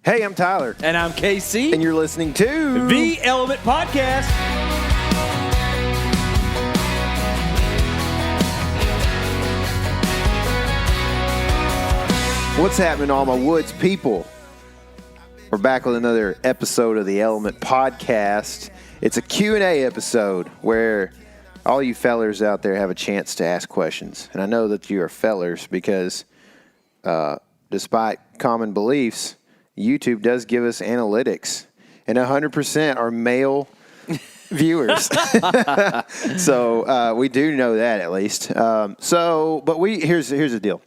Hey, I'm Tyler. And I'm KC. And you're listening to The Element Podcast. What's happening, all my Woods people? We're back with another episode of the Element Podcast. It's a Q&A episode where all you fellers out there have a chance to ask questions. And I know that you are fellers because despite common beliefs, YouTube does give us analytics, and 100% are male viewers. So we do know that at least. Here's the deal.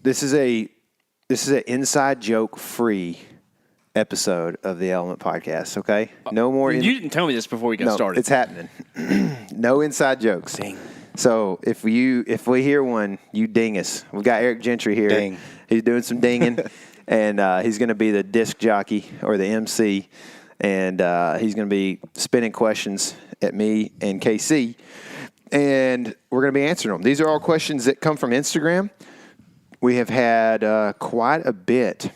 This is an inside joke free episode of the Element Podcast. Okay, no more. You didn't tell me this before we got started. It's happening. No inside jokes. Dang. So if we hear one, you ding us. We've got Eric Gentry here. Ding. He's doing some dinging. And he's going to be the disc jockey or the MC, and he's going to be spinning questions at me and KC, and we're going to be answering them. These are all questions that come from Instagram. We have had quite a bit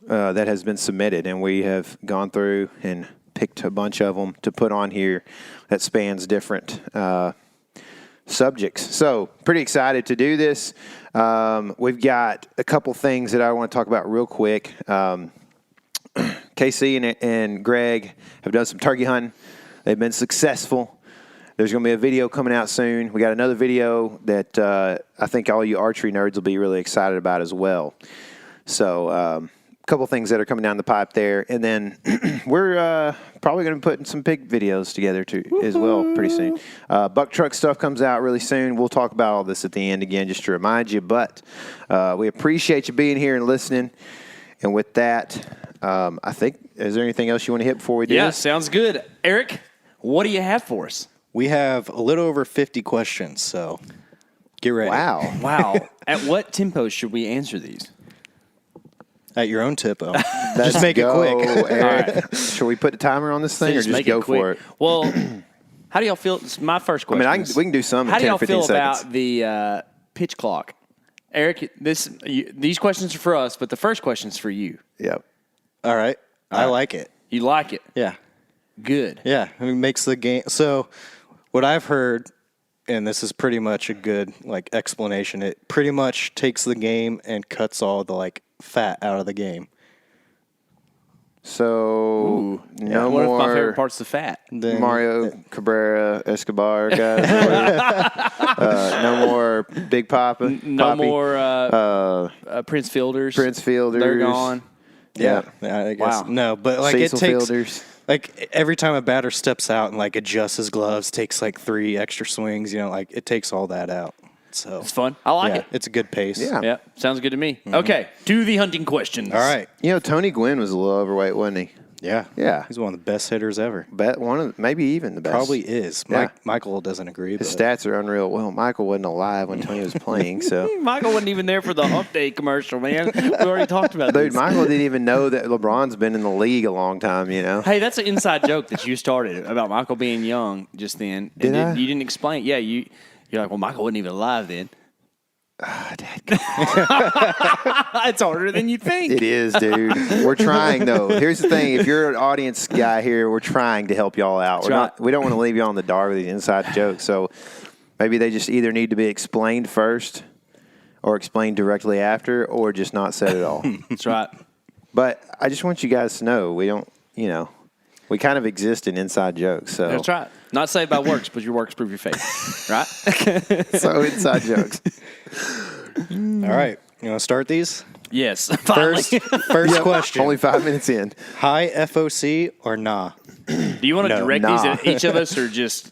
that has been submitted, and we have gone through and picked a bunch of them to put on here that spans different subjects. So pretty excited to do this. We've got a couple things that I want to talk about real quick. KC and Greg have done some turkey hunting. They've been successful. There's going to be a video coming out soon. We got another video that I think all you archery nerds will be really excited about as well. So a couple things that are coming down the pipe there. And then we're probably going to be putting some pig videos together too as well pretty soon. Buck truck stuff comes out really soon. We'll talk about all this at the end again just to remind you. But we appreciate you being here and listening. And with that, I think, is there anything else you want to hit before we do Yeah, this? sounds good. Eric, what do you have for us? We have a little over 50 questions, so get ready. Wow. Wow. At what tempo should we answer these? At your own tempo. Let's Just make it go, quick. Eric. All right. Should we put the timer on this thing or just make go quick. for it? Well, how do y'all feel? It's my first I question. mean, we can do some in How do 10 y'all 15 feel seconds. about the pitch clock? Eric, these questions are for us, but the first question's for you. Yep. All right. I like it. You like it? Yeah. Good. Yeah. It makes the game. So what I've heard, and this is pretty much a good explanation, it pretty much takes the game and cuts all the fat out of the game. So no What more if my favorite part's the fat? Then Mario Cabrera Escobar guys. No more Big Papa. No Poppy. more Prince Fielders. Prince Fielders. They're gone. Yeah. I guess. Wow. No, but Cecil it takes Fielders. every time a batter steps out and adjusts his gloves, takes 3 extra swings, it takes all that out. So It's fun. I like yeah, it. it's a good pace. Yeah. Yeah, sounds good to me. Okay, to the hunting questions. All right. Tony Gwynn was a little overweight, wasn't he? Yeah. Yeah. He's one of the best hitters ever. Maybe even the best. Probably is. Yeah. Michael doesn't agree. His but stats are unreal. Well, Michael wasn't alive when Tony was playing, so. Michael wasn't even there for the Hump Day commercial, man. We already talked about Dude, this. Michael didn't even know that LeBron's been in the league a long time, Hey, that's an inside joke that you started about Michael being young just then. Did I? You didn't explain. Yeah, you're like, well, Michael wasn't even alive then. It's harder than you think. It is, dude. We're trying, though. Here's the thing. If you're an audience guy here, we're trying to help y'all out. We don't want to leave you on the dark with these inside jokes. So maybe they just either need to be explained first or explained directly after or just not said at all. That's right. But I just want you guys to know we don't, we kind of exist in inside jokes. So That's right. Not saved by works, but your works prove your faith. Right? So inside jokes. all right. You want to start these? Yes. Finally. First question. Only 5 minutes in. High FOC or nah? Do you want to direct nah. these at each of us or just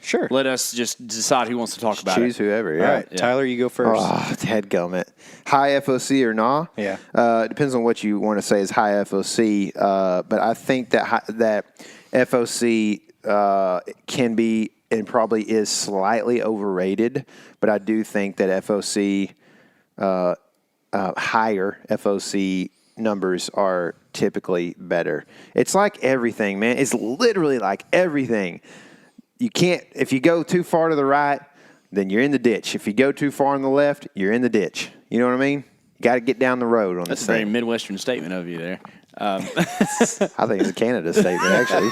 Sure. let us just decide who wants to talk about Choose it? whoever, yeah. All right. Yeah. Tyler, you go first. Oh, dadgummit. High FOC or nah? Yeah. It depends on what you want to say is high FOC. But I think that FOC can be and probably is slightly overrated. But I do think that FOC, higher FOC numbers are typically better. It's like everything, man. It's literally like everything. You can't, if you go too far to the right, then you're in the ditch. If you go too far on the left, you're in the ditch. You know what I mean? got to get down the road on That's this a very thing. Midwestern statement of you there. I think it's a Canada statement, actually.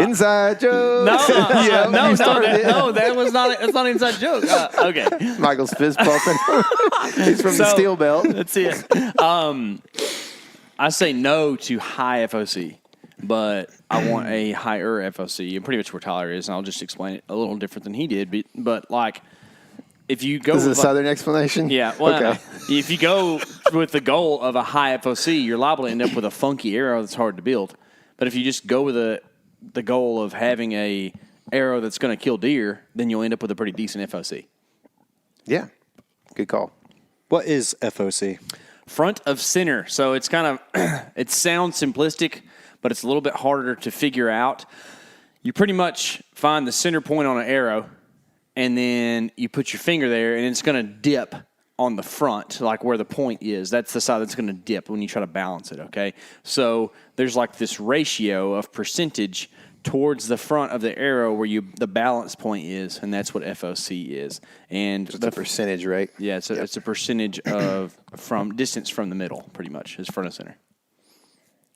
Inside joke. No, Yeah, you started it. that was not. That's not an inside joke. Okay, Michael's fist pumping. He's from the steel belt. That's it. I say no to high FOC, but I want a higher FOC. And pretty much where Tyler is, and I'll just explain it a little different than he did. But like, if you go, This is a with southern explanation. yeah, well, Okay. if you go with the goal of a high FOC, you're liable to end up with a funky arrow that's hard to build. But if you just go with the goal of having a arrow that's going to kill deer, then you'll end up with a pretty decent FOC. Yeah. Good call. What is FOC? Front of center. So it's kind of, it sounds simplistic, but it's a little bit harder to figure out. You pretty much find the center point on an arrow, and then you put your finger there, and it's going to dip on the front, like where the point is. That's the side that's going to dip when you try to balance it, okay? So there's like this ratio of percentage towards the front of the arrow where the balance point is, and that's what FOC is. And It's a percentage, right? yeah, it's a percentage of from distance from the middle, pretty much, is front of center.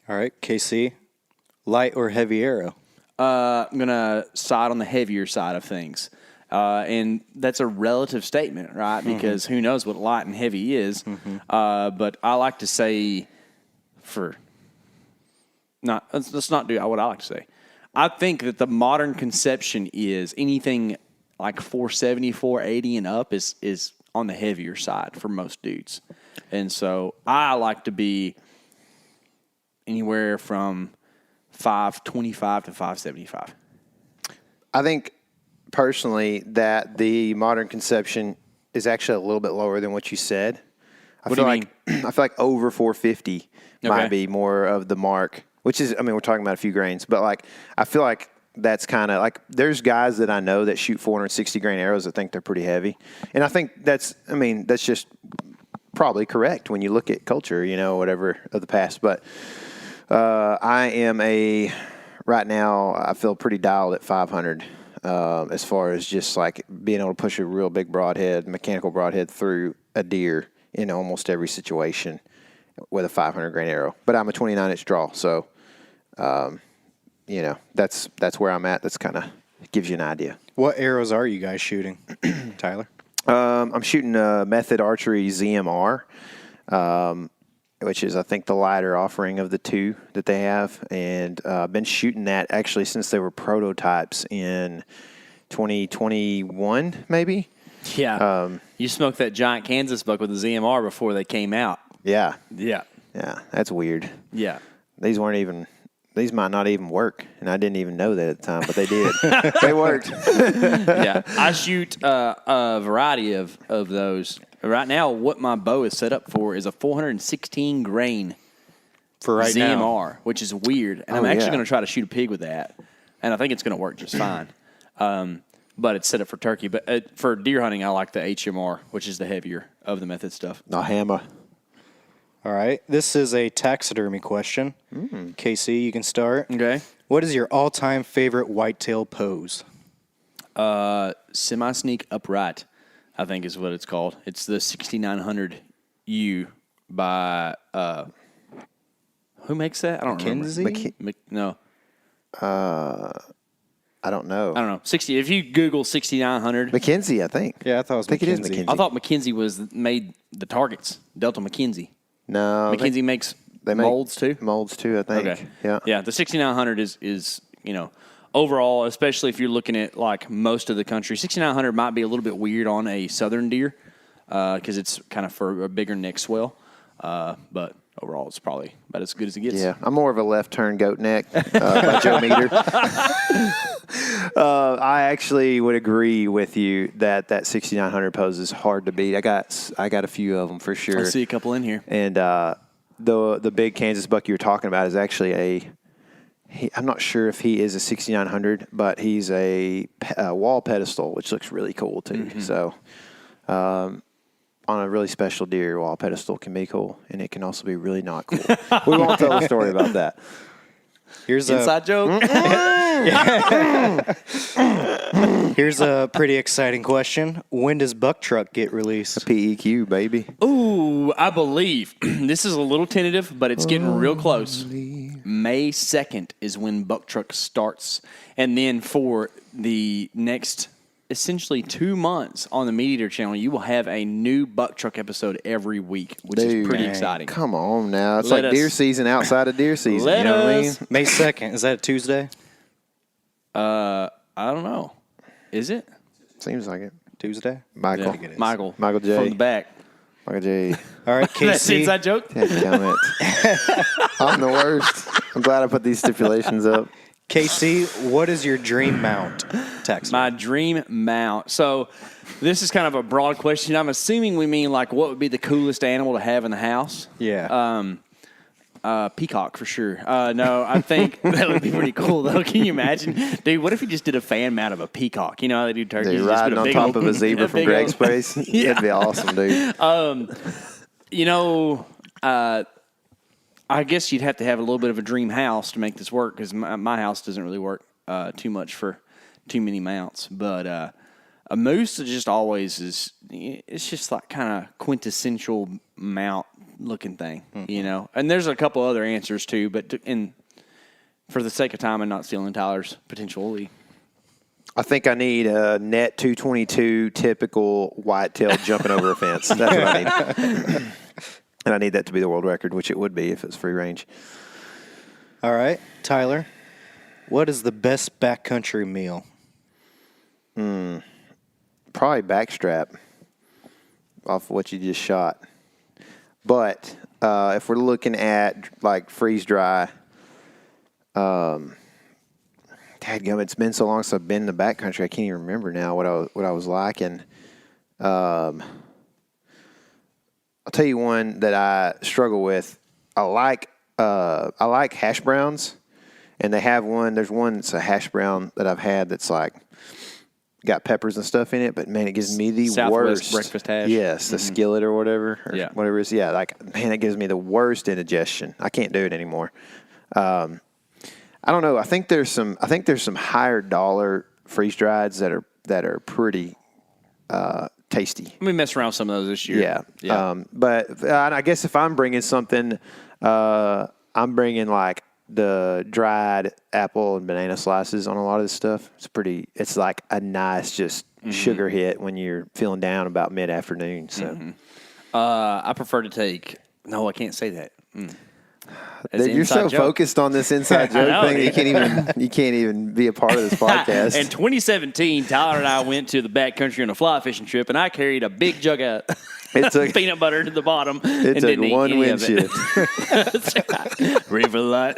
All right, KC, light or heavy arrow? I'm going to side on the heavier side of things. And that's a relative statement, right? Because who knows what light and heavy is. But I like to say let's not do what I like to say. I think that the modern conception is anything like 470, 480 and up is on the heavier side for most dudes. And so I like to be anywhere from 525 to 575. I think personally that the modern conception is actually a little bit lower than what you said. What do you mean? I feel like over 450 might Okay. be more of the mark, which is, I mean, we're talking about a few grains, but like, I feel like that's kind of like, there's guys that I know that shoot 460 grain arrows that think they're pretty heavy. And I think that's just probably correct when you look at culture, whatever of the past. But I am right now, I feel pretty dialed at 500 as far as just like being able to push a real big mechanical broadhead through a deer in almost every situation with a 500 grain arrow. But I'm a 29-inch draw, so that's where I'm at. That's kind of gives you an idea. What arrows are you guys shooting, Tyler? I'm shooting a Method Archery ZMR, which is, I think, the lighter offering of the two that they have. And I've been shooting that actually since they were prototypes in 2021, maybe. Yeah. You smoked that giant Kansas buck with the ZMR before they came out. Yeah. Yeah. Yeah, that's weird. Yeah. These might not even work, and I didn't even know that at the time, but they did. They worked. Yeah. I shoot a variety of those. Right now, what my bow is set up for is a 416 grain For right ZMR, now. which is weird. And I'm actually going to try to shoot a pig with that, and I think it's going to work just fine. But it's set up for turkey. But for deer hunting, I like the HMR, which is the heavier of the Method stuff. No hammer. All right, this is a taxidermy question. KC, you can start. Okay. What is your all-time favorite whitetail pose? Semi-sneak upright, I think is what it's called. It's the 6900U by who makes that? I don't Mackenzie? remember. No, I don't know. I don't know. 60. If you Google 6900, McKenzie, I think. Yeah, I thought it was I think it is Mackenzie. McKenzie. I thought McKenzie made the targets. Delta McKenzie. No. McKenzie makes they make molds too. Molds too, I think. Okay. Yeah. Yeah. The 6900 is overall, especially if you're looking at like most of the country, 6900 might be a little bit weird on a southern deer because it's kind of for a bigger neck swell. But overall, it's probably about as good as it gets. Yeah, I'm more of a left turn goat neck by Joe Meter. I actually would agree with you that 6900 pose is hard to beat. I got a few of them for sure. I see a couple in here. And the big Kansas buck you were talking about is actually I'm not sure if he is a 6900, but he's a wall pedestal, which looks really cool too. Mm-hmm. So on a really special deer, wall pedestal can be cool, and it can also be really not cool. We won't tell a story about that. Here's Inside joke. Here's a pretty exciting question. When does Buck Truck get released? PEQ, baby. Ooh, I believe this is a little tentative, but it's getting real close. May 2nd is when Buck Truck starts. And then for the next essentially 2 months on the Meat Eater channel, you will have a new Buck Truck episode every week, which is pretty exciting. Come on now. It's Let like us- deer season outside of deer season. You know what I mean? May 2nd. Is that a Tuesday? I don't know. Is it? Seems like it. Tuesday? Michael. Michael. Michael J. From the back. Michael J. All right, That's an KC. inside joke? Damn it. I'm the worst. I'm glad I put these stipulations up. KC, what is your dream mount? Text. My dream mount. So this is kind of a broad question. I'm assuming we mean like what would be the coolest animal to have in the house? Yeah. Peacock for sure. No, I think that would be pretty cool though. Can you imagine, dude? What if you just did a fan mount of a peacock? You know how they do turkeys? They're You just put riding on big top old- of a zebra from big Greg's old- place. Yeah. It'd be awesome, dude. You know, I guess you'd have to have a little bit of a dream house to make this work because my house doesn't really work too much for too many mounts. But a moose is just always is. It's just like kind of quintessential mount looking thing, you know. And there's a couple other answers too, but for the sake of time and not stealing Tyler's potentially. I think I need a net 222 typical whitetail jumping over a fence. That's what I need. And I need that to be the world record, which it would be if it's free range. All right, Tyler, what is the best backcountry meal? Probably backstrap off what you just shot. But if we're looking at like freeze dry, dadgum, it's been so long since I've been in the backcountry. I can't even remember now what I was liking. I'll tell you one that I struggle with. I like hash browns, and they have one. There's one that's a hash brown that I've had that's like got peppers and stuff in it, but man, it gives me the Southwest worst breakfast hash. Yes, the skillet or whatever, whatever it is. Yeah, like man, it gives me the worst indigestion. I can't do it anymore. I don't know. I think there's some higher dollar freeze drieds that are pretty tasty. Let me mess around with some of those this year. Yeah. But I guess if I'm bringing something, I'm bringing like the dried apple and banana slices on a lot of this stuff. It's like a nice just sugar hit when you're feeling down about mid-afternoon. So I prefer to take. No, I can't say that. you're so focused on this inside joke know, thing that you can't even be a part of this podcast. In 2017, Tyler and I went to the backcountry on a fly fishing trip, and I carried a big jug of It took peanut butter to the bottom. it and took didn't eat one any wind of it. shift. River light.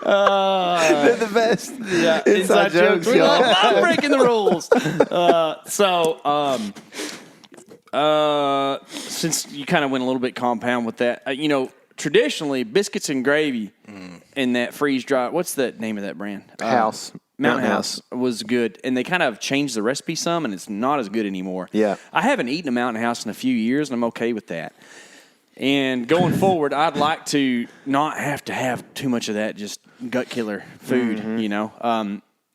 They're the best. Yeah, Inside jokes, We y'all. love breaking the rules. Since you kind of went a little bit compound with that, traditionally biscuits and gravy in that freeze dry. What's the name of that brand? House. Mountain House was good, and they kind of changed the recipe some, and it's not as good anymore. Yeah. I haven't eaten a Mountain House in a few years, and I'm okay with that. And going forward, I'd like to not have to have too much of that just gut killer food,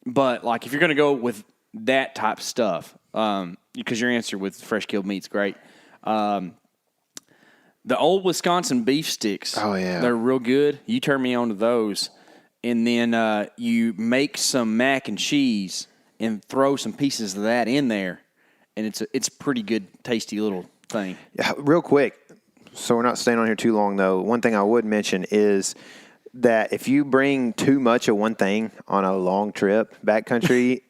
But like if you're going to go with that type of stuff, because your answer with fresh killed meat's great. The old Wisconsin beef sticks. Oh, yeah. They're real good. You turn me on to those. And then you make some mac and cheese and throw some pieces of that in there. And it's a pretty good, tasty little thing. Yeah, real quick, so we're not staying on here too long, though. One thing I would mention is that if you bring too much of one thing on a long trip backcountry,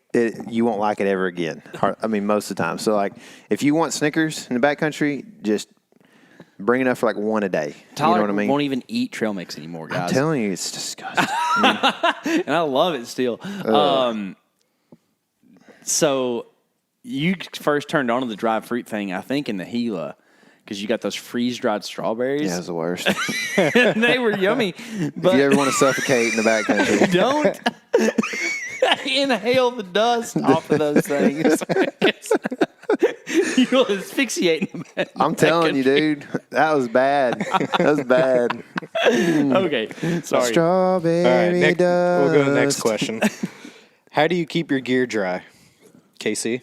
you won't like it ever again. I mean, most of the time. So, like, if you want Snickers in the backcountry, just bring enough for like one a day. Tyler you know what I mean? won't even eat trail mix anymore, guys. I'm telling you, it's disgusting. And I love it still. So you first turned on to the dried fruit thing, I think, in the Gila, because you got those freeze-dried strawberries. Yeah, it's the worst. And they were yummy. But If you ever want to suffocate in the backcountry, don't inhale the dust off of those things. You'll asphyxiate in the I'm telling you, dude. That was bad. That was bad. Okay, sorry. Strawberry All right, dust. we'll go to the next question. How do you keep your gear dry, Casey?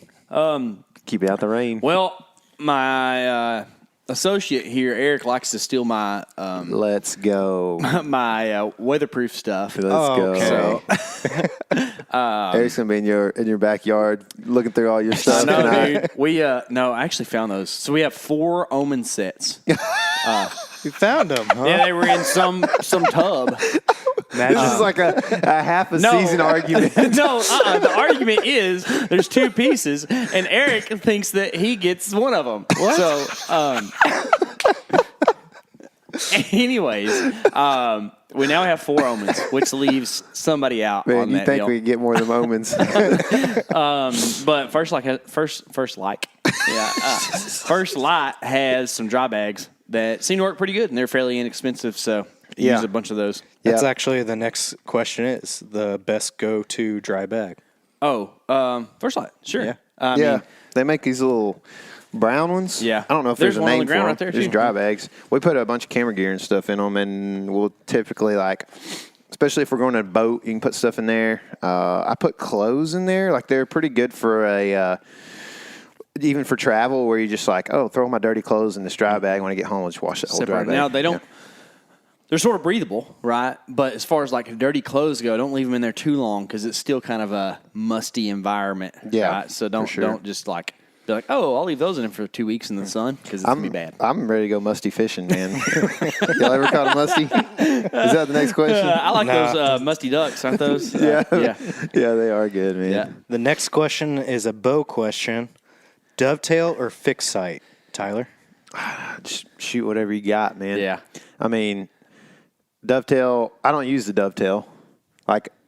Keep it out the rain. Well, my associate here, Eric, likes to steal my Let's go. my weatherproof stuff. Let's go. Okay. So Eric's gonna be in your backyard looking through all your stuff. no, tonight. dude. We no, I actually found those. So we have 4 Omen sets. You found them, huh? Yeah, they were in some tub. This is like a half a season argument. No, the argument is there's 2 pieces, and Eric thinks that he gets one of them. What? So, anyways, we now have 4 Omens, which leaves somebody out Man, on you that think deal. we can get more of the moments? But First Light has some dry bags that seem to work pretty good, and they're fairly inexpensive. So Yeah. use a bunch of those. That's Yeah. actually the next question is the best go-to dry bag. Oh, First Light, sure. Yeah. I Yeah, mean, they make these little brown ones. Yeah. I don't know if There's there's, a one on name the ground for right them. there, There's too. dry bags. We put a bunch of camera gear and stuff in them, and we'll typically especially if we're going on a boat, you can put stuff in there. I put clothes in there. Like they're pretty good for even for travel, where you just throw my dirty clothes in this dry bag. When I get home, I'll just wash that whole dry separate. bag. Now they don't. Yeah. They're sort of breathable, right? But as far as dirty clothes go, don't leave them in there too long because it's still kind of a musty environment. Yeah, right? So don't for sure. just be like, oh, I'll leave those in for 2 weeks in the sun because it's gonna be bad. I'm ready to go musty fishing, man. Y'all ever caught a musty? Is that the next question? I like those musty ducks, aren't those? Yeah. Yeah. Yeah, they are good, man. Yeah. The next question is a bow question. Dovetail or fixed sight, Tyler? Just shoot whatever you got, man. Yeah. I mean, dovetail. I don't use the dovetail.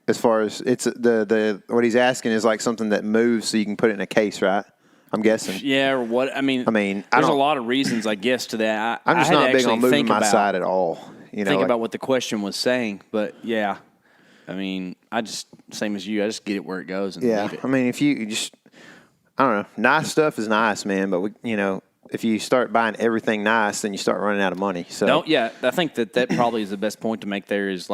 As far as it's the what he's asking is something that moves, so you can put it in a case, right? I'm guessing. Yeah, or what? I mean, I there's a don't- lot of reasons, I guess, to that. I'm just I had not to big actually on moving think my about, side at all. Think about what the question was saying, but yeah, I mean, I just same as you. I just get it where it goes and Yeah, leave it. I mean, if you just, I don't know, nice stuff is nice, man. But if you start buying everything nice, then you start running out of money. So I think that probably is the best point to make there is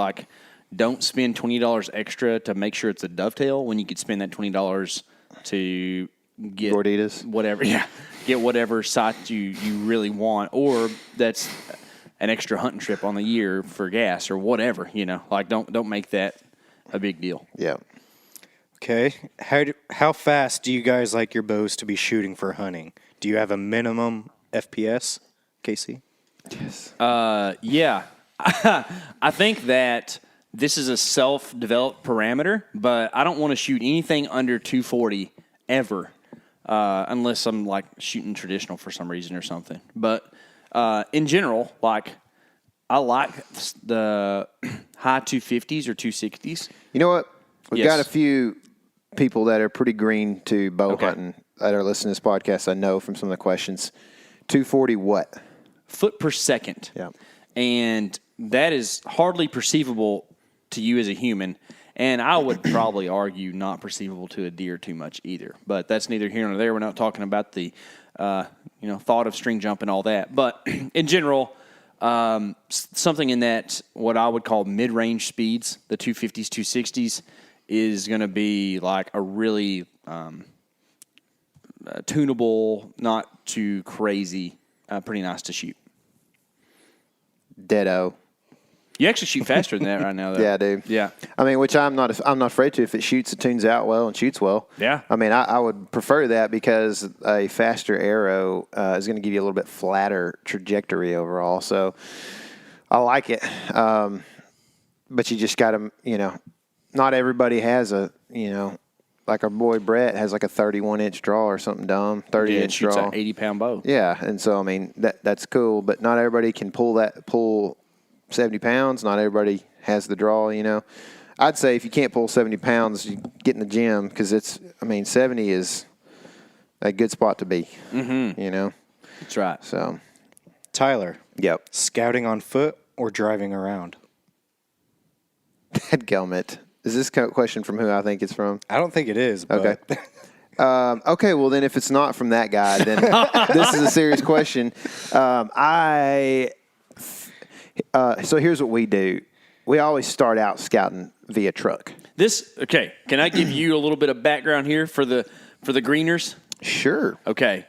don't spend $20 extra to make sure it's a dovetail when you could spend that $20 to get Gorditas. whatever, get whatever sight you really want, or that's an extra hunting trip on the year for gas or whatever, don't make that a big deal. Yeah. Okay. How fast do you guys like your bows to be shooting for hunting? Do you have a minimum FPS, Casey? Yes. Yeah. I think that this is a self-developed parameter, but I don't want to shoot anything under 240 ever, unless I'm shooting traditional for some reason or something. But in general, I like the high 250s or 260s. You know what? We've Yes. got a few people that are pretty green to bow Okay. hunting that are listening to this podcast. I know from some of the questions. 240 what? Foot per second. Yeah. And that is hardly perceivable to you as a human. And I would probably argue not perceivable to a deer too much either. But that's neither here nor there. We're not talking about the thought of string jump and all that. But in general, something in that what I would call mid-range speeds, the 250s, 260s, is going to be a really tunable, not too crazy, pretty nice to shoot. Deado. You actually shoot faster than that right now, though. Yeah, I do. Yeah. I mean, which I'm not afraid to if it shoots, it tunes out well and shoots well. Yeah. I mean, I would prefer that because a faster arrow is going to give you a little bit flatter trajectory overall. So I like it. But you just got to, not everybody has like our boy Brett has a 31-inch draw or something dumb, 30-inch shoots draw. an 80-pound bow. Yeah, and so, I mean, that's cool, but not everybody can pull 70 pounds. Not everybody has the draw, I'd say if you can't pull 70 pounds, you get in the gym because 70 is a good spot to be, That's right. So, Tyler, yep. scouting on foot or driving around? Dadgummit. Is this question from who I think it's from? I don't think it is, but Okay. Okay, well then, if it's not from that guy, then this is a serious question. So here's what we do: we always start out scouting via truck. Okay. Can I give you a little bit of background here for the greeners? Sure. Okay.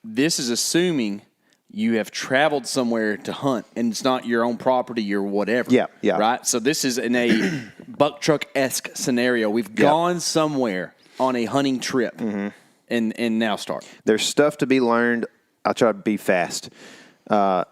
This is assuming you have traveled somewhere to hunt, and it's not your own property or whatever. Yeah. Right? So this is in a buck truck-esque scenario. We've gone somewhere on a hunting trip and now start. There's stuff to be learned. I'll try to be fast. The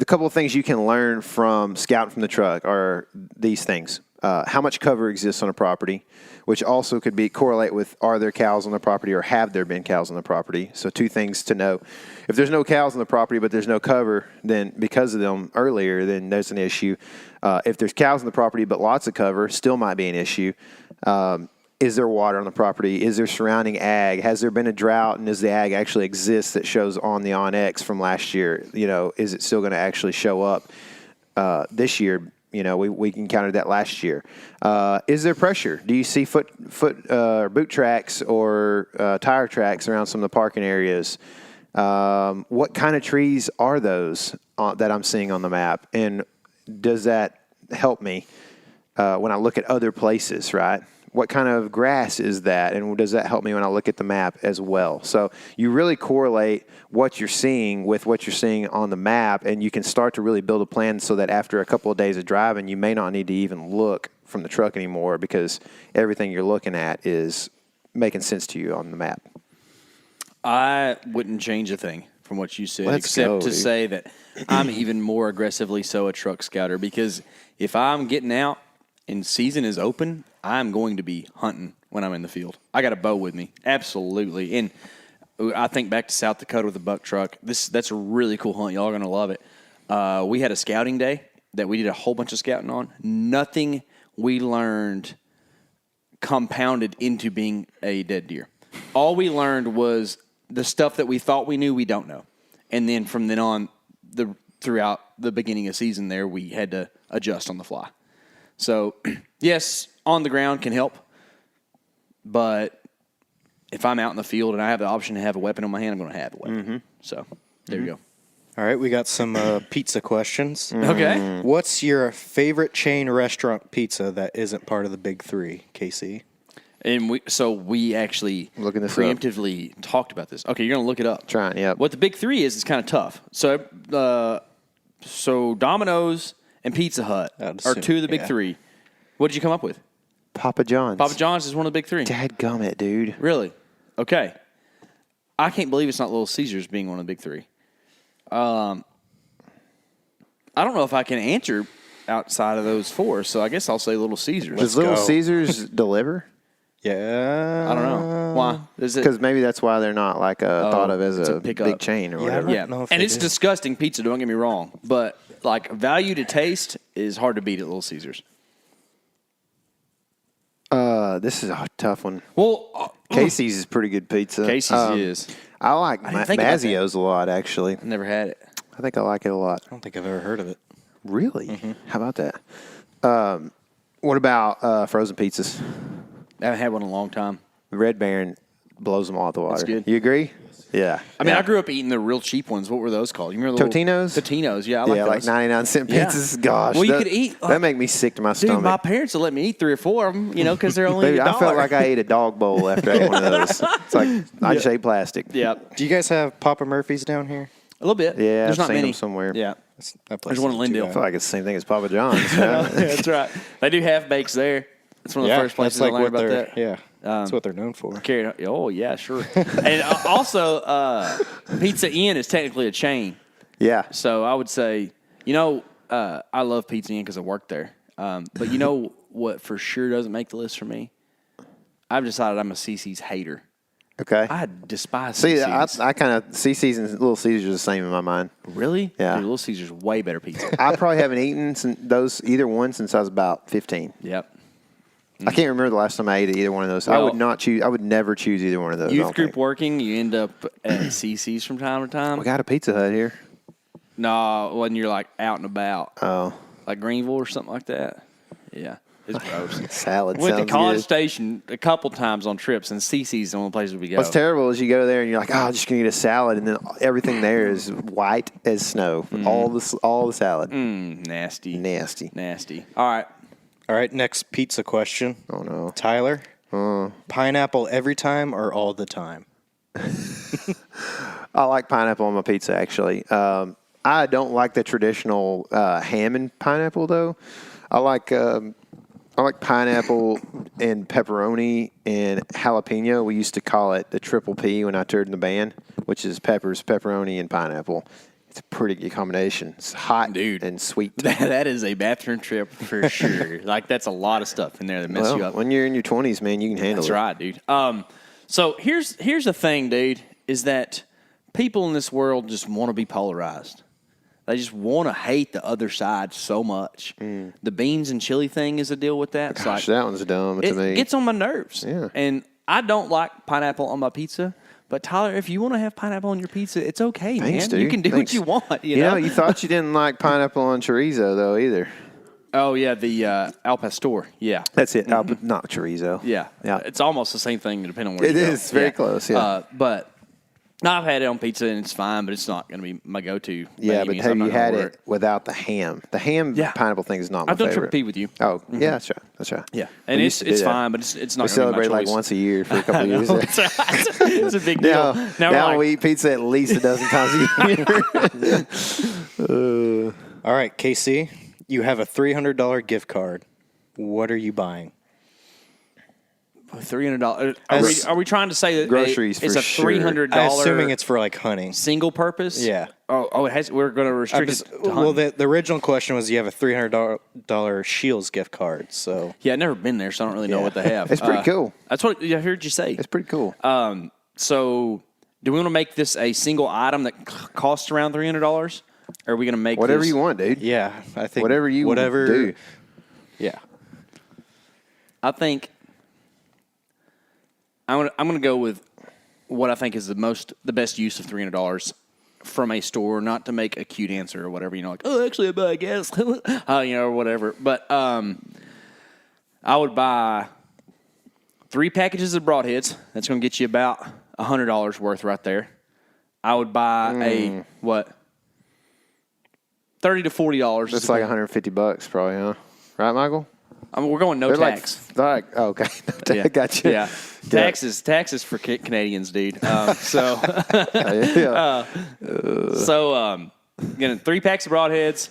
couple of things you can learn from scouting from the truck are these things. How much cover exists on a property, which also could be correlate with are there cows on the property or have there been cows on the property. So two things to know. If there's no cows on the property but there's no cover, then because of them earlier, then there's an issue. If there's cows on the property but lots of cover, still might be an issue. Is there water on the property? Is there surrounding ag? Has there been a drought, and does the ag actually exist that shows on the OnX from last year? Is it still going to actually show up this year? We encountered that last year. Is there pressure? Do you see boot tracks or tire tracks around some of the parking areas? What kind of trees are those that I'm seeing on the map? And does that help me when I look at other places, right? What kind of grass is that? And does that help me when I look at the map as well? So you really correlate what you're seeing with what you're seeing on the map, and you can start to really build a plan so that after a couple of days of driving, you may not need to even look from the truck anymore because everything you're looking at is making sense to you on the map. I wouldn't change a thing from what you said, say that I'm even more aggressively so a truck scouter, because if I'm getting out and season is open, I'm going to be hunting when I'm in the field. I got a bow with me, absolutely. And I think back to South Dakota with the buck truck. That's a really cool hunt. Y'all are going to love it. We had a scouting day that we did a whole bunch of scouting on. Nothing we learned compounded into being a dead deer. All we learned was the stuff that we thought we knew we don't know. And then from then on, throughout the beginning of season there, we had to adjust on the fly. So, yes, on the ground can help, but if I'm out in the field and I have the option to have a weapon on my hand, I'm going to have a weapon. Mm-hmm. So, there you go. All right, we got some pizza questions. Okay. What's your favorite chain restaurant pizza that isn't part of the big three, KC? And we actually preemptively talked about this. Okay, you're going to look it up. Trying, yeah. What the big three is kind of tough. So Domino's and Pizza Hut are two of the big three. What did you come up with? Papa John's. Papa John's is one of the big three. Dadgummit, dude. Really? Okay. I can't believe it's not Little Caesars being one of the big three. I don't know if I can answer outside of those four, so I guess I'll say Little Caesars. Does Little Caesars deliver? Yeah. I don't know. Why? Because maybe that's why they're not thought of as a big chain or whatever. Yeah, and it's disgusting pizza, don't get me wrong. But value to taste is hard to beat at Little Caesars. This is a tough one. Well, Casey's is pretty good pizza. Casey's is. I like Mazzio's a lot, actually. I never had it. I think I like it a lot. I don't think I've ever heard of it. Really? Mm-hmm. How about that? What about frozen pizzas? I haven't had one in a long time. Red Baron blows them all out the water. That's good. You agree? Yeah. I mean, I grew up eating the real cheap ones. What were those called? You remember the Totino's? Totino's, yeah. I like those. Like 99-cent pizzas. Yeah. Gosh. Well, you could eat. That make me sick to my stomach. Dude, my parents would let me eat 3 or 4 of them, because they're only $1. I felt like I ate a dog bowl after I ate one of those. It's like I just ate plastic. Yeah. Do you guys have Papa Murphy's down here? A little bit. Yeah, there's I've not seen many them somewhere. Yeah. There's one in Lindale. I feel like it's the same thing as Papa John's. Yeah, that's right. They do half bakes there. It's one of the first places I learned about that. Yeah, that's what they're known for. Oh, yeah, sure. And also, Pizza Inn is technically a chain. Yeah. So I would say, I love Pizza Inn because I worked there. But you know what for sure doesn't make the list for me? I've decided I'm a CC's hater. Okay. I despise CC's. CC's. I kind of, CC's and Little Caesars are the same in my mind. Really? Yeah. Dude, Little Caesars way better pizza. I probably haven't eaten either one since I was about 15. Yep. I can't remember the last time I ate either one of those. Well, I would never choose either one of those. Youth group working, you end up at CC's from time to time. We got a Pizza Hut here. No, when you're out and about. Oh. Like Greenville or something like that. Yeah. It's gross. Salad Went to sounds College good. Station a couple times on trips, and CC's the only place we go. What's terrible is you go there and you're like, oh, I'm just gonna get a salad, and then everything there is white as snow. All the salad. Nasty. Nasty. All right. All right, next pizza question. Oh no. Tyler, pineapple every time or all the time? I like pineapple on my pizza, actually. I don't like the traditional ham and pineapple, though. I like pineapple and pepperoni and jalapeno. We used to call it the triple P when I toured in the band, which is peppers, pepperoni, and pineapple. It's a pretty good combination. It's hot and sweet. That is a bathroom trip for sure. Like, that's a lot of stuff in there that mess you up. When you're in your 20s, man, you can handle That's it. right, dude. So here's the thing, dude, is that people in this world just want to be polarized. They just want to hate the other side so much. The beans and chili thing is a deal with that. It's Gosh, like, that one's dumb to me. It gets on my nerves. Yeah. And I don't like pineapple on my pizza. But, Tyler, if you want to have pineapple on your pizza, it's okay, Thanks, man. dude. You can do Thanks. what you want, you You know? know, you thought you didn't like pineapple on chorizo, though, either. Oh, yeah, the Al Pastor. Yeah. That's it. Not chorizo. Yeah. Yeah. It's almost the same thing depending on where It you go. is very close, yeah. But no, I've had it on pizza and it's fine, but it's not going to be my go-to. Yeah, but have you had it? it without the ham? The ham pineapple thing is not my I've done favorite. triple P with you. Oh, yeah, that's right. Yeah, We and used to do it's that. fine, but it's not. We celebrate my like choice. once a year for a couple of years. It's it's a big deal. Now we're like, we eat pizza at least a dozen times a year. All right, KC, you have a $300 gift card. What are you buying? $300. Are we trying to say that Groceries it's for a sure. $300? I'm assuming it's for like hunting. single purpose. Yeah. Oh, it has. We're going to restrict it to Well, hunting. the original question was you have a $300 Shields gift card. So Yeah, I've never been there, so I don't really know what they have. It's pretty cool. That's what I heard you say. It's pretty cool. So, do we want to make this a single item that costs around $300? Or are we going to make Whatever this? you want, dude. yeah, I think Whatever you do. Yeah. I think I'm gonna go with what I think is the best use of $300 from a store, not to make a cute answer or whatever, like, oh, actually, I guess, or whatever. But I would buy 3 packages of broadheads. That's going to get you about $100 worth right there. I would buy a $30 to $40. That's like $150 probably, huh? Right, Michael? We're going no They're tax. Okay. Yeah. Gotcha. Yeah. Taxes for Canadians, dude. So, Yeah. getting 3 packs of broadheads,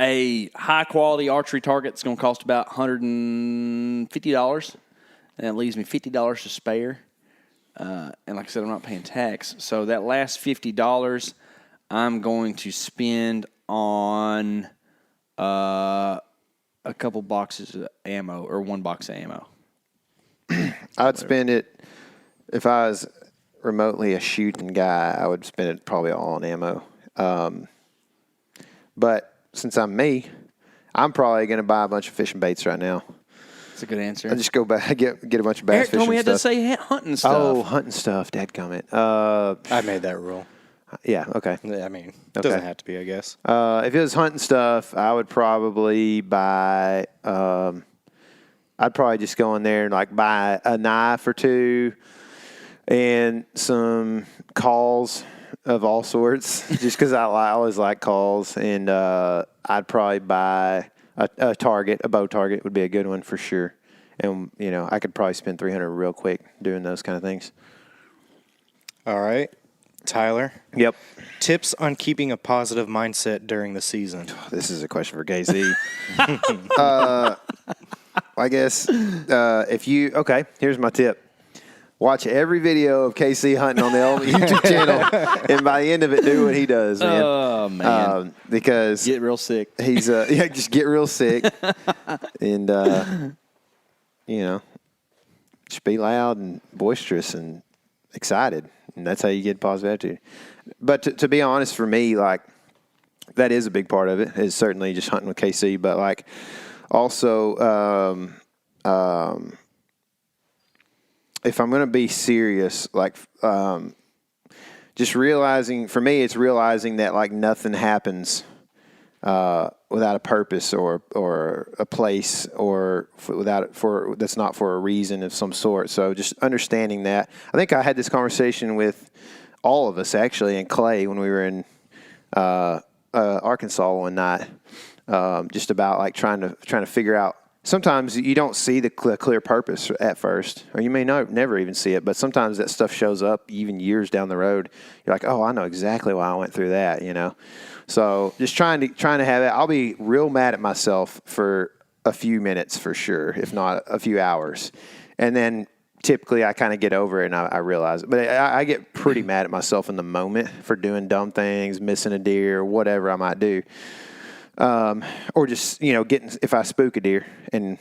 a high quality archery target that's going to cost about $150, and that leaves me $50 to spare. And like I said, I'm not paying tax, so that last $50, I'm going to spend on a couple boxes of ammo or 1 box of ammo. I'd spend it, if I was remotely a shooting guy, I would spend it probably all on ammo. But since I'm me, I'm probably going to buy a bunch of fishing baits right now. That's a good answer. I just go back, get a bunch of bass Eric fishing told me I had to stuff. say hunting stuff. Oh, hunting stuff. Dadgummit. I made that rule. Yeah, okay. I mean, it Okay. doesn't have to be, I guess. If it was hunting stuff, I would probably buy. I'd probably just go in there and like buy a knife or 2, and some calls of all sorts. Just because I always like calls, and I'd probably buy a target, a bow target would be a good one for sure. And I could probably spend $300 real quick doing those kind of things. All right. Tyler, Yep. tips on keeping a positive mindset during the season. This is a question for KZ. I guess here's my tip. Watch every video of KC hunting on the old YouTube channel, and by the end of it, do what he does, man. Oh, man. Because Get real sick. he's just get real sick, and just be loud and boisterous and excited, and that's how you get positive attitude. But to be honest, for me, like that is a big part of it. Is certainly just hunting with KC, but like also. If I'm going to be serious, like just realizing, for me, it's realizing that like nothing happens without a purpose or a place or that's not for a reason of some sort. So just understanding that. I think I had this conversation with all of us actually in Clay when we were in Arkansas one night, just about like trying to figure out. Sometimes you don't see the clear purpose at first, or you may never even see it. But sometimes that stuff shows up even years down the road. You're like, oh, I know exactly why I went through that, So just trying to have it. I'll be real mad at myself for a few minutes for sure, if not a few hours, and then typically I kind of get over it and I realize it. But I get pretty mad at myself in the moment for doing dumb things, missing a deer, whatever I might do. Or just, if I spook a deer and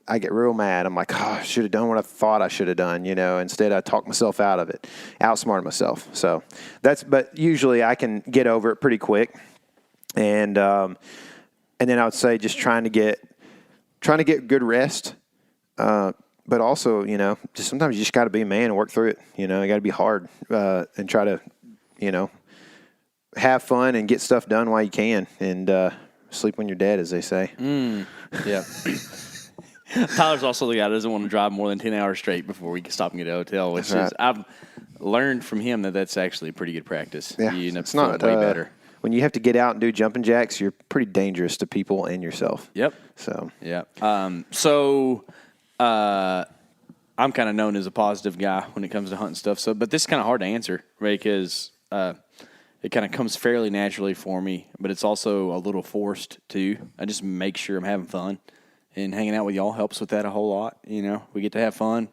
I get real mad, I'm like, oh, I should have done what I thought I should have done, instead I talk myself out of it, outsmart myself. So but usually I can get over it pretty quick. And then I would say just trying to get good rest. But also, just sometimes you just got to be a man and work through it. You got to be hard, and try to, have fun and get stuff done while you can, and, sleep when you're dead, as they say. Yeah. Tyler's also the guy that doesn't want to drive more than 10 hours straight before we can stop and get a hotel, which is, I've learned from him that's actually pretty good practice. Yeah, You end up it's not feeling way better. When you have to get out and do jumping jacks, you're pretty dangerous to people and yourself. Yep. So. Yeah. I'm kind of known as a positive guy when it comes to hunting stuff. But this is kind of hard to answer, right? Because it kind of comes fairly naturally for me, but it's also a little forced too. I just make sure I'm having fun, and hanging out with y'all helps with that a whole lot. We get to have fun,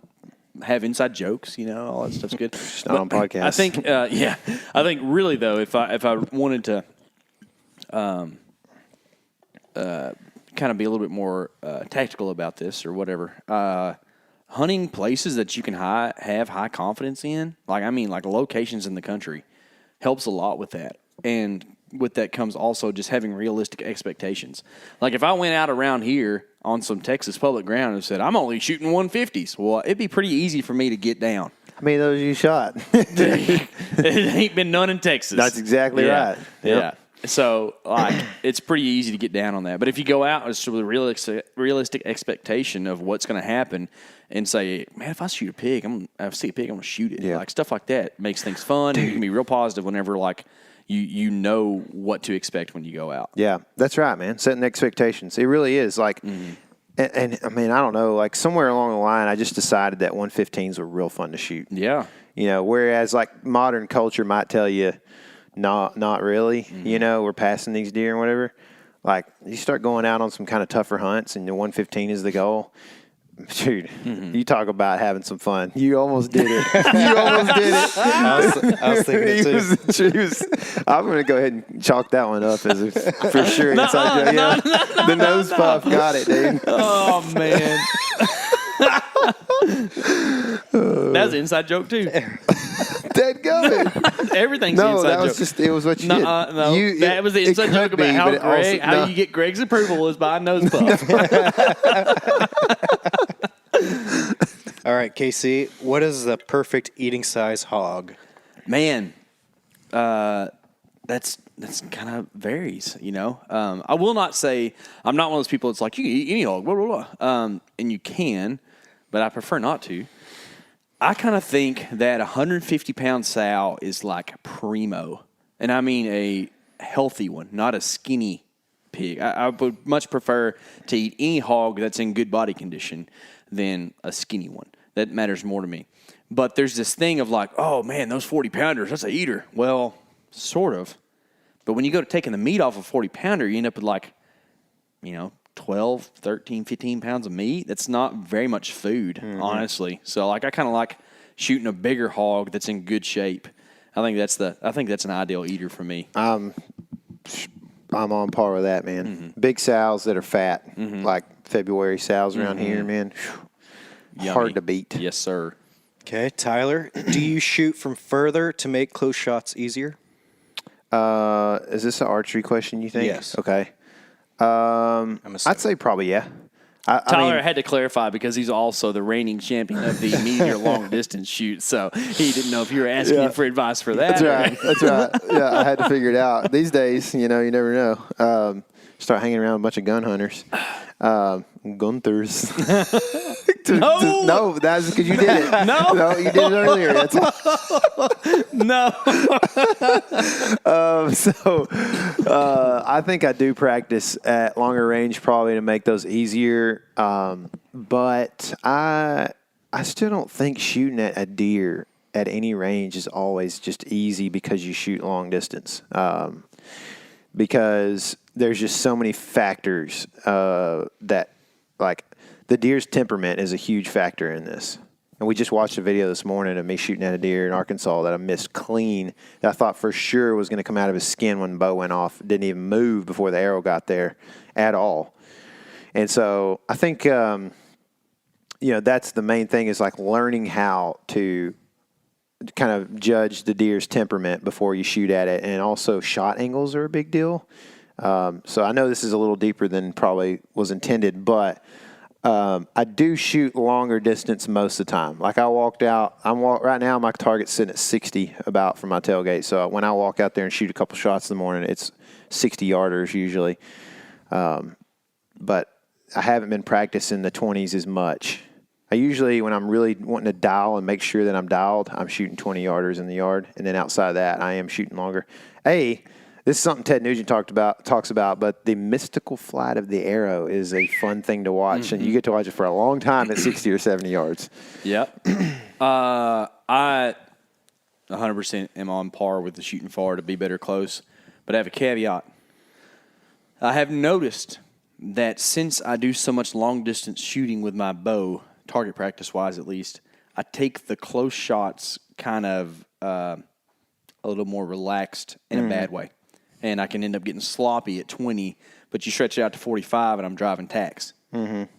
have inside jokes. All that stuff's good. It's not on podcasts. I think, I think really though, if I wanted to, kind of be a little bit more tactical about this or whatever. Hunting places that you can have high confidence in, like locations in the country, helps a lot with that. And with that comes also just having realistic expectations. Like if I went out around here on some Texas public ground and said, I'm only shooting 150s, well, it'd be pretty easy for me to get down. How many of those you shot? It ain't been none in Texas. That's exactly right. Yep. Yeah. So, it's pretty easy to get down on that. But if you go out with a realistic expectation of what's going to happen and say, man, if I see a pig, I'm going to shoot it. Yeah. Like, stuff like that makes things fun. And you can be real positive whenever, you know what to expect when you go out. Yeah, that's right, man. Setting expectations. It really is. Like, and I don't know, like somewhere along the line, I just decided that 115s were real fun to shoot. Yeah. Whereas like modern culture might tell you, not really, we're passing these deer and whatever. Like you start going out on some kind of tougher hunts and the 115 is the goal. Dude, you talk about having some fun. You almost did it. I was thinking it too. I'm going to go ahead and chalk that one up as for sure. Inside joke. Yeah. The nose puff got it, dude. Oh, man. That's an inside joke, too. Dadgummit. Everything's an inside joke. No, that was just, it was what you did. No, that was the inside joke about how you get Greg's approval is by a nose puff. All right, KC, what is the perfect eating size hog? Man, that's kind of varies, I will not say, I'm not one of those people that's like, you can eat any hog, blah, blah, blah. And you can, but I prefer not to. I kind of think that 150-pound sow is like primo. And I mean a healthy one, not a skinny pig. I would much prefer to eat any hog that's in good body condition than a skinny one. That matters more to me. But there's this thing of like, oh, man, those 40-pounders, that's a eater. Well, sort of. But when you go to taking the meat off a 40-pounder, you end up with 12, 13, 15 pounds of meat. That's not very much food, honestly. So, I kind of like shooting a bigger hog that's in good shape. I think that's an ideal eater for me. I'm on par with that, man. Mm-hmm. Big sows that are fat, like February sows around here, man. Hard to beat. Yes, sir. Okay, Tyler, do you shoot from further to make close shots easier? Is this an archery question, you think? Yes. Okay. I'd say probably, yeah. Tyler had to clarify because he's also the reigning champion of the meteor long distance shoot. So he didn't know if you were asking him for advice for that. That's right. That's right. Yeah, I had to figure it out. These days, you never know. Start hanging around a bunch of gun hunters. Gunthers. No, that's because you did it. No, you did it earlier. That's No. I think I do practice at longer range probably to make those easier. But I still don't think shooting at a deer at any range is always just easy because you shoot long distance. Because there's just so many factors that, like, the deer's temperament is a huge factor in this. And we just watched a video this morning of me shooting at a deer in Arkansas that I missed clean, that I thought for sure was going to come out of his skin when the bow went off. Didn't even move before the arrow got there at all. And so I think, that's the main thing, is like learning how to kind of judge the deer's temperament before you shoot at it. And also shot angles are a big deal. So I know this is a little deeper than probably was intended, but I do shoot longer distance most of the time. Like I walked out, right now my target's sitting at 60 about from my tailgate. So when I walk out there and shoot a couple shots in the morning, it's 60 yarders usually. But I haven't been practicing the 20s as much. I usually, when I'm really wanting to dial and make sure that I'm dialed, I'm shooting 20 yarders in the yard. And then outside of that, I am shooting longer. This is something Ted Nugent talks about, but the mystical flight of the arrow is a fun thing to watch, and you get to watch it for a long time at 60 or 70 yards. Yep. I 100% am on par with the shooting far to be better close, but I have a caveat. I have noticed that since I do so much long-distance shooting with my bow, target practice-wise at least, I take the close shots kind of a little more relaxed in a bad way. And I can end up getting sloppy at 20, but you stretch it out to 45, and I'm driving tacks.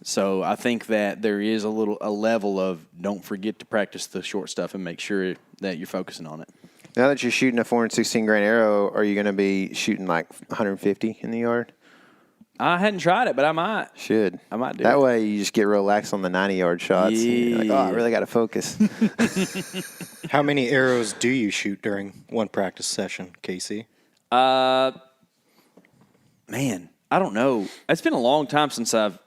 So I think that there is a level of don't forget to practice the short stuff and make sure that you're focusing on it. Now that you're shooting a 416 grain arrow, are you going to be shooting like 150 in the yard? I hadn't tried it, but I might. Should. I might do that it. way you just get relaxed on the 90-yard shots. Yeah. You're like, I really got to focus. How many arrows do you shoot during one practice session, Casey? Man, I don't know. It's been a long time since I've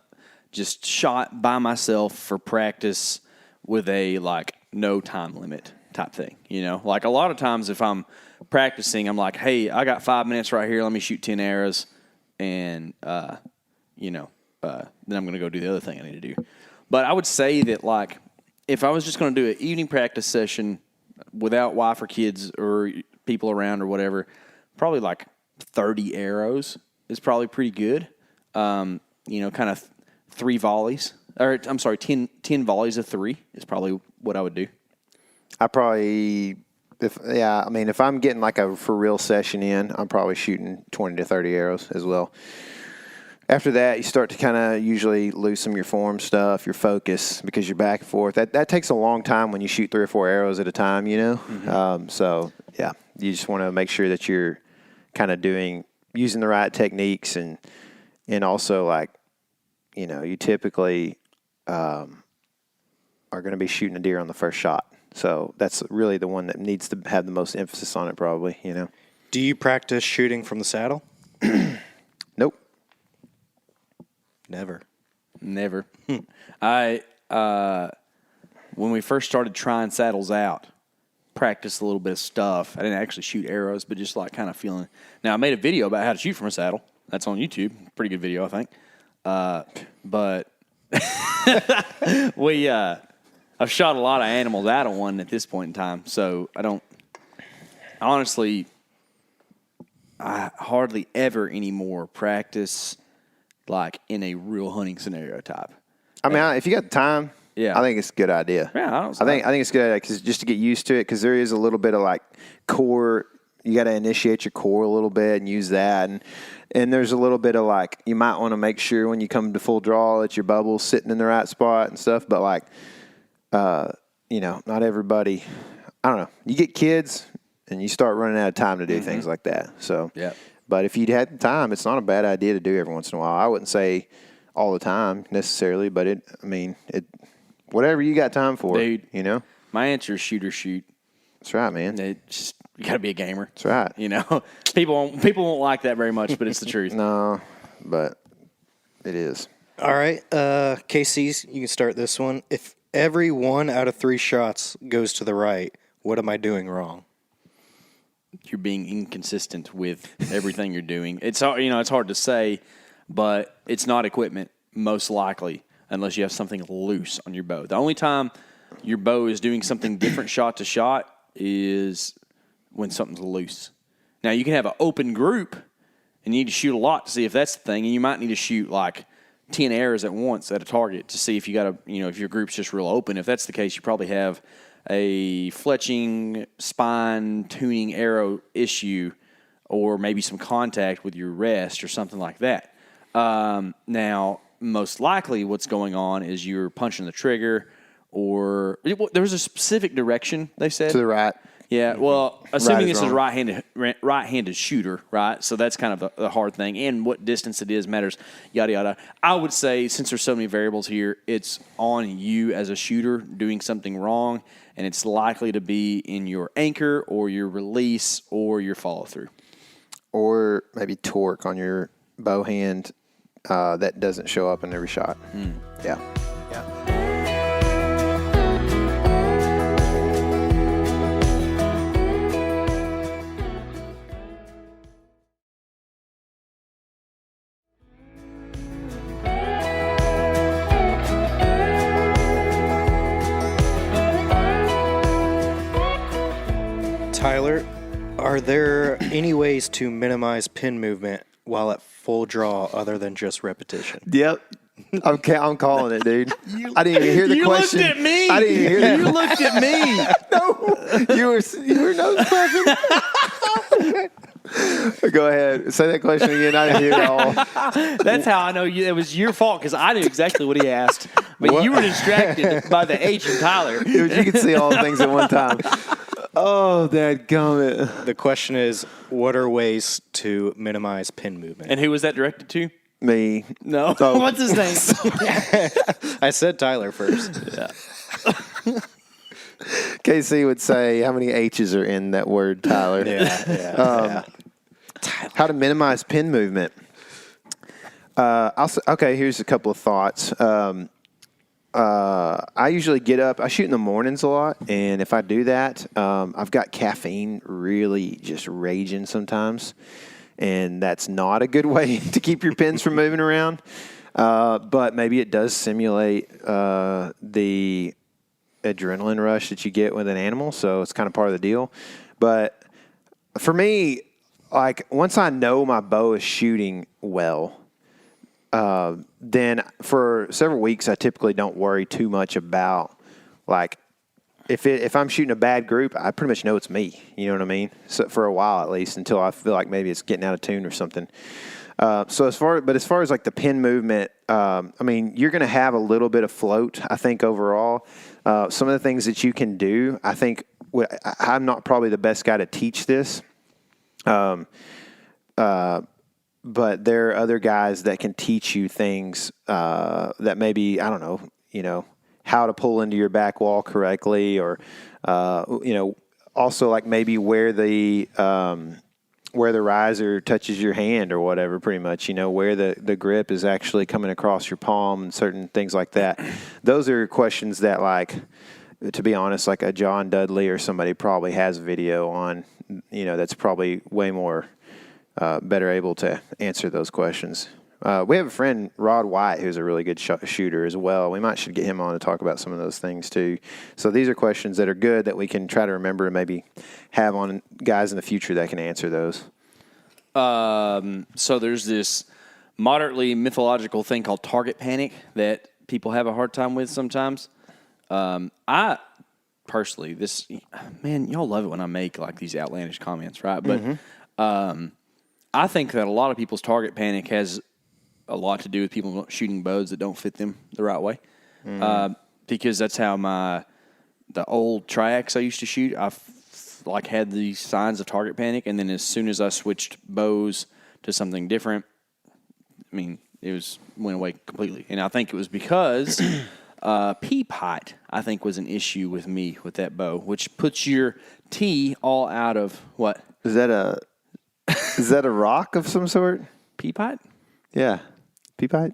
just shot by myself for practice with a, no time limit type thing, Like, a lot of times if I'm practicing, I'm like, hey, I got 5 minutes right here. Let me shoot 10 arrows, and, then I'm going to go do the other thing I need to do. But I would say that, if I was just going to do an evening practice session without wife or kids or people around or whatever, probably 30 arrows is probably pretty good. Kind of 3 volleys. Or, 10 volleys of 3 is probably what I would do. I probably, if I'm getting a for real session in, I'm probably shooting 20 to 30 arrows as well. After that, you start to kind of usually lose some of your form stuff, your focus, because you're back and forth. That takes a long time when you shoot 3 or 4 arrows at a time, So, yeah, you just want to make sure that you're kind of using the right techniques and also you typically are going to be shooting a deer on the first shot. So that's really the one that needs to have the most emphasis on it probably, Do you practice shooting from the saddle? Nope. Never. I when we first started trying saddles out, practiced a little bit of stuff. I didn't actually shoot arrows, but just kind of feeling. Now, I made a video about how to shoot from a saddle. That's on YouTube. Pretty good video, I think. But I've shot a lot of animals out of one at this point in time, so I hardly ever anymore practice in a real hunting scenario type. If you got the time, yeah, I think it's a good idea. Yeah, I think it's a good idea because just to get used to it, because there is a little bit of core. You got to initiate your core a little bit and use that, and there's a little bit of you might want to make sure when you come to full draw that your bubble's sitting in the right spot and stuff. But not everybody. I don't know. You get kids and you start running out of time to do things like that. So yeah. But if you had the time, it's not a bad idea to do every once in a while. I wouldn't say all the time necessarily, but whatever you got time for, Dude. you know. My answer is shoot or shoot. That's right, man. You got to be a gamer. That's right. You know, people won't like that very much, but it's the truth. No, but it is. All right, KC, you can start this one. If every 1 out of 3 shots goes to the right, what am I doing wrong? You're being inconsistent with everything you're doing. It's hard to say, but it's not equipment, most likely, unless you have something loose on your bow. The only time your bow is doing something different shot to shot is when something's loose. Now, you can have an open group, and you need to shoot a lot to see if that's the thing, and you might need to shoot like 10 arrows at once at a target to see if if your group's just real open. If that's the case, you probably have a fletching, spine, tuning arrow issue, or maybe some contact with your rest or something like that. Now, most likely what's going on is you're punching the trigger, or there's a specific direction, they said. To the right. Yeah, well, assuming this is wrong. a right-handed shooter, right? So that's kind of the hard thing. And what distance it is matters, yada, yada. I would say, since there's so many variables here, it's on you as a shooter doing something wrong, and it's likely to be in your anchor or your release or your follow-through. Or maybe torque on your bow hand that doesn't show up in every shot. Yeah. Tyler, are there any ways to minimize pin movement while at full draw other than just repetition? Yep. I'm calling it, dude. I didn't even hear the question. You looked at me. I didn't even hear that. You looked at me. No, you were nose clapping. Go ahead. Say that question again. I didn't hear it all. That's how I know it was your fault, because I knew exactly what he asked. But you were distracted by the H in Tyler. You could see all the things at one time. Oh, dadgummit. The question is, what are ways to minimize pin movement? And who was that directed to? Me. No. Oh. What's his name? I said Tyler first. Yeah. KC would say, how many H's are in that word, Tyler? Yeah. How to minimize pin movement. Okay, here's a couple of thoughts. I usually get up. I shoot in the mornings a lot, and if I do that, I've got caffeine really just raging sometimes, and that's not a good way to keep your pins from moving around. But maybe it does simulate the adrenaline rush that you get with an animal, so it's kind of part of the deal. But for me, like once I know my bow is shooting well, then for several weeks I typically don't worry too much about like if I'm shooting a bad group, I pretty much know it's me. You know what I mean? So for a while at least, until I feel like maybe it's getting out of tune or something. So as far as like the pin movement, I mean, you're going to have a little bit of float, I think, overall. Some of the things that you can do, I think, I'm not probably the best guy to teach this. But there are other guys that can teach you things that maybe, I don't know, how to pull into your back wall correctly, or, also like maybe where the riser touches your hand or whatever, pretty much, where the grip is actually coming across your palm and certain things like that. Those are questions that, like, to be honest, like a John Dudley or somebody probably has video on, that's probably way more better able to answer those questions. We have a friend, Rod White, who's a really good shooter as well. We should get him on to talk about some of those things too. So these are questions that are good that we can try to remember and maybe have on guys in the future that can answer those. So there's this moderately mythological thing called target panic that people have a hard time with sometimes. I personally, y'all love it when I make like these outlandish comments, right? But I think that a lot of people's target panic has a lot to do with people shooting bows that don't fit them the right way. Because that's how the old triacs I used to shoot, I had these signs of target panic, and then as soon as I switched bows to something different, I mean, went away completely. And I think it was because peep height, I think, was an issue with me with that bow, which puts your tee all out of what? Is that a rock of some sort? Peep height? Yeah. Peep height?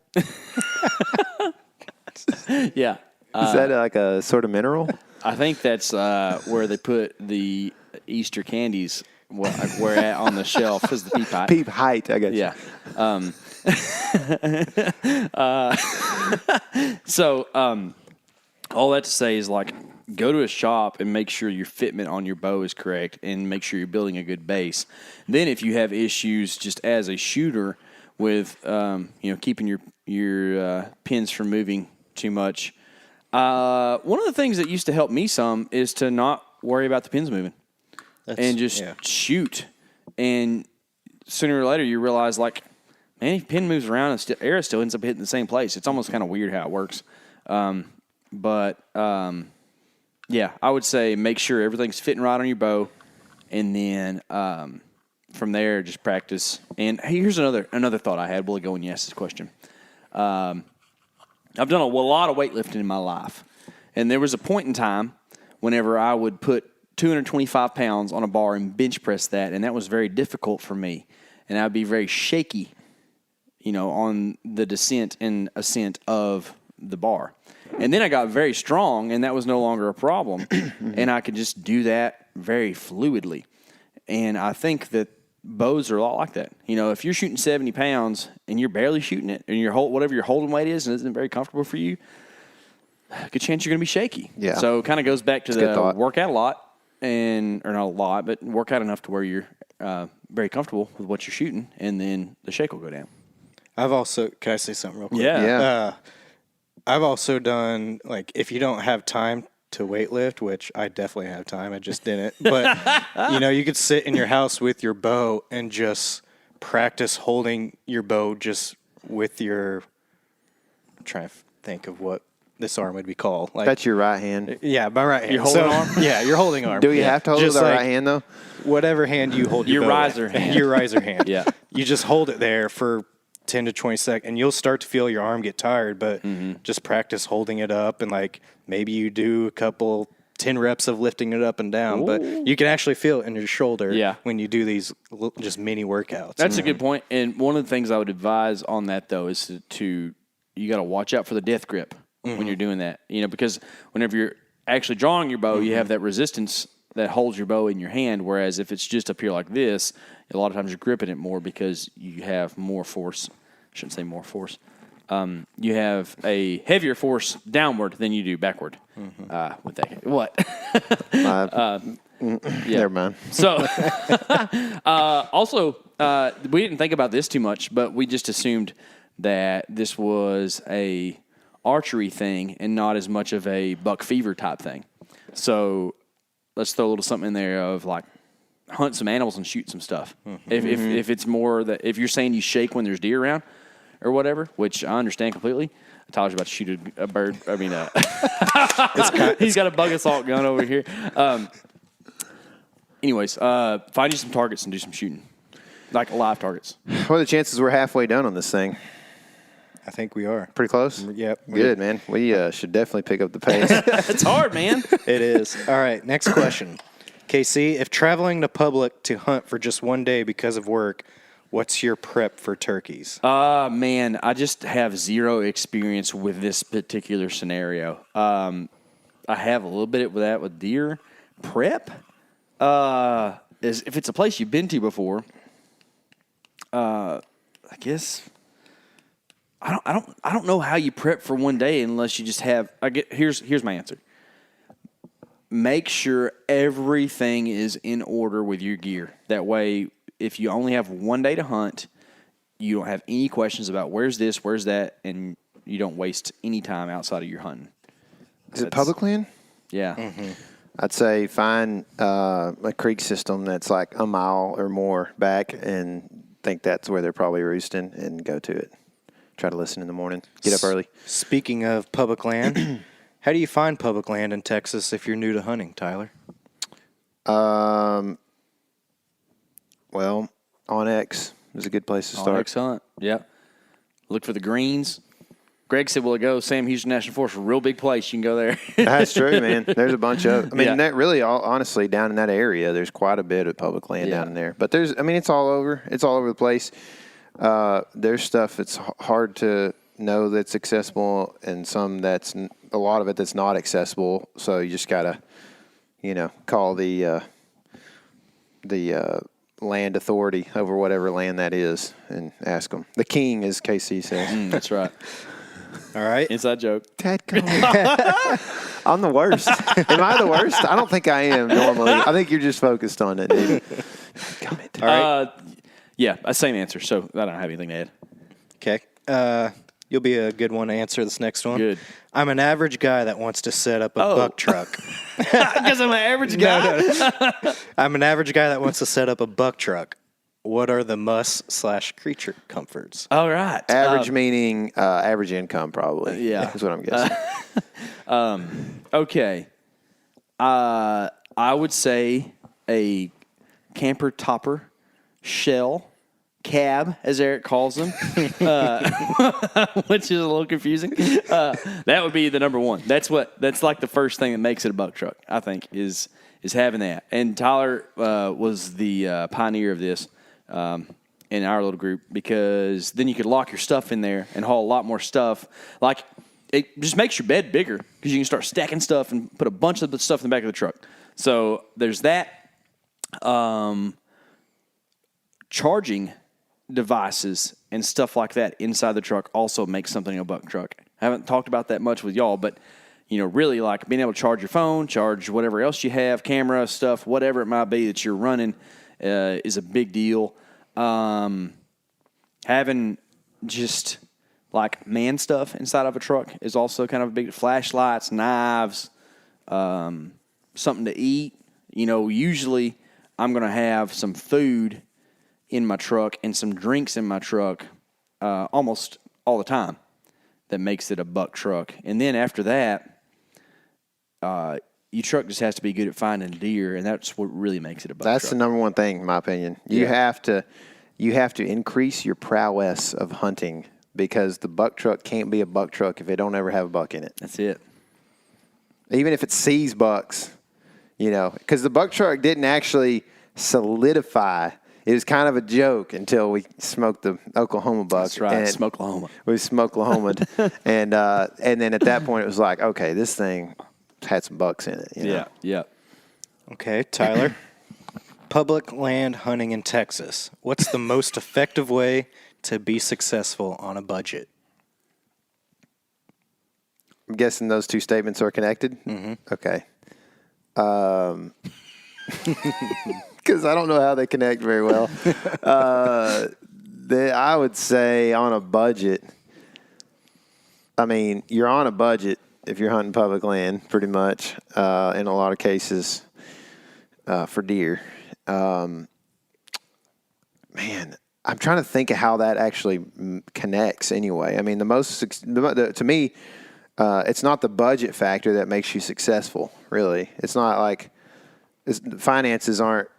Yeah. Is that like a sort of mineral? I think that's where they put the Easter candies. Where at on the shelf is the peep height. Peep height, I guess. Yeah. So all that to say is, like, go to a shop and make sure your fitment on your bow is correct and make sure you're building a good base. Then if you have issues just as a shooter with, keeping your pins from moving too much, one of the things that used to help me some is to not worry about the pins moving and just shoot. And sooner or later you realize, like, man, if pin moves around and arrow still ends up hitting the same place. It's almost kind of weird how it works. Yeah, I would say make sure everything's fitting right on your bow, and then from there just practice. And here's another thought I had. Will it go when you ask this question? I've done a lot of weightlifting in my life, and there was a point in time whenever I would put 225 pounds on a bar and bench press that, and that was very difficult for me, and I'd be very shaky, on the descent and ascent of the bar. And then I got very strong, and that was no longer a problem, and I could just do that very fluidly. And I think that bows are a lot like that. If you're shooting 70 pounds and you're barely shooting it, and whatever your holding weight is and isn't very comfortable for you, good chance you're going to be shaky. Yeah. So it kind of goes back to the work out a lot, or not a lot, but work out enough to where you're very comfortable with what you're shooting, and then the shake will go down. Can I say something real quick? Yeah. I've also done, like, if you don't have time to weightlift, which I definitely have time, I just didn't. But, you could sit in your house with your bow and just practice holding your bow just with your, I'm trying to think of what this arm would be called. Like, That's your right hand. Yeah, my right hand. Your holding arm? Yeah, your holding arm. Do you have to hold it with the right hand, though? Whatever hand you hold your Your bow riser with. hand. Your riser hand. Yeah. You just hold it there for 10 to 20 seconds, and you'll start to feel your arm get tired, but just practice holding it up, and, like, maybe you do a couple 10 reps of lifting it up and down, but you can actually feel it in your shoulder when you do these just mini workouts. That's a good point. And one of the things I would advise on that, though, is you got to watch out for the death grip when you're doing that, because whenever you're actually drawing your bow, you have that resistance that holds your bow in your hand, whereas if it's just up here like this, a lot of times you're gripping it more because you have more force. I shouldn't say more force. You have a heavier force downward than you do backward. With that, what? Never mind. So, also, we didn't think about this too much, but we just assumed that this was a archery thing and not as much of a buck fever type thing. So, let's throw a little something in there of, like, hunt some animals and shoot some stuff. If it's more that if you're saying you shake when there's deer around or whatever, which I understand completely. Tyler's about to shoot a bird. I mean, he's got a bug assault gun over here. Anyways, find you some targets and do some shooting, like live targets. What are the chances we're halfway done on this thing? I think we are. Pretty close? Yep. Good, man. We should definitely pick up the pace. It's hard, man. It is. All right, next question. KC, if traveling to public to hunt for just one day because of work, what's your prep for turkeys? Man, I just have zero experience with this particular scenario. I have a little bit of that with deer. Prep is if it's a place you've been to before. I guess I don't know how you prep for one day unless you just have. Here's my answer. Make sure everything is in order with your gear. That way, if you only have one day to hunt, you don't have any questions about where's this, where's that, and you don't waste any time outside of your hunting. Is it public land? Yeah. Mm-hmm. I'd say find a creek system that's like a mile or more back and think that's where they're probably roosting and go to it. Try to listen in the morning. Get up early. Speaking of public land, how do you find public land in Texas if you're new to hunting, Tyler? Well, OnX is a good place to start. OnX hunt. Yeah. Look for the greens. Greg said, "Will it go?" Sam Houston National Forest, a real big place. You can go there. That's true, man. There's a bunch of. I mean, Yeah. that really, honestly, down in that area, there's quite a bit of public land down in there. But it's all over. It's all over the place. There's stuff that's hard to know that's accessible, and some that's a lot of it that's not accessible. So you just gotta, call the land authority over whatever land that is and ask them. The king, as KC says. That's right. All right. Inside joke. I'm the worst. Am I the worst? I don't think I am normally. I think you're just focused on it, dude. All right. Yeah, same answer. So I don't have anything to add. Okay. You'll be a good one to answer this next one. Good. I'm an average guy that wants to set up a buck truck. Because I'm an average guy. I'm an average guy that wants to set up a buck truck. What are the must/creature comforts? All right. Average meaning average income, probably. Yeah. That's what I'm guessing. Okay. I would say a camper topper, shell, cab, as Eric calls them, which is a little confusing. That would be the number one. That's like the first thing that makes it a buck truck, I think, is having that. And Tyler was the pioneer of this in our little group, because then you could lock your stuff in there and haul a lot more stuff. Like, it just makes your bed bigger because you can start stacking stuff and put a bunch of the stuff in the back of the truck. So there's that. Charging devices and stuff like that inside the truck also makes something a buck truck. I haven't talked about that much with y'all, but really, like, being able to charge your phone, charge whatever else you have, camera stuff, whatever it might be that you're running, is a big deal. Having just like man stuff inside of a truck is also kind of a big. Flashlights, knives, something to eat. Usually I'm going to have some food in my truck and some drinks in my truck almost all the time. That makes it a buck truck. And then after that, your truck just has to be good at finding deer, and that's what really makes it a buck truck. That's the number one thing, in my opinion. You have to increase your prowess of hunting, because the buck truck can't be a buck truck if it don't ever have a buck in it. That's it. Even if it sees bucks, because the buck truck didn't actually solidify. It was kind of a joke until we smoked the Oklahoma buck. That's right, Smokelahoma. We Smokelahoma'd. and then at that point, it was like, okay, this thing had some bucks in it. Yeah. Okay, Tyler. Public land hunting in Texas. What's the most effective way to be successful on a budget? I'm guessing those two statements are connected? Mm-hmm. Okay. Because I don't know how they connect very well. I would say on a budget, you're on a budget if you're hunting public land, pretty much, in a lot of cases, for deer. Man, I'm trying to think of how that actually connects anyway. To me, it's not the budget factor that makes you successful, really. It's not like finances aren't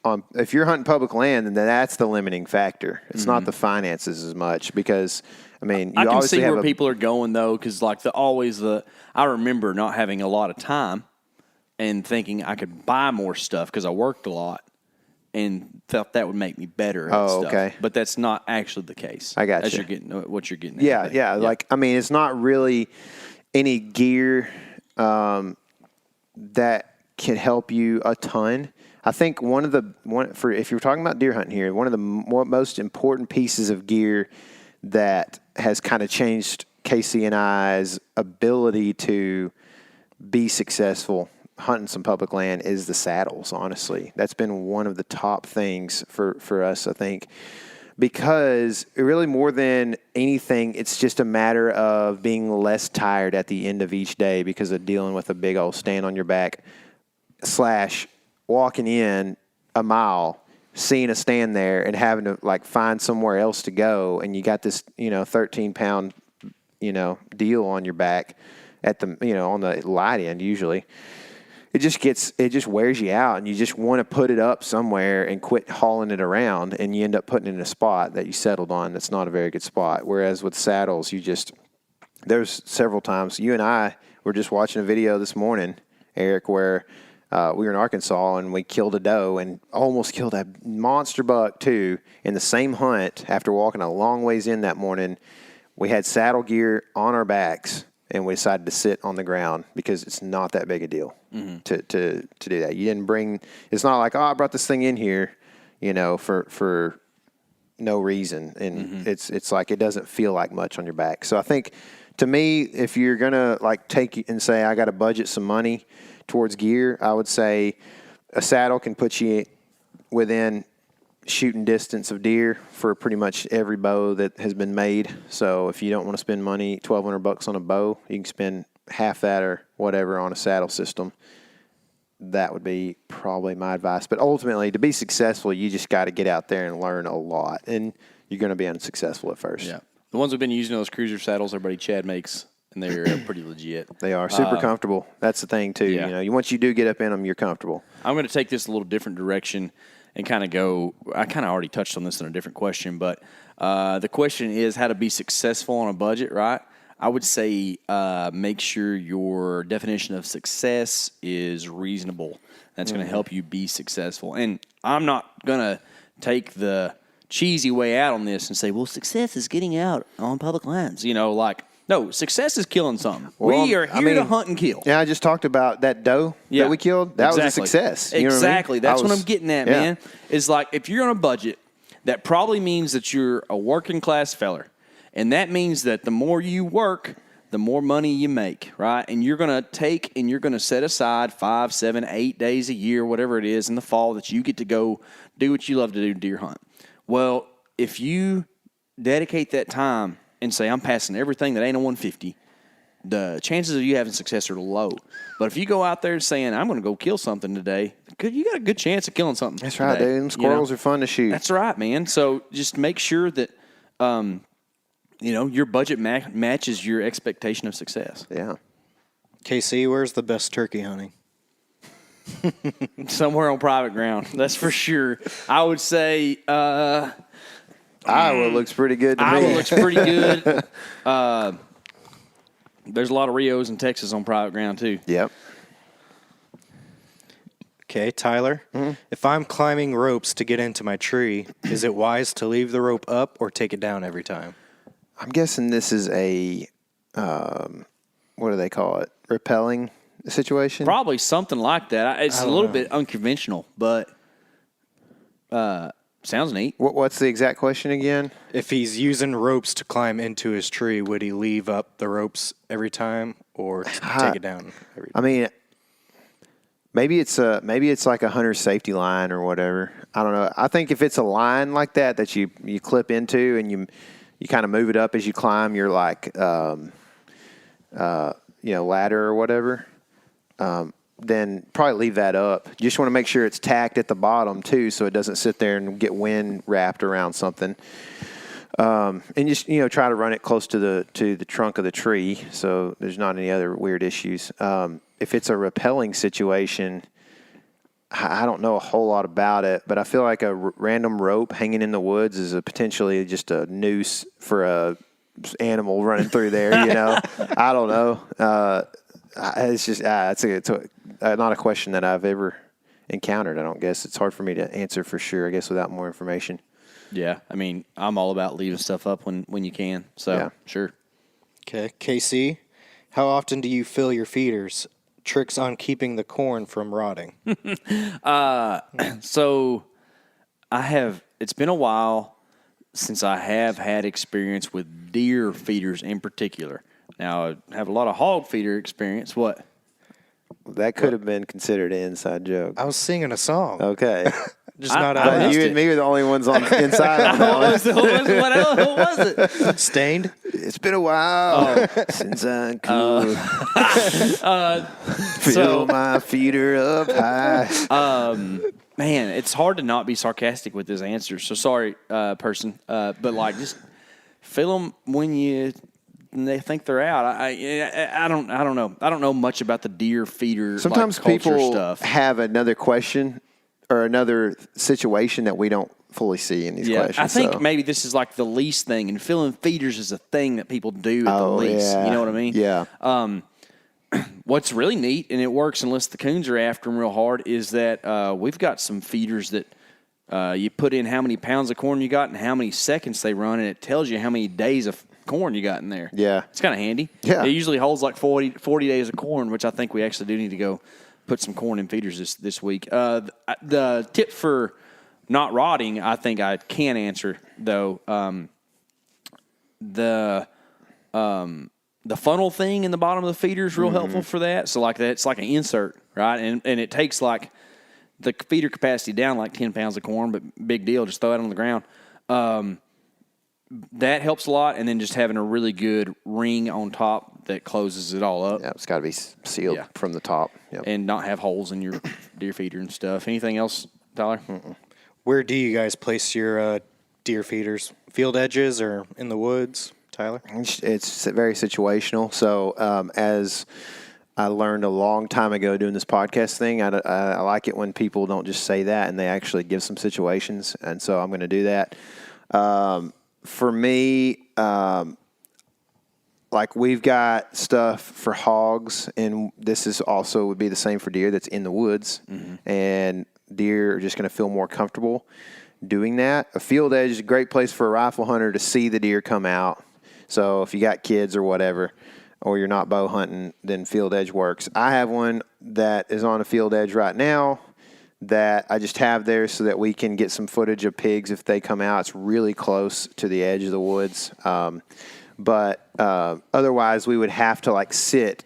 on. If you're hunting public land, then that's the limiting factor. It's not the finances as much, because you I can obviously see have where people are going, though, because I remember not having a lot of time and thinking I could buy more stuff because I worked a lot and thought that would make me better at stuff. Okay. But that's not actually the case. I got as you. You're getting what you're getting. Yeah. It's not really any gear that can help you a ton. I think if you're talking about deer hunting here, one of the most important pieces of gear that has kind of changed Casey and I's ability to be successful hunting some public land is the saddles. Honestly, that's been one of the top things for us, I think, because really more than anything, it's just a matter of being less tired at the end of each day because of dealing with a big old stand on your back / walking in a mile, seeing a stand there and having to find somewhere else to go. And you got this, 13-pound, deal on your back at the, on the light end usually. it just wears you out, and you just want to put it up somewhere and quit hauling it around, and you end up putting it in a spot that you settled on that's not a very good spot. Whereas with saddles, there's several times, you and I were just watching a video this morning, Eric, where we were in Arkansas and we killed a doe and almost killed a monster buck too in the same hunt after walking a long ways in that morning. We had saddle gear on our backs, and we decided to sit on the ground because it's not that big a deal to do that. You didn't bring. It's not like, I brought this thing in here, for no reason, and it's like it doesn't feel like much on your back. So I think, to me, if you're gonna take and say I got to budget some money towards gear, I would say a saddle can put you within shooting distance of deer for pretty much every bow that has been made. So if you don't want to spend money, $1,200 on a bow, you can spend half that or whatever on a saddle system. That would be probably my advice. But ultimately, to be successful, you just got to get out there and learn a lot, and you're going to be unsuccessful at first. Yeah, the ones we've been using, those cruiser saddles, our buddy Chad makes, and they're pretty legit. They are super comfortable. That's the thing too. Yeah. Once you do get up in them, you're comfortable. I'm going to take this a little different direction and kind of go. I kind of already touched on this in a different question, but the question is how to be successful on a budget, right? I would say make sure your definition of success is reasonable. That's going to help you be successful. And I'm not going to take the cheesy way out on this and say, well, success is getting out on public lands. No, success is killing something. Well, we are here to hunt and kill. Yeah, I just talked about that doe that we killed. That was a success. You know what I mean? That's what I'm getting at, man. Is like, if you're on a budget, that probably means that you're a working class feller. And that means that the more you work, the more money you make, right? And you're going to set aside 5, 7, 8 days a year, whatever it is in the fall, that you get to go do what you love to do, deer hunt. Well, if you dedicate that time and say, I'm passing everything that ain't a 150, the chances of you having success are low. But if you go out there saying, I'm going to go kill something today, you got a good chance of killing something. That's right, dude. And squirrels are fun to shoot. That's right, man. So just make sure that, your budget matches your expectation of success. Yeah. KC, where's the best turkey hunting? Somewhere on private ground. That's for sure. I would say Iowa looks pretty good to me. Iowa looks pretty good. There's a lot of Rios in Texas on private ground, too. Yep. Okay, Tyler, if I'm climbing ropes to get into my tree, is it wise to leave the rope up or take it down every time? I'm guessing this is a, what do they call it, rappelling situation? Probably something like that. It's a little bit unconventional, but sounds neat. What's the exact question again? If he's using ropes to climb into his tree, would he leave up the ropes every time or take it down every time? I mean, maybe it's like a hunter's safety line or whatever. I don't know. I think if it's a line like that you clip into and you kind of move it up as you climb, you're like ladder or whatever. Then probably leave that up. You just want to make sure it's tacked at the bottom too, so it doesn't sit there and get wind wrapped around something. And just try to run it close to the trunk of the tree, so there's not any other weird issues. If it's a rappelling situation, I don't know a whole lot about it, but I feel like a random rope hanging in the woods is potentially just a noose for a animal running through there. I don't know. It's just it's not a question that I've ever encountered. I don't guess it's hard for me to answer for sure. I guess without more information. Yeah, I mean, I'm all about leaving stuff up when you can. So yeah. Sure. Okay, KC, how often do you fill your feeders? Tricks on keeping the corn from rotting. So it's been a while since I have had experience with deer feeders in particular. Now, I have a lot of hog feeder experience. What? That could have been considered an inside joke. I was singing a song. Okay. Just not out of you and me are the only ones on inside on that one. What was it? Stained? It's been a while since I could fill my feeder up high. Man, it's hard to not be sarcastic with this answer. So sorry, person. But just fill them when you and they think they're out. I don't know. I don't know much about the deer feeder. Sometimes like, culture people stuff. have another question or another situation that we don't fully see in these questions. I think maybe this is like the lease thing, and filling feeders is a thing that people do at the lease. Yeah. You know what I mean? Yeah. What's really neat, and it works unless the coons are after them real hard, is that we've got some feeders that you put in how many pounds of corn you got and how many seconds they run, and it tells you how many days of corn you got in there. Yeah. It's kind of handy. Yeah. It usually holds like 40 days of corn, which I think we actually do need to go put some corn in feeders this week. The tip for not rotting, I think I can answer, though. The funnel thing in the bottom of the feeder is real helpful for that. So like that, it's like an insert, right? And it takes like the feeder capacity down like 10 pounds of corn, but big deal, just throw it on the ground. That helps a lot. And then just having a really good ring on top that closes it all up. Yeah, it's got to be sealed from the top. Yep. And not have holes in your deer feeder and stuff. Anything else, Tyler? Where do you guys place your deer feeders? Field edges or in the woods, Tyler? It's very situational. So as I learned a long time ago doing this podcast thing, I like it when people don't just say that and they actually give some situations. And so I'm going to do that. For me, like we've got stuff for hogs, and this is also would be the same for deer that's in the woods. And deer are just going to feel more comfortable doing that. A field edge is a great place for a rifle hunter to see the deer come out. So if you got kids or whatever, or you're not bow hunting, then field edge works. I have one that is on a field edge right now that I just have there so that we can get some footage of pigs if they come out. It's really close to the edge of the woods. But otherwise, we would have to like sit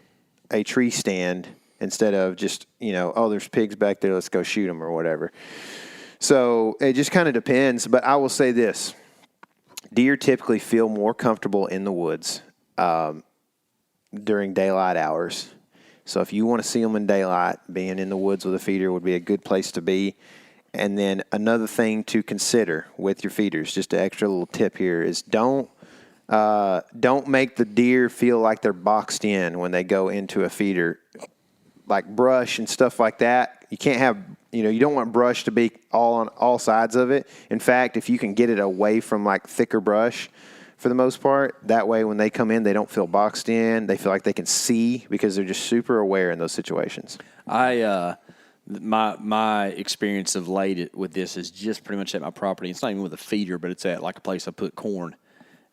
a tree stand instead of just, there's pigs back there, let's go shoot them or whatever. So it just kind of depends. But I will say this. Deer typically feel more comfortable in the woods during daylight hours. So if you want to see them in daylight, being in the woods with a feeder would be a good place to be. And then another thing to consider with your feeders, just an extra little tip here, is don't make the deer feel like they're boxed in when they go into a feeder. Like brush and stuff like that, you can't have, you don't want brush to be all on all sides of it. In fact, if you can get it away from like thicker brush for the most part, that way when they come in, they don't feel boxed in. They feel like they can see because they're just super aware in those situations. My experience of late with this is just pretty much at my property. It's not even with a feeder, but it's at like a place I put corn.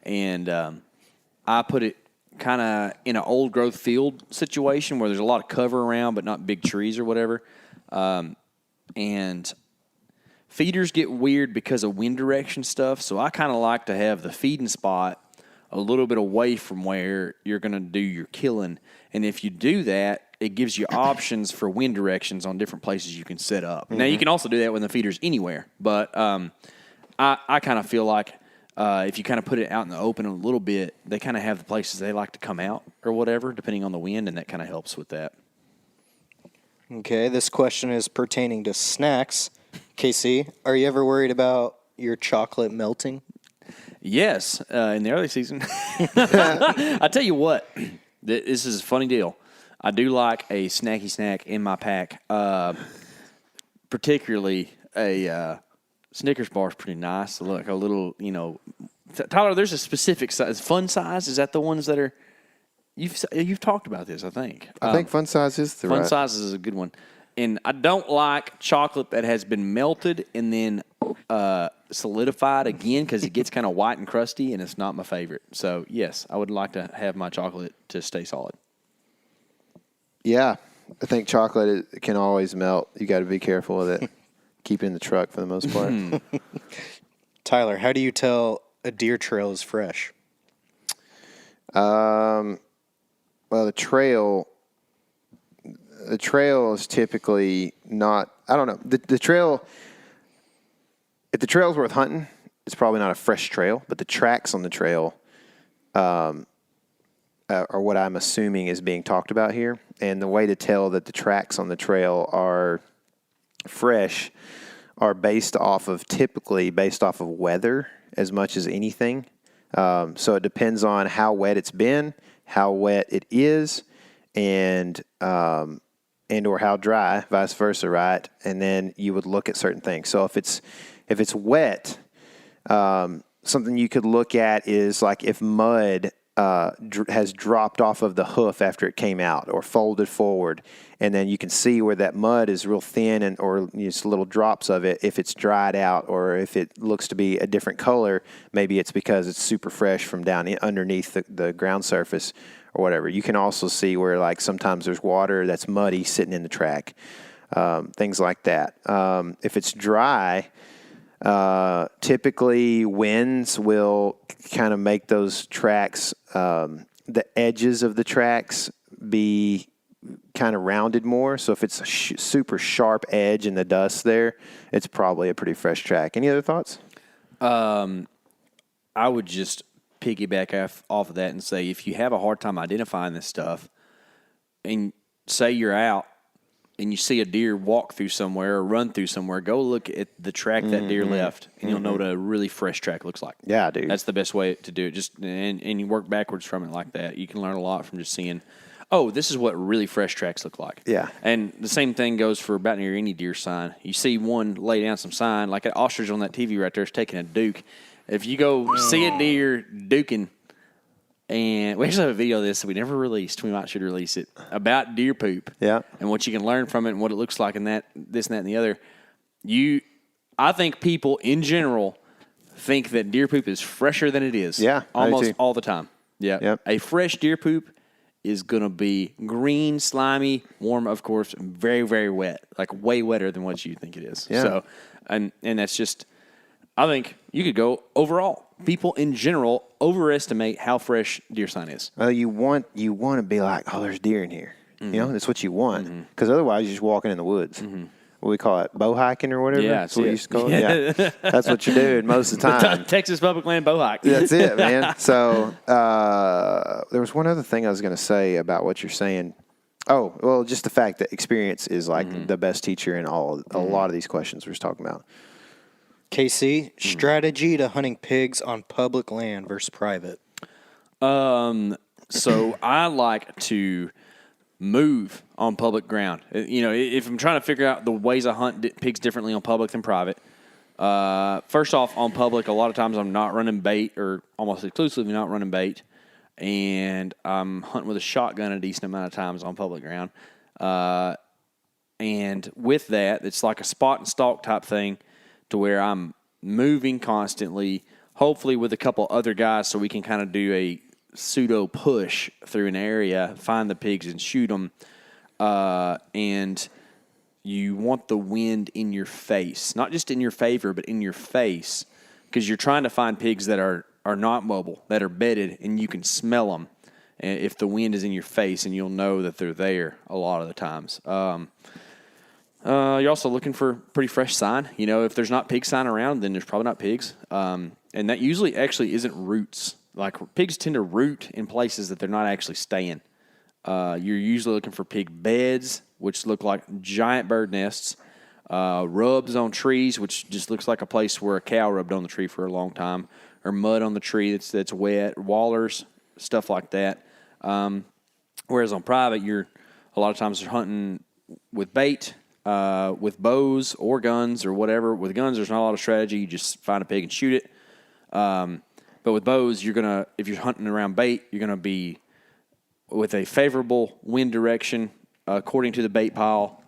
And I put it kind of in an old growth field situation where there's a lot of cover around, but not big trees or whatever. And feeders get weird because of wind direction stuff. So I kind of like to have the feeding spot a little bit away from where you're going to do your killing. And if you do that, it gives you options for wind directions on different places you can set up. Now, you can also do that when the feeder's anywhere. But I kind of feel like if you kind of put it out in the open a little bit, they kind of have the places they like to come out or whatever, depending on the wind, and that kind of helps with that. Okay, this question is pertaining to snacks. KC, are you ever worried about your chocolate melting? Yes, in the early season. I tell you what, this is a funny deal. I do like a snacky snack in my pack, particularly a Snickers bar is pretty nice. Look, a little, Tyler, there's a specific size. Fun size, is that the ones that are, you've talked about this, I think. I think fun size is the Fun size is a good one. And I don't like chocolate that has been melted and then solidified again because it gets kind of white and crusty, and it's not my favorite. So, yes, I would like to have my chocolate to stay solid. Yeah, I think chocolate can always melt. You got to be careful with it. Keep it in the truck for the most part. Tyler, how do you tell a deer trail is fresh? Well, the trail is typically not, I don't know. The trail, if the trail's worth hunting, it's probably not a fresh trail, but the tracks on the trail are what I'm assuming is being talked about here. And the way to tell that the tracks on the trail are fresh are typically based off of weather as much as anything. So it depends on how wet it's been, how wet it is, and or how dry, vice versa, right? And then you would look at certain things. So if it's wet, something you could look at is like if mud has dropped off of the hoof after it came out or folded forward, and then you can see where that mud is real thin or just little drops of it. If it's dried out or if it looks to be a different color, maybe it's because it's super fresh from down underneath the ground surface or whatever. You can also see where like sometimes there's water that's muddy sitting in the track, things like that. If it's dry, typically winds will kind of make those tracks, the edges of the tracks be kind of rounded more. So if it's a super sharp edge in the dust there, it's probably a pretty fresh track. Any other thoughts? I would just piggyback off of that and say if you have a hard time identifying this stuff and say you're out and you see a deer walk through somewhere or run through somewhere, go look at the track that deer left, and you'll know what a really fresh track looks like. Yeah, dude. That's the best way to do it. Just and you work backwards from it like that. You can learn a lot from just seeing, oh, this is what really fresh tracks look like. Yeah. And the same thing goes for about near any deer sign. You see one lay down some sign, like an ostrich on that TV right there is taking a duke. If you go see a deer duking, and we actually have a video of this that we never released. We should release it about deer poop. Yeah. And what you can learn from it and what it looks like and this and that and the other. I think people in general think that deer poop is fresher than it is. Yeah. Almost all the time. Yeah. Yep. A fresh deer poop is going to be green, slimy, warm, of course, very, very wet. Like way wetter than what you think it is. Yeah. So, and that's just, I think you could go overall. People in general overestimate how fresh deer sign is. Well, you want to be like, oh, there's deer in here. You know, that's what you want. Because otherwise, you're just walking in the woods. What we call it, bow hiking or whatever. Yeah, that's what we used to call it. Yeah, that's what you're doing most of the time. Texas public land bow hike. That's it, man. So there was one other thing I was going to say about what you're saying. Oh, well, just the fact that experience is like the best teacher in a lot of these questions we're just talking about. KC, strategy to hunting pigs on public land versus private. So I like to move on public ground. You know, if I'm trying to figure out the ways I hunt pigs differently on public than private, first off, on public, a lot of times I'm not running bait or almost exclusively not running bait, and I'm hunting with a shotgun a decent amount of times on public ground. And with that, it's like a spot and stalk type thing to where I'm moving constantly, hopefully with a couple other guys so we can kind of do a pseudo push through an area, find the pigs and shoot them. And you want the wind in your face, not just in your favor, but in your face, because you're trying to find pigs that are not mobile, that are bedded, and you can smell them if the wind is in your face, and you'll know that they're there a lot of the times. You're also looking for pretty fresh sign. You know, if there's not pig sign around, then there's probably not pigs. And that usually actually isn't roots. Like pigs tend to root in places that they're not actually staying. You're usually looking for pig beds, which look like giant bird nests, rubs on trees, which just looks like a place where a cow rubbed on the tree for a long time, or mud on the tree that's wet, wallers, stuff like that. Whereas on private, you're a lot of times you're hunting with bait, with bows or guns or whatever. With guns, there's not a lot of strategy. You just find a pig and shoot it. But with bows, if you're hunting around bait, you're gonna be with a favorable wind direction according to the bait pile.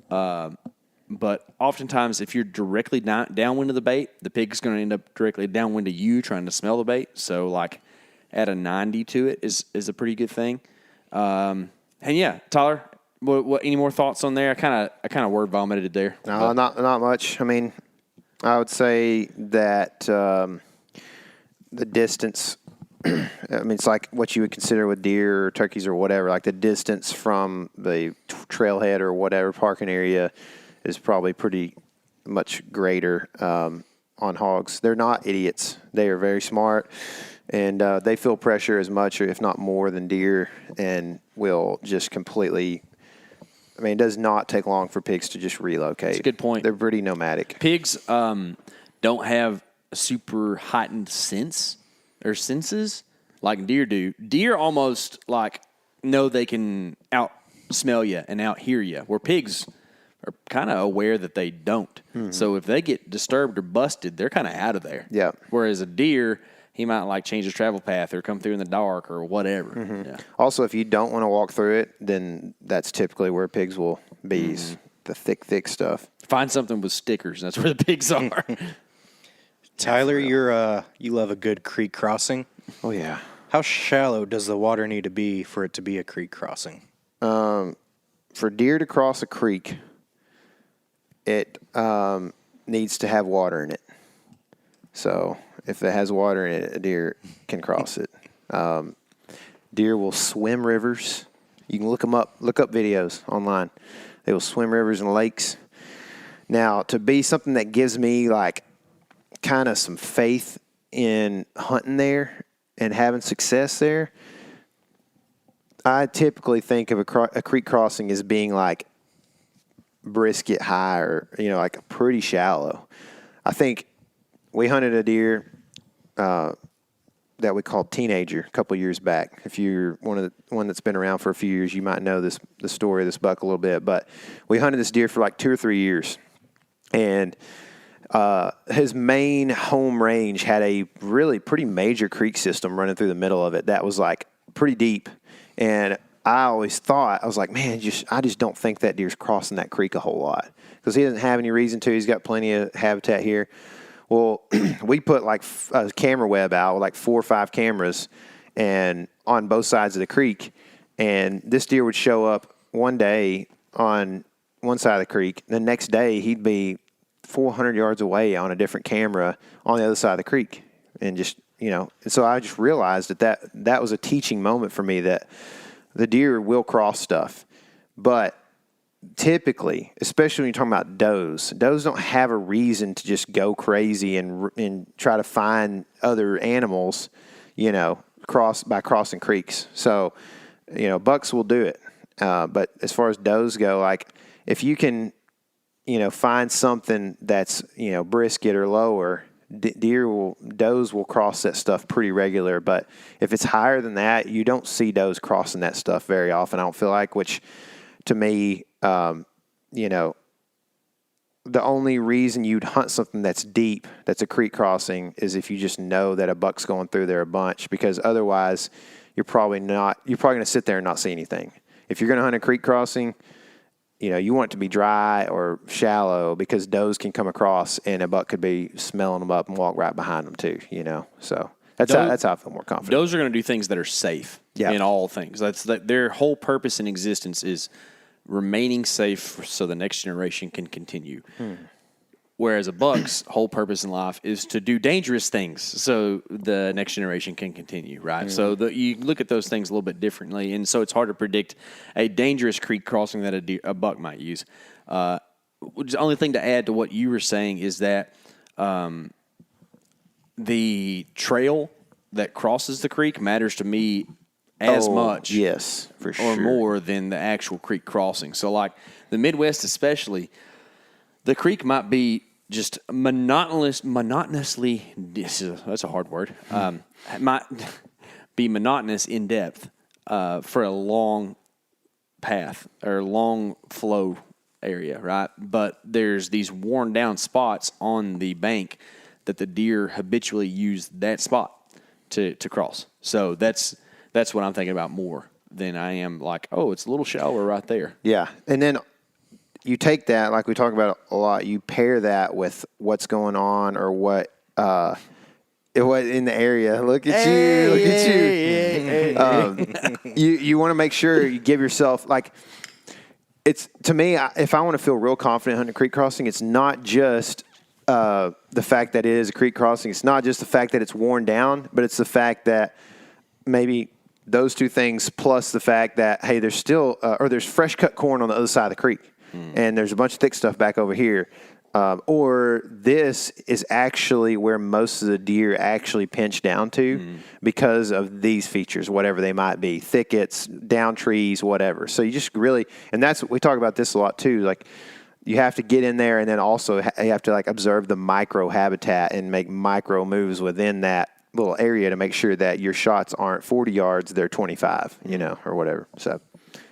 But oftentimes, if you're directly downwind of the bait, the pig's going to end up directly downwind of you trying to smell the bait. So, like, add a 90 to it is a pretty good thing. And yeah, Tyler, what any more thoughts on there? I kind of word vomited there. No, not much. I mean, I would say that the distance. I mean, it's like what you would consider with deer or turkeys or whatever. Like the distance from the trailhead or whatever parking area is probably pretty much greater on hogs. They're not idiots. They are very smart, and they feel pressure as much, or if not more, than deer, and will just completely. I mean, it does not take long for pigs to just relocate. That's a good point. They're pretty nomadic. Pigs don't have a super heightened sense their senses like deer do. Deer almost like know they can out smell you and out hear you, where pigs are kind of aware that they don't. So if they get disturbed or busted, they're kind of out of there. Yeah. Whereas a deer, he might like change his travel path or come through in the dark or whatever. Yeah. Also, if you don't want to walk through it, then that's typically where pigs will be, the thick stuff. Find something with stickers. That's where the pigs are. Tyler, you love a good creek crossing. Oh, yeah. How shallow does the water need to be for it to be a creek crossing? For deer to cross a creek, it needs to have water in it. So if it has water in it, a deer can cross it. Deer will swim rivers. You can look up videos online. They will swim rivers and lakes. Now, to be something that gives me like kind of some faith in hunting there and having success there, I typically think of a creek crossing as being like brisket high, or like pretty shallow. I think we hunted a deer that we called Teenager a couple years back. If you're one that's been around for a few years, you might know the story of this buck a little bit. But we hunted this deer for like 2 or 3 years, and his main home range had a really pretty major creek system running through the middle of it that was like pretty deep. And I always thought, I was like, man, I just don't think that deer's crossing that creek a whole lot because he doesn't have any reason to. He's got plenty of habitat here. Well, we put like a camera web out with like 4 or 5 cameras and on both sides of the creek. And this deer would show up one day on one side of the creek. The next day he'd be 400 yards away on a different camera on the other side of the creek. And just, and so I just realized that was a teaching moment for me that the deer will cross stuff. But typically, especially when you're talking about does don't have a reason to just go crazy and try to find other animals, by crossing creeks. So, bucks will do it. But as far as does go, like if you can, find something that's, brisket or lower, does will cross that stuff pretty regular. But if it's higher than that, you don't see does crossing that stuff very often, I don't feel like, which to me, the only reason you'd hunt something that's deep, that's a creek crossing, is if you just know that a buck's going through there a bunch, because otherwise you're probably going to sit there and not see anything. If you're going to hunt a creek crossing, you want it to be dry or shallow because does can come across and a buck could be smelling them up and walk right behind them too, So that's how I feel more confident. Those are going to do things that are safe in all things. Their whole purpose in existence is remaining safe so the next generation can continue. Whereas a buck's whole purpose in life is to do dangerous things so the next generation can continue, right? So you look at those things a little bit differently, and so it's hard to predict a dangerous creek crossing that a buck might use. The only thing to add to what you were saying is that the trail that crosses the creek matters to me as much, yes, for sure, or more than the actual creek crossing. So, like the Midwest, especially, the creek might be just monotonously. That's a hard word. Might be monotonous in depth for a long path or long flow area, right? But there's these worn down spots on the bank that the deer habitually use that spot to cross. So that's what I'm thinking about more than I am like, oh, it's a little shallower right there. Yeah, and then you take that, like we talk about a lot, you pair that with what's going on or what in the area. Look at you. You want to make sure you give yourself, like, it's, to me, if I want to feel real confident hunting creek crossing, it's not just the fact that it is a creek crossing. It's not just the fact that it's worn down, but it's the fact that maybe those two things plus the fact that, hey, there's still, or there's fresh cut corn on the other side of the creek. And there's a bunch of thick stuff back over here. Or this is actually where most of the deer actually pinch down to because of these features, whatever they might be, thickets, down trees, whatever. So you just really, and that's, we talk about this a lot too, like you have to get in there and then also you have to like observe the micro habitat and make micro moves within that little area to make sure that your shots aren't 40 yards, they're 25, you know, or whatever. So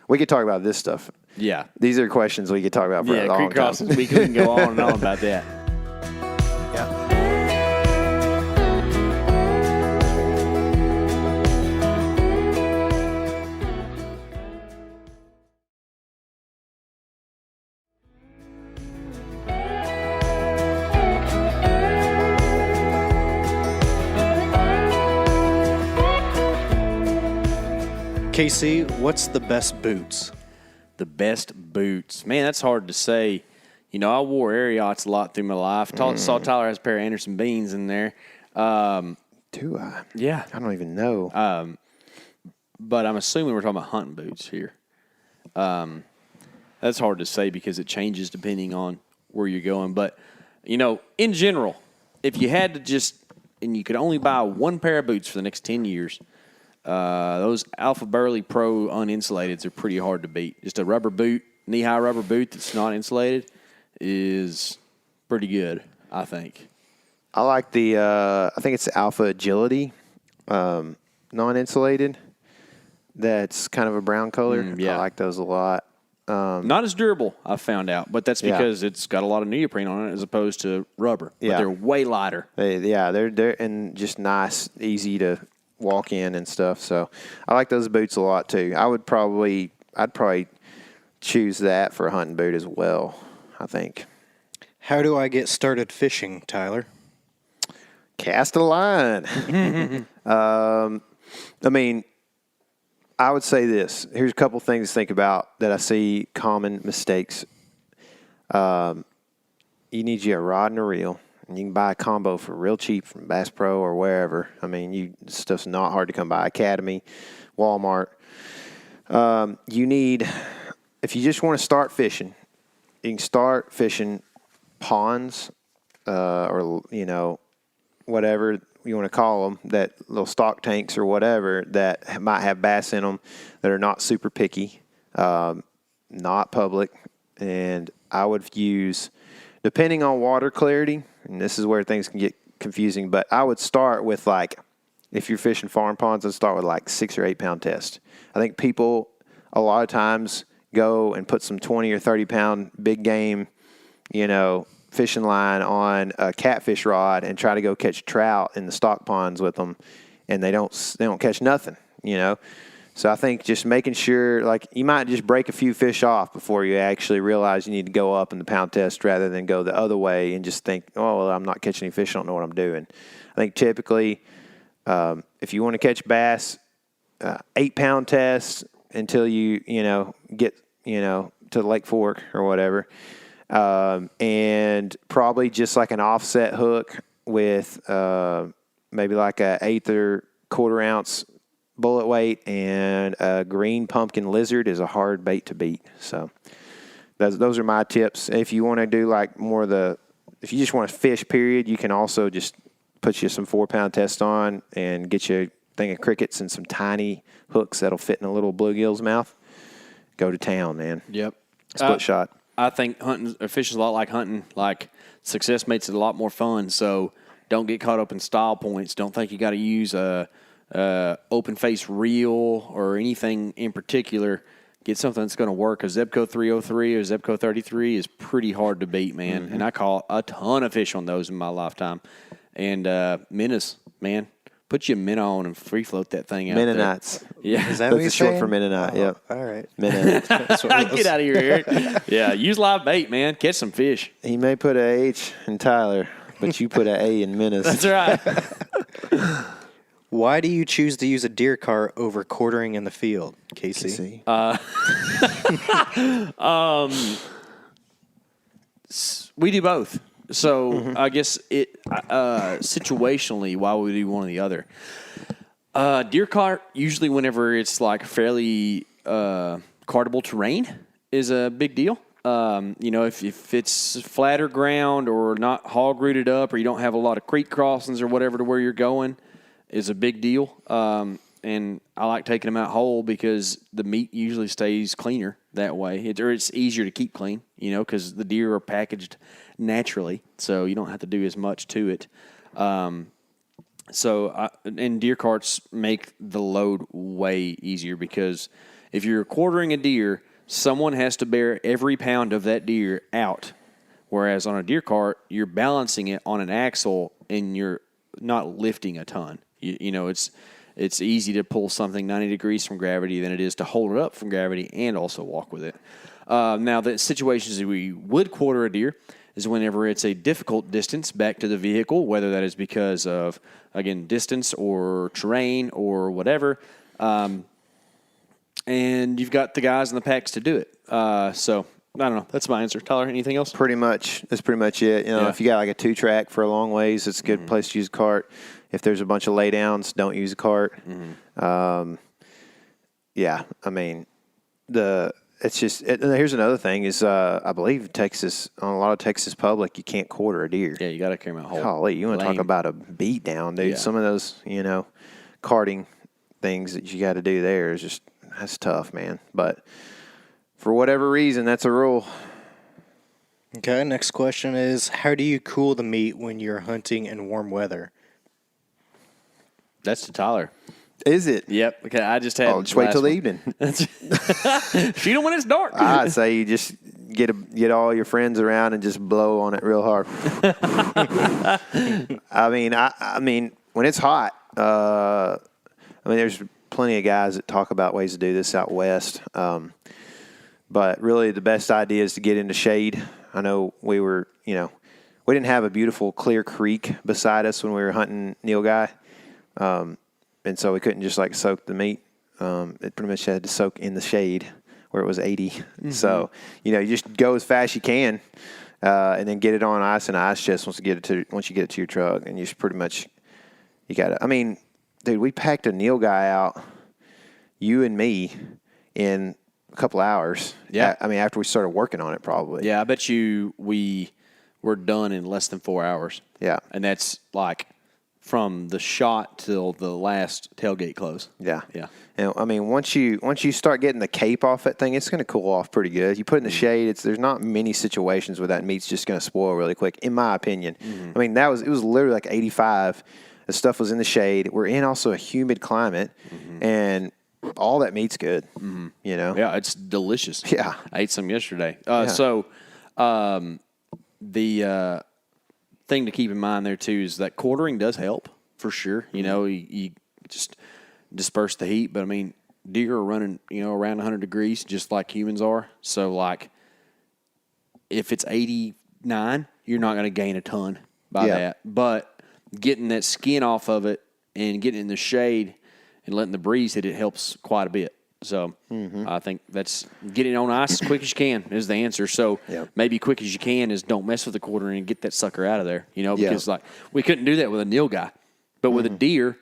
we could talk about this stuff. Yeah. These are questions we could talk about for a long creek time. crossings, we can go on and on about that. Yeah. KC, what's the best boots? The best boots. Man, that's hard to say. You know, I wore Ariats a lot through my life. Saw Tyler has a pair of Anderson Beans in there. Do I? Yeah. I don't even know. But I'm assuming we're talking about hunting boots here. That's hard to say because it changes depending on where you're going. But, you know, in general, if you had to just, and you could only buy one pair of boots for the next 10 years, those Alpha Burley Pro uninsulateds are pretty hard to beat. Just a rubber boot, knee-high rubber boot that's not insulated is pretty good, I think. I like the, I think it's the Alpha Agility, non-insulated. That's kind of a brown color. Yeah. I like those a lot. Not as durable, I've found out, but that's because it's got a lot of neoprene on it as opposed to rubber. Yeah. But they're way lighter. They're and just nice, easy to walk in and stuff. So I like those boots a lot too. I'd probably choose that for a hunting boot as well, I think. How do I get started fishing, Tyler? Cast a line. I mean, I would say this. Here's a couple things to think about that I see common mistakes. You need you a rod and a reel. And you can buy a combo for real cheap from Bass Pro or wherever. I mean, stuff's not hard to come by. Academy, Walmart. You need, if you just want to start fishing, you can start fishing ponds or, you know, whatever you want to call them, that little stock tanks or whatever that might have bass in them that are not super picky, not public. And I would use, depending on water clarity, and this is where things can get confusing, but I would start with, like, if you're fishing farm ponds, I'd start with like 6 or 8 pound test. I think people a lot of times go and put some 20 or 30 pound big game, you know, fishing line on a catfish rod and try to go catch trout in the stock ponds with them, and they don't catch nothing, you know. So I think just making sure, like, you might just break a few fish off before you actually realize you need to go up in the pound test rather than go the other way and just think, oh, well, I'm not catching any fish, I don't know what I'm doing. I think typically if you want to catch bass, 8 pound test until you get, to the Lake Fork or whatever. And probably just like an offset hook with maybe like a 1/8 or 1/4 ounce bullet weight, and a green pumpkin lizard is a hard bait to beat. So those are my tips. If you want to do like more of if you just want to fish, period, you can also just put you some 4 pound test on and get you a thing of crickets and some tiny hooks that'll fit in a little bluegill's mouth. Go to town, man. Yep. Split shot. I think fishing's a lot like hunting. Like, success makes it a lot more fun. So don't get caught up in style points. Don't think you got to use a open face reel or anything in particular. Get something that's going to work. A Zebco 303 or Zebco 33 is pretty hard to beat, man. Mm-hmm. And I caught a ton of fish on those in my lifetime. And minnows, man. Put your minnow on and free float that thing out Mennonites. there. Yeah. Is that what That's you're short saying? for Mennonite. Yep. All right. Mennonite. Get out of here, Eric. Yeah, use live bait, man. Catch some fish. He may put a H in Tyler, but you put a A in Menace. That's right. Why do you choose to use a deer cart over quartering in the field, Casey? We do both. So I guess situationally, why would we do one or the other? Deer cart, usually whenever it's like fairly cartable terrain, is a big deal. If it's flatter ground or not hog rooted up, or you don't have a lot of creek crossings or whatever to where you're going, is a big deal. And I like taking them out whole because the meat usually stays cleaner that way. It's easier to keep clean, because the deer are packaged naturally, so you don't have to do as much to it. And deer carts make the load way easier because if you're quartering a deer, someone has to bear every pound of that deer out. Whereas on a deer cart, you're balancing it on an axle and you're not lifting a ton. You know, it's easy to pull something 90 degrees from gravity than it is to hold it up from gravity and also walk with it. Now, the situations that we would quarter a deer is whenever it's a difficult distance back to the vehicle, whether that is because of, again, distance or terrain or whatever. And you've got the guys in the packs to do it. So I don't know. That's my answer. Tyler, anything else? Pretty much. That's pretty much it. You know, if you got like a 2-track for a long ways, it's a good place to use a cart. If there's a bunch of laydowns, don't use a cart. Yeah, I mean, here's another thing is I believe Texas, on a lot of Texas public, you can't quarter a deer. Yeah, you got to carry my whole. Golly, you want to talk about a beat down, dude. Yeah. Some of those, carting things that you got to do there is just, that's tough, man. But for whatever reason, that's a rule. Okay, next question is, how do you cool the meat when you're hunting in warm weather? That's to Tyler. Is it? Yep. Okay, I just had. Just wait till the evening. Shoot them when it's dark. I'd say you just get all your friends around and just blow on it real hard. I mean, when it's hot, there's plenty of guys that talk about ways to do this out west. But really, the best idea is to get into shade. I know we didn't have a beautiful clear creek beside us when we were hunting Nilgai. And so we couldn't just soak the meat. It pretty much had to soak in the shade where it was 80. Mm-hmm. So, you just go as fast as you can, and then get it on ice and ice chest once you get it to your truck. And you just pretty much, you got it. I mean, dude, we packed a Nilgai out, you and me, in a couple hours. Yeah. After we started working on it, probably. Yeah, I bet you we were done in less than 4 hours. Yeah. And that's from the shot till the last tailgate close. Yeah. Yeah. And once you start getting the cape off that thing, it's going to cool off pretty good. You put it in the shade, there's not many situations where that meat's just going to spoil really quick, in my opinion. Mm-hmm. it was literally 85. The stuff was in the shade. We're in also a humid climate, and all that meat's good. Mm-hmm. Yeah, it's delicious. Yeah. I ate some yesterday. So the thing to keep in mind there too is that quartering does help for sure. You just disperse the heat, but deer are running around 100 degrees just like humans are. So if it's 89, you're not going to gain a ton by that. But getting that skin off of it and getting it in the shade and letting the breeze hit it helps quite a bit. So I think that's getting on ice as quick as you can is the answer. So maybe quick as you can is don't mess with the quartering and get that sucker out of there, because we couldn't do that with a Nilgai. But with a deer,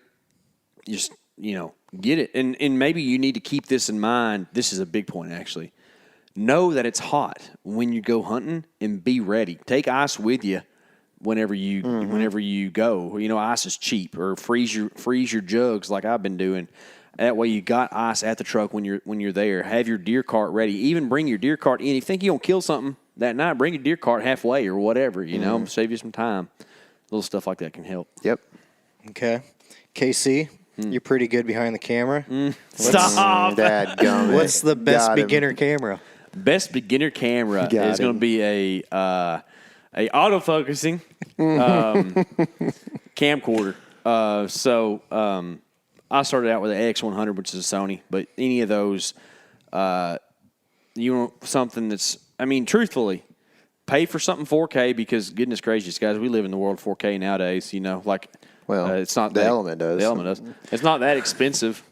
just, get it. And maybe you need to keep this in mind. This is a big point, actually. Know that it's hot when you go hunting and be ready. Take ice with you whenever you go. Ice is cheap, or freeze your jugs like I've been doing. That way you got ice at the truck when you're there. Have your deer cart ready. Even bring your deer cart in. If you think you're going to kill something that night, bring your deer cart halfway or whatever, save you some time. Little stuff like that can help. Yep. Okay. KC, you're pretty good behind the camera. Stop. Dadgummit. What's the best beginner camera? Best beginner camera is going to be a autofocusing camcorder. I started out with an AX100, which is a Sony, but any of those, you want something that's, truthfully, pay for something 4K because, goodness gracious, guys, we live in the world of 4K nowadays, it's not the Element does. The Element does. It's not that expensive,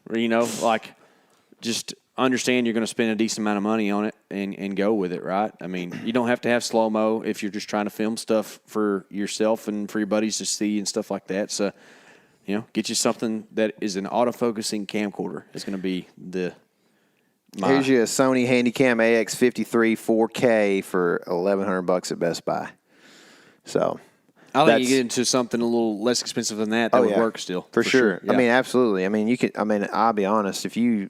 just understand you're going to spend a decent amount of money on it and go with it, right? You don't have to have slow-mo if you're just trying to film stuff for yourself and for your buddies to see and stuff like that, so get you something that is an autofocusing camcorder. It's going to be Here's you a Sony Handycam AX53 4K for $1,100 at Best Buy. So I think you get into something a little less expensive than that would work still. For sure. Yeah. Absolutely. You could. I'll be honest. If you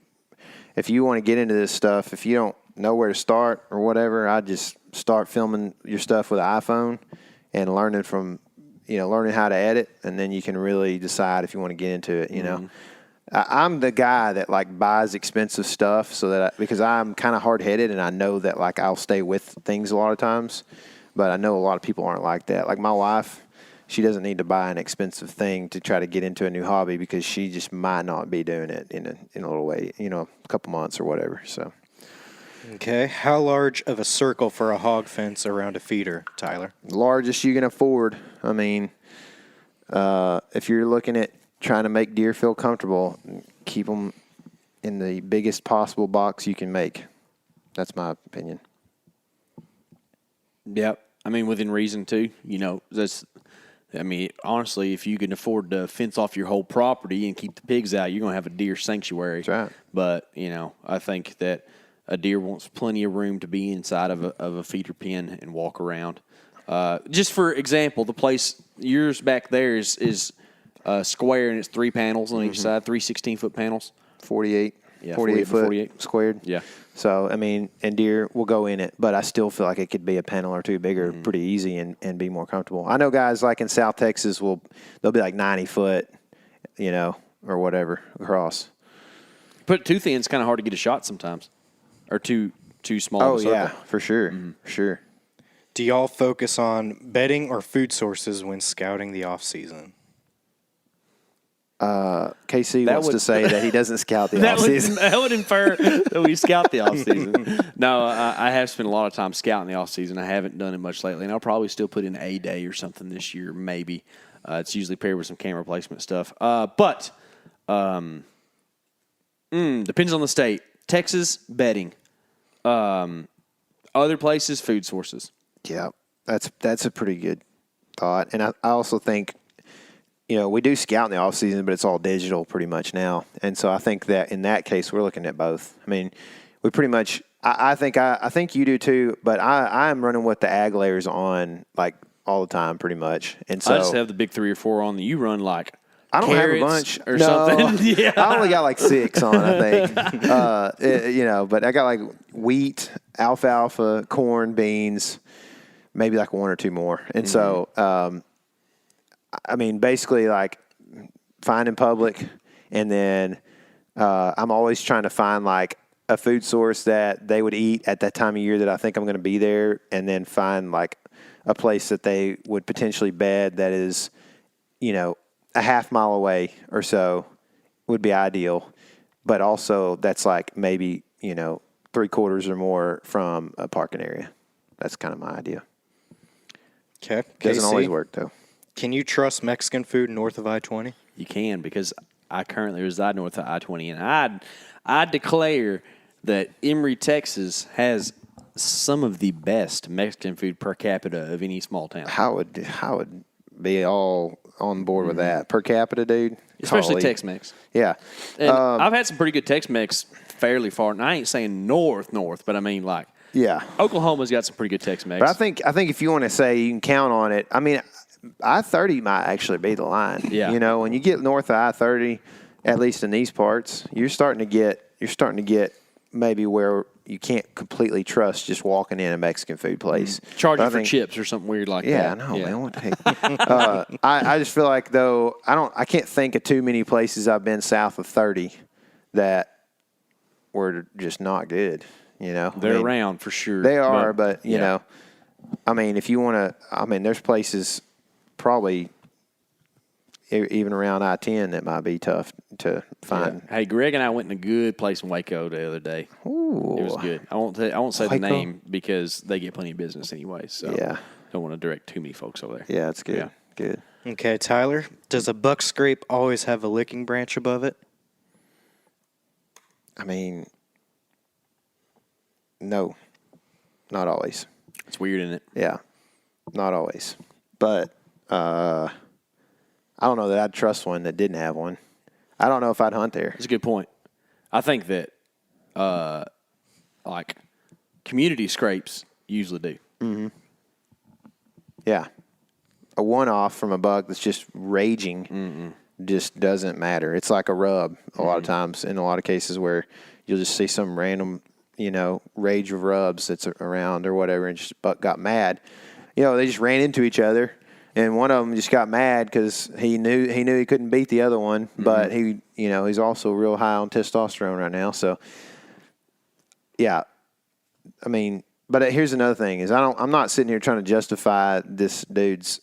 want to get into this stuff, if you don't know where to start or whatever, I'd just start filming your stuff with an iPhone and learning from learning how to edit, and then you can really decide if you want to get into it. I'm the guy that like buys expensive stuff because I'm kind of hard headed, and I know that like I'll stay with things a lot of times. But I know a lot of people aren't like that. Like my wife, she doesn't need to buy an expensive thing to try to get into a new hobby because she just might not be doing it in a little way, a couple months or whatever. So. Okay. How large of a circle for a hog fence around a feeder, Tyler? Largest you can afford. I mean, if you're looking at trying to make deer feel comfortable, keep them in the biggest possible box you can make. That's my opinion. Yep. I mean, within reason, too. Honestly, if you can afford to fence off your whole property and keep the pigs out, you're going to have a deer sanctuary. That's right. But, I think that a deer wants plenty of room to be inside of a feeder pen and walk around. Just for example, the place yours back there is square, and it's 3 panels on each side, 3 16-foot panels. 48. Yeah, 48 foot 48. squared. Yeah. So, and deer will go in it, but I still feel like it could be a panel or two bigger pretty easy and be more comfortable. I know guys like in South Texas they'll be like 90 foot, or whatever across. Put too thin, it's kind of hard to get a shot sometimes. Or too small Oh, of a circle. yeah, for sure. For sure. Do y'all focus on bedding or food sources when scouting the off season? KC wants to say that he doesn't scout the off season. That would infer that we scout the off season. No, I have spent a lot of time scouting the off season. I haven't done it much lately, and I'll probably still put in a day or something this year, maybe. It's usually paired with some camera placement stuff. But depends on the state. Texas, bedding. Other places, food sources. Yeah, that's a pretty good thought. And I also think, we do scout in the off season, but it's all digital pretty much now. And so I think that in that case, we're looking at both. I mean, we pretty much, I think you do too, but I'm running with the ag layers on like all the time pretty much. And so I just have the big 3 or 4 on that you run like I don't have a carrots bunch or no, something. Yeah. I only got like 6 on, I think. But I got like wheat, alfalfa, corn, beans, maybe like 1 or 2 more. And so, basically like finding public, and then I'm always trying to find like a food source that they would eat at that time of year that I think I'm going to be there, and then find like a place that they would potentially bed that is, a half mile away or so would be ideal. But also that's like maybe, 3/4 or more from a parking area. That's kind of my idea. Okay. Doesn't KC, always work though. Can you trust Mexican food north of I-20? You can, because I currently reside north of I-20, and I declare that Emory, Texas has some of the best Mexican food per capita of any small town. How would be all on board with that per capita, dude? Especially Holy. Tex-Mex. Yeah. And I've had some pretty good Tex-Mex fairly far. And I ain't saying north, but I mean like Yeah. Oklahoma's got some pretty good Tex-Mex. But I think if you want to say you can count on it, I mean, I-30 might actually be the line. Yeah. When you get north of I-30, at least in these parts, you're starting to get maybe where you can't completely trust just walking in a Mexican food place. Charge you for chips or something weird like that. Yeah, I know, man. What the heck? I just feel like though I can't think of too many places I've been south of 30 that were just not good. They're around for sure. They are, but if you want to, there's places probably even around I-10 that might be tough to find. Yeah. Hey, Greg and I went in a good place in Waco the other day. Ooh. It was good. I won't say the Waco? name because they get plenty of business anyway. So Yeah. don't want to direct too many folks over there. Yeah, it's good. Yeah. Good. Okay, Tyler, does a buck scrape always have a licking branch above it? No, not always. It's weird, isn't it? Yeah, not always. But I don't know that I'd trust one that didn't have one. I don't know if I'd hunt there. That's a good point. I think that like community scrapes usually do. Mm-hmm. Yeah. A one-off from a buck that's just raging just doesn't matter. It's like a rub a lot of times, in a lot of cases where you'll just see some random, rage of rubs that's around or whatever, and just buck got mad. They just ran into each other, And one of them just got mad because he knew he couldn't beat the other one, but he's also real high on testosterone right now. So, yeah, I mean, but here's another thing: is I'm not sitting here trying to justify this dude's.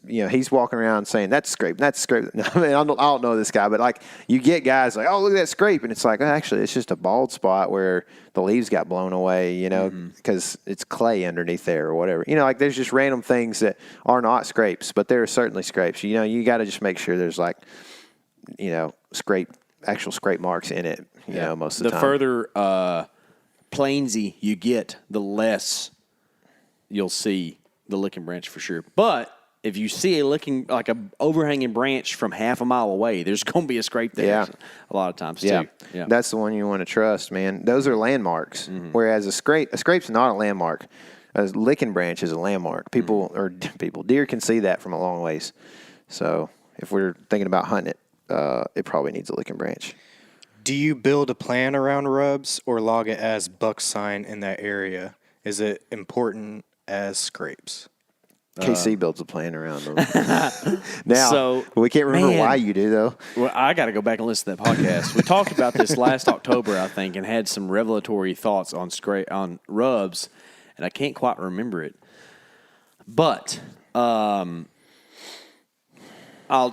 He's walking around saying that's scrape. I mean, I don't know this guy, but like you get guys like, oh, look at that scrape, and it's like, actually, it's just a bald spot where the leaves got blown away, because it's clay underneath there or whatever. Like there's just random things that are not scrapes, but there are certainly scrapes. You got to just make sure there's like, actual scrape marks in it. Most of the time. The further plainsy you get, the less you'll see the licking branch for sure, but if you see like a overhanging branch from half a mile away, there's going to be a scrape there a lot of times too. Yeah, that's the one you want to trust, man. Those are landmarks, whereas a scrape's not a landmark. A licking branch is a landmark. Deer can see that from a long ways. So if we're thinking about hunting it, it probably needs a licking branch. Do you build a plan around rubs or log it as buck sign in that area? Is it important as scrapes? KC builds a plan around them. Now, we can't remember why you do, though. Well, I got to go back and listen to that podcast. We talked about this last October, I think, and had some revelatory thoughts on rubs, and I can't quite remember it. But I'll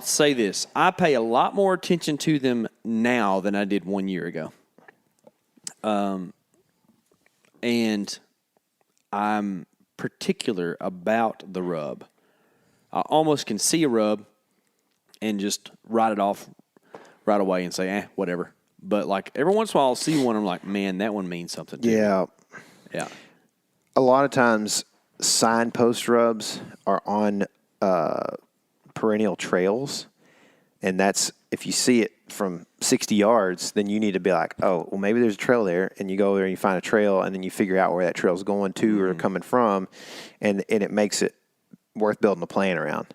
say this. I pay a lot more attention to them now than I did 1 year ago. And I'm particular about the rub. I almost can see a rub and just write it off right away and say, whatever. But like every once in a while I'll see one, I'm like, man, that one means something to me. Yeah. A lot of times signpost rubs are on perennial trails, and that's if you see it from 60 yards, then you need to be like, oh, well, maybe there's a trail there, and you go there and you find a trail, and then you figure out where that trail's going to or coming from, and it makes it worth building a plan around.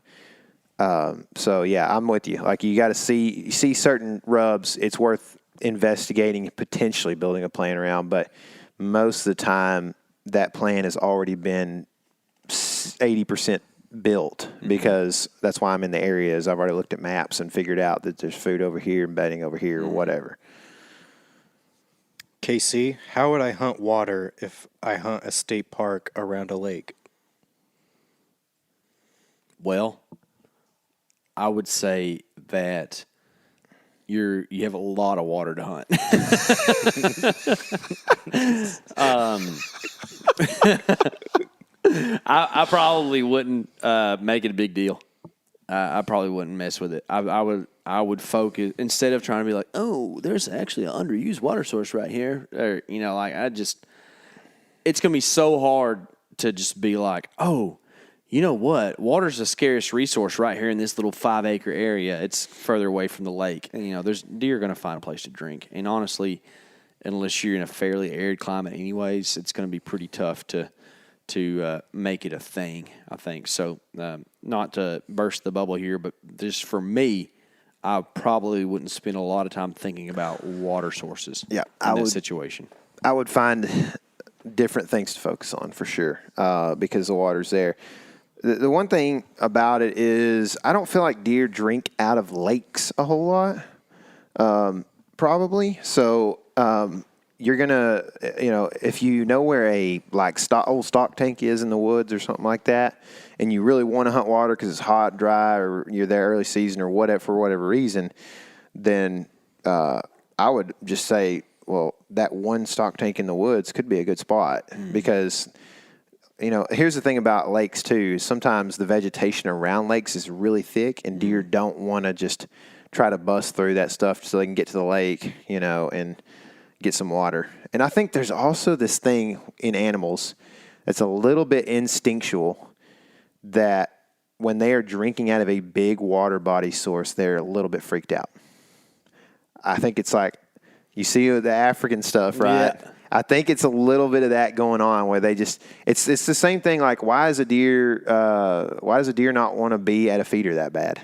So, yeah, I'm with you. Like, you got to see certain rubs, it's worth investigating, potentially building a plan around, but most of the time that plan has already been 80% built, because that's why I'm in the area, is I've already looked at maps and figured out that there's food over here and bedding over here or whatever. KC, how would I hunt water if I hunt a state park around a lake? Well, I would say that you have a lot of water to hunt. I probably wouldn't make it a big deal. I probably wouldn't mess with it. I would focus, instead of trying to be like, oh, there's actually an underused water source right here, or it's gonna be so hard to just be like, oh, you know what? Water's a scarce resource right here in this little 5-acre area. It's further away from the lake. And, there's deer are going to find a place to drink. And honestly, unless you're in a fairly arid climate anyways, it's going to be pretty tough to make it a thing, I think. So not to burst the bubble here, but just for me, I probably wouldn't spend a lot of time thinking about water sources in that situation. I would find different things to focus on for sure, because the water's there. The one thing about it is I don't feel like deer drink out of lakes a whole lot, probably. So you're going to, if you know where a old stock tank is in the woods or something like that, and you really want to hunt water because it's hot, dry, or you're there early season or whatever, for whatever reason, then I would just say, well, that one stock tank in the woods could be a good spot because – here's the thing about lakes too. Sometimes the vegetation around lakes is really thick, and deer don't want to just try to bust through that stuff so they can get to the lake, and get some water. And I think there's also this thing in animals that's a little bit instinctual, that when they are drinking out of a big water body source, they're a little bit freaked out. I think it's like, you see the African stuff, right? Yeah. I think it's a little bit of that going on where they just, it's the same thing. Like, why does a deer not want to be at a feeder that bad?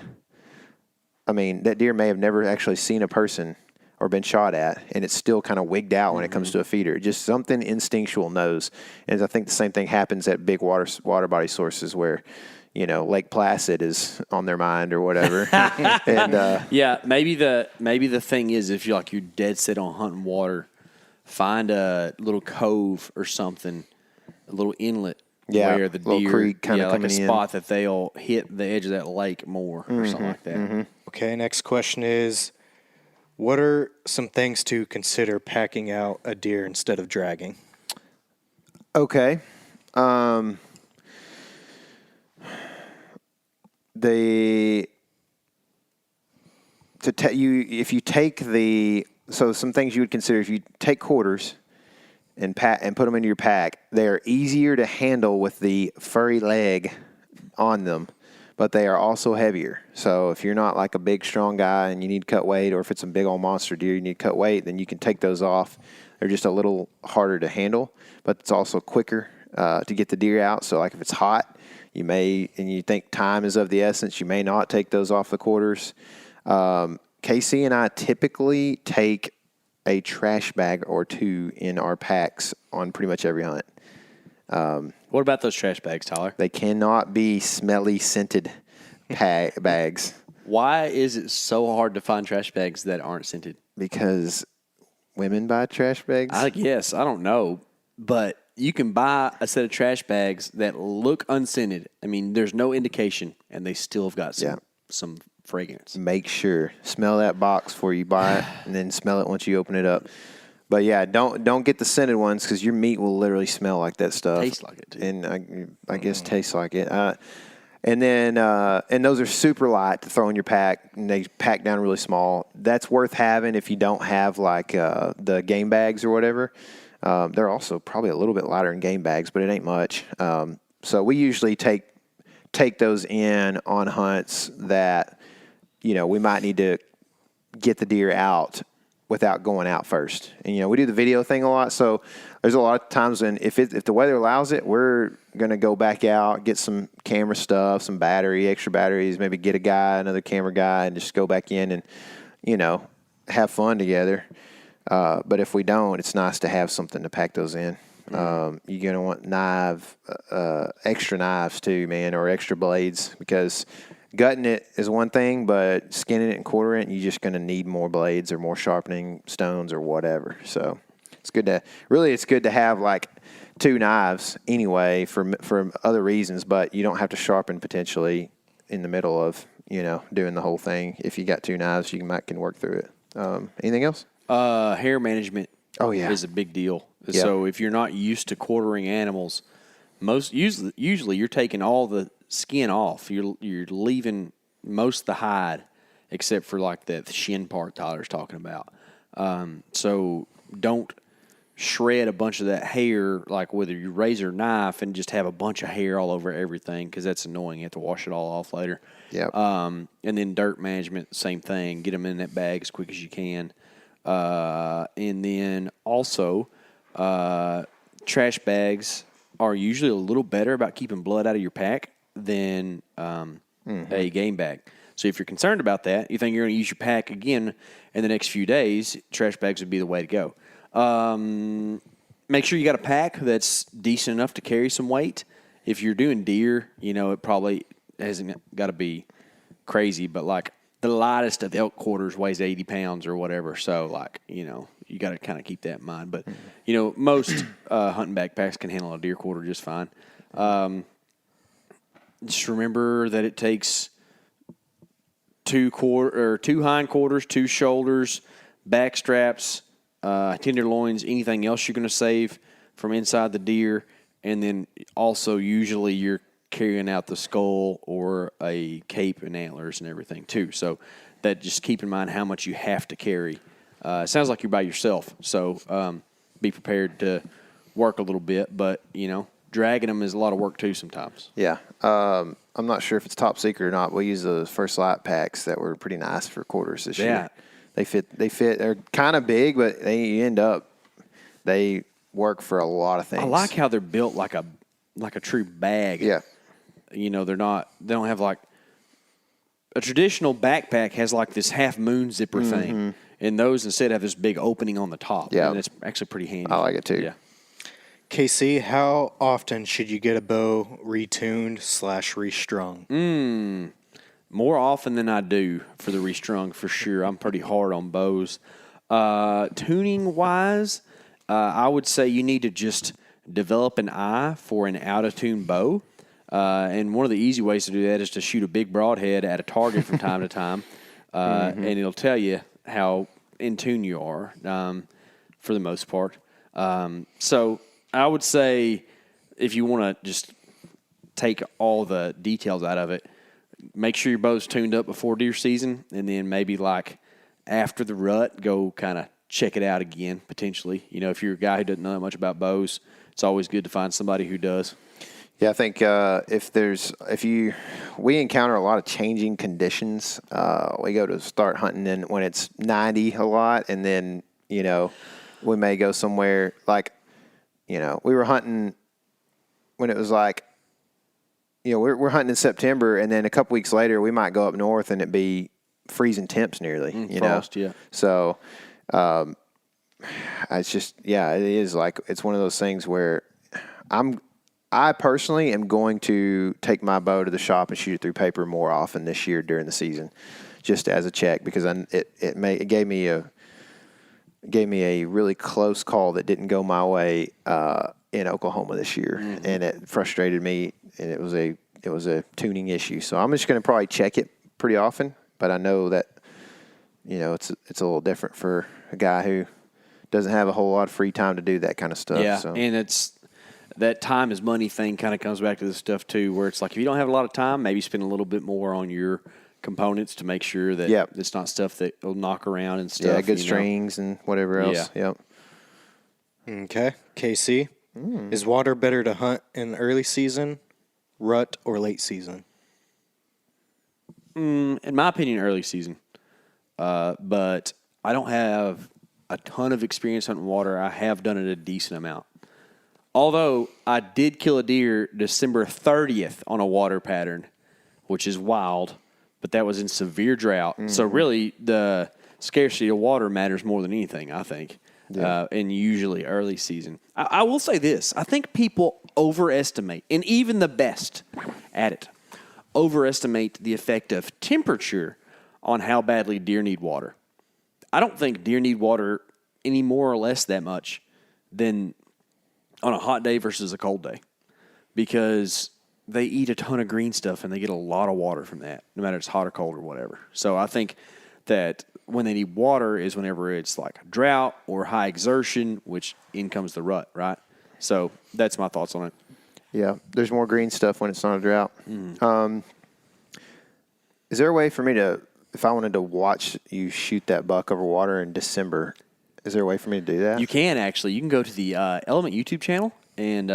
I mean, that deer may have never actually seen a person or been shot at, and it's still kind of wigged out when it comes to a feeder. Just something instinctual knows. And I think the same thing happens at big water body sources where, Lake Placid is on their mind or whatever. And Yeah, maybe the thing is, if you're dead set on hunting water, find a little cove or something, a little inlet where the little deer, creek kinda like a coming in. spot that they'll hit the edge of that lake more or something like that. Okay, next question is, what are some things to consider packing out a deer instead of dragging? okay. Some things you would consider if you take quarters and put them into your pack, they're easier to handle with the furry leg on them, but they are also heavier. So if you're not like a big strong guy and you need to cut weight, or if it's a big old monster deer you need to cut weight, then you can take those off. They're just a little harder to handle, but it's also quicker to get the deer out. So like if it's hot, and you think time is of the essence, you may not take those off the quarters. Casey and I typically take a trash bag or two in our packs on pretty much every hunt. What about those trash bags, Tyler? They cannot be smelly, scented bags. Why is it so hard to find trash bags that aren't scented? Because women buy trash bags? I guess. I don't know. But you can buy a set of trash bags that look unscented. I mean, there's no indication, and they still have got some fragrance. Make sure. Smell that box before you buy it, and then smell it once you open it up. But yeah, don't get the scented ones because your meat will literally smell like that stuff. Taste like it too. And I guess taste like it. And those are super light to throw in your pack, and they pack down really small. That's worth having if you don't have like the game bags or whatever. They're also probably a little bit lighter in game bags, but it ain't much. So we usually take those in on hunts that we might need to get the deer out without going out first. And, we do the video thing a lot. So there's a lot of times when if the weather allows it, we're going to go back out, get some camera stuff, some extra batteries, maybe get another camera guy, and just go back in and, have fun together. But if we don't, it's nice to have something to pack those in. You're going to want extra knives too, man, or extra blades, because gutting it is one thing, but skinning it and quartering it, you're just going to need more blades or more sharpening stones or whatever. So it's good to have like two knives anyway for other reasons, but you don't have to sharpen potentially in the middle of, doing the whole thing. If you got two knives, you can work through it. Anything else? Hair management is a big deal. Yeah. So if you're not used to quartering animals, usually you're taking all the skin off. You're leaving most of the hide, except for like the shin part Tyler's talking about. So don't shred a bunch of that hair like with your razor knife and just have a bunch of hair all over everything, because that's annoying. You have to wash it all off later. Yep. And then dirt management, same thing. Get them in that bag as quick as you can. And then also, trash bags are usually a little better about keeping blood out of your pack than a game bag. So if you're concerned about that, you think you're going to use your pack again in the next few days, trash bags would be the way to go. Make sure you got a pack that's decent enough to carry some weight. If you're doing deer, it probably hasn't got to be crazy, but like the lightest of elk quarters weighs 80 pounds or whatever. So you got to kind of keep that in mind. But, most hunting backpacks can handle a deer quarter just fine. Just remember that it takes two hind quarters, two shoulders, back straps, tenderloins, anything else you're going to save from inside the deer. And then also usually you're carrying out the skull or a cape and antlers and everything too. So that just keep in mind how much you have to carry. It sounds like you're by yourself, so be prepared to work a little bit. But, dragging them is a lot of work too sometimes. Yeah. I'm not sure if it's top secret or not. We use the First Light packs that were pretty nice for quarters this year. They fit. They're kind of big, but they work for a lot of things. I like how they're built like a true bag. Yeah. They don't have like a traditional backpack has like this half moon zipper thing, and those instead have this big opening on the top. Yeah. And it's actually pretty handy. I like it too. Yeah. KC, how often should you get a bow retuned / restrung? More often than I do for the restrung, for sure. I'm pretty hard on bows. Tuning wise, I would say you need to just develop an eye for an out of tune bow. And one of the easy ways to do that is to shoot a big broadhead at a target from time to time, and it'll tell you how in tune you are for the most part. So I would say if you want to just take all the details out of it, make sure your bow's tuned up before deer season, and then maybe like after the rut, go kind of check it out again, potentially. You know, if you're a guy who doesn't know that much about bows, it's always good to find somebody who does. Yeah, I think we encounter a lot of changing conditions. We go to start hunting and when it's 90 a lot, and then, you know, we may go somewhere like, you know, we were hunting when it was like, you know, we're hunting in September, and then a couple weeks later we might go up north and it be freezing temps nearly, you frost, know? yeah. So, it's just, yeah, it is like, it's one of those things where I personally am going to take my bow to the shop and shoot it through paper more often this year during the season, just as a check, because it gave me a really close call that didn't go my way in Oklahoma this year, and it frustrated me, and it was a tuning issue. So I'm just going to probably check it pretty often, but I know that, you know, it's a little different for a guy who doesn't have a whole lot of free time to do that kind of stuff. Yeah, so. and it's that time is money thing kind of comes back to this stuff too, where it's like if you don't have a lot of time, maybe spend a little bit more on your components to make sure that it's not stuff that will knock around and stuff. Yeah, good strings and whatever else. Yeah. Yep. Okay. KC, is water better to hunt in the early season, rut, or late season? In my opinion, early season. But I don't have a ton of experience hunting water. I have done it a decent amount. Although I did kill a deer December 30th on a water pattern, which is wild, but that was in severe drought. So really the scarcity of water matters more than anything, I think, in usually early season. I will say this. I think people overestimate, and even the best at it, overestimate the effect of temperature on how badly deer need water. I don't think deer need water any more or less that much than on a hot day versus a cold day, because they eat a ton of green stuff and they get a lot of water from that, no matter if it's hot or cold or whatever. So I think that when they need water is whenever it's like a drought or high exertion, which in comes the rut, right? So that's my thoughts on it. Yeah, there's more green stuff when it's not a drought. Is there a way for me to, if I wanted to watch you shoot that buck over water in December, is there a way for me to do that? You can actually. You can go to the Element YouTube channel and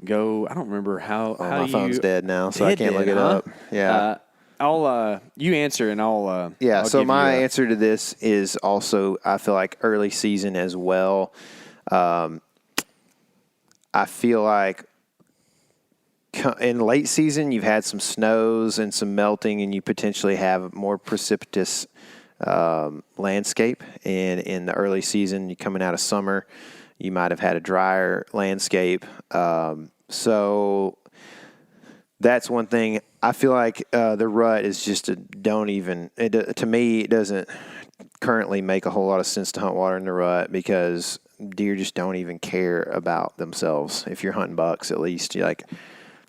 go. I don't remember how. Oh, how my do phone's you, dead now, so I can't look it huh? up. Yeah. I'll you answer and I'll. Yeah, I'll so give my you a- answer to this is also, I feel like early season as well. I feel like in late season, you've had some snows and some melting, and you potentially have more precipitous landscape. And in the early season, you coming out of summer, you might have had a drier landscape. So that's one thing. I feel like the rut is just to me, it doesn't currently make a whole lot of sense to hunt water in the rut, because deer just don't even care about themselves. If you're hunting bucks, at least,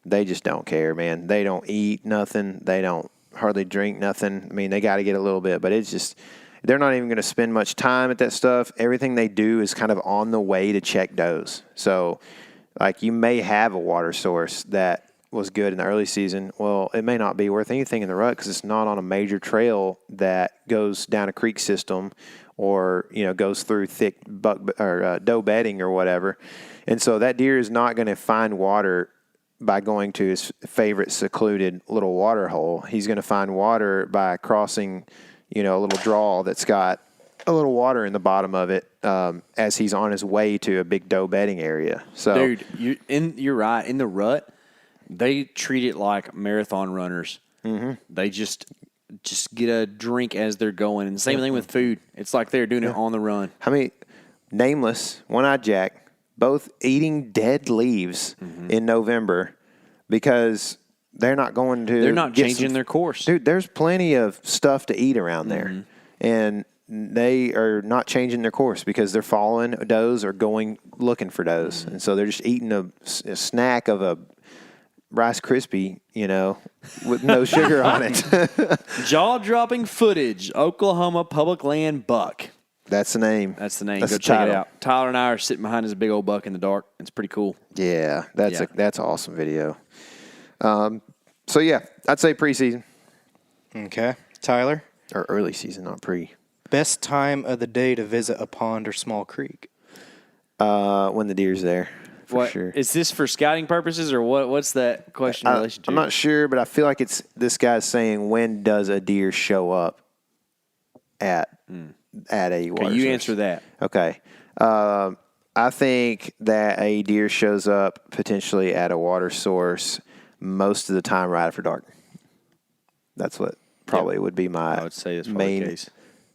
they just don't care, man. They don't eat nothing. They don't hardly drink nothing. I mean, they got to get a little bit, but it's just, they're not even going to spend much time at that stuff. Everything they do is kind of on the way to check does. So, like, you may have a water source that was good in the early season. Well, it may not be worth anything in the rut because it's not on a major trail that goes down a creek system or, goes through thick doe bedding or whatever. And so that deer is not going to find water by going to his favorite secluded little water hole. He's going to find water by crossing, a little draw that's got a little water in the bottom of it as he's on his way to a big doe bedding area. So, dude, you're right. In the rut, they treat it like marathon runners. Mm-hmm. They just get a drink as they're going. And the same thing with food. It's like they're doing it on the run. Nameless, one-eyed Jack, both eating dead leaves in November because they're not going to. They're not changing their course. Dude, there's plenty of stuff to eat around there. And they are not changing their course because they're following does or going looking for does. And so they're just eating a snack of a Rice Krispie, with no sugar on it. Jaw-dropping footage, Oklahoma public land buck. That's the name. That's the name. That's Go the check title. it out. Tyler and I are sitting behind this big old buck in the dark. It's pretty cool. Yeah, that's an awesome video. So yeah, I'd say preseason Okay. Tyler, or early season, not pre. best time of the day to visit a pond or small creek? When the deer's there, for sure. Is this for scouting purposes or what? What's that question in relation to? I'm not sure, but I feel like it's this guy's saying when does a deer show up at a water Okay, you source? answer that. Okay. I think that a deer shows up potentially at a water source most of the time right after dark. That's what probably would be my I would say that's probably the case.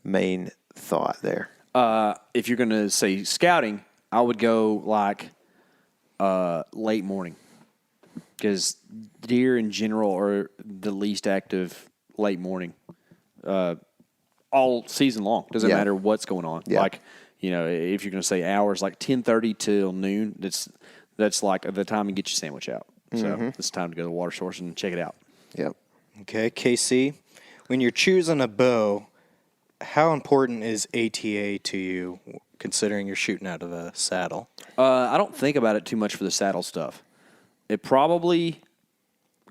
main thought there. If you're going to say scouting, I would go like late morning because deer in general are the least active late morning all season long. Doesn't matter what's going on. Yeah. Like, if you're going to say hours, like 10:30 till noon, that's like the time to get your sandwich out. So it's time to go to the water source and check it out. Yep. Okay, KC, when you're choosing a bow, how important is ATA to you, considering you're shooting out of a saddle? I don't think about it too much for the saddle stuff. It probably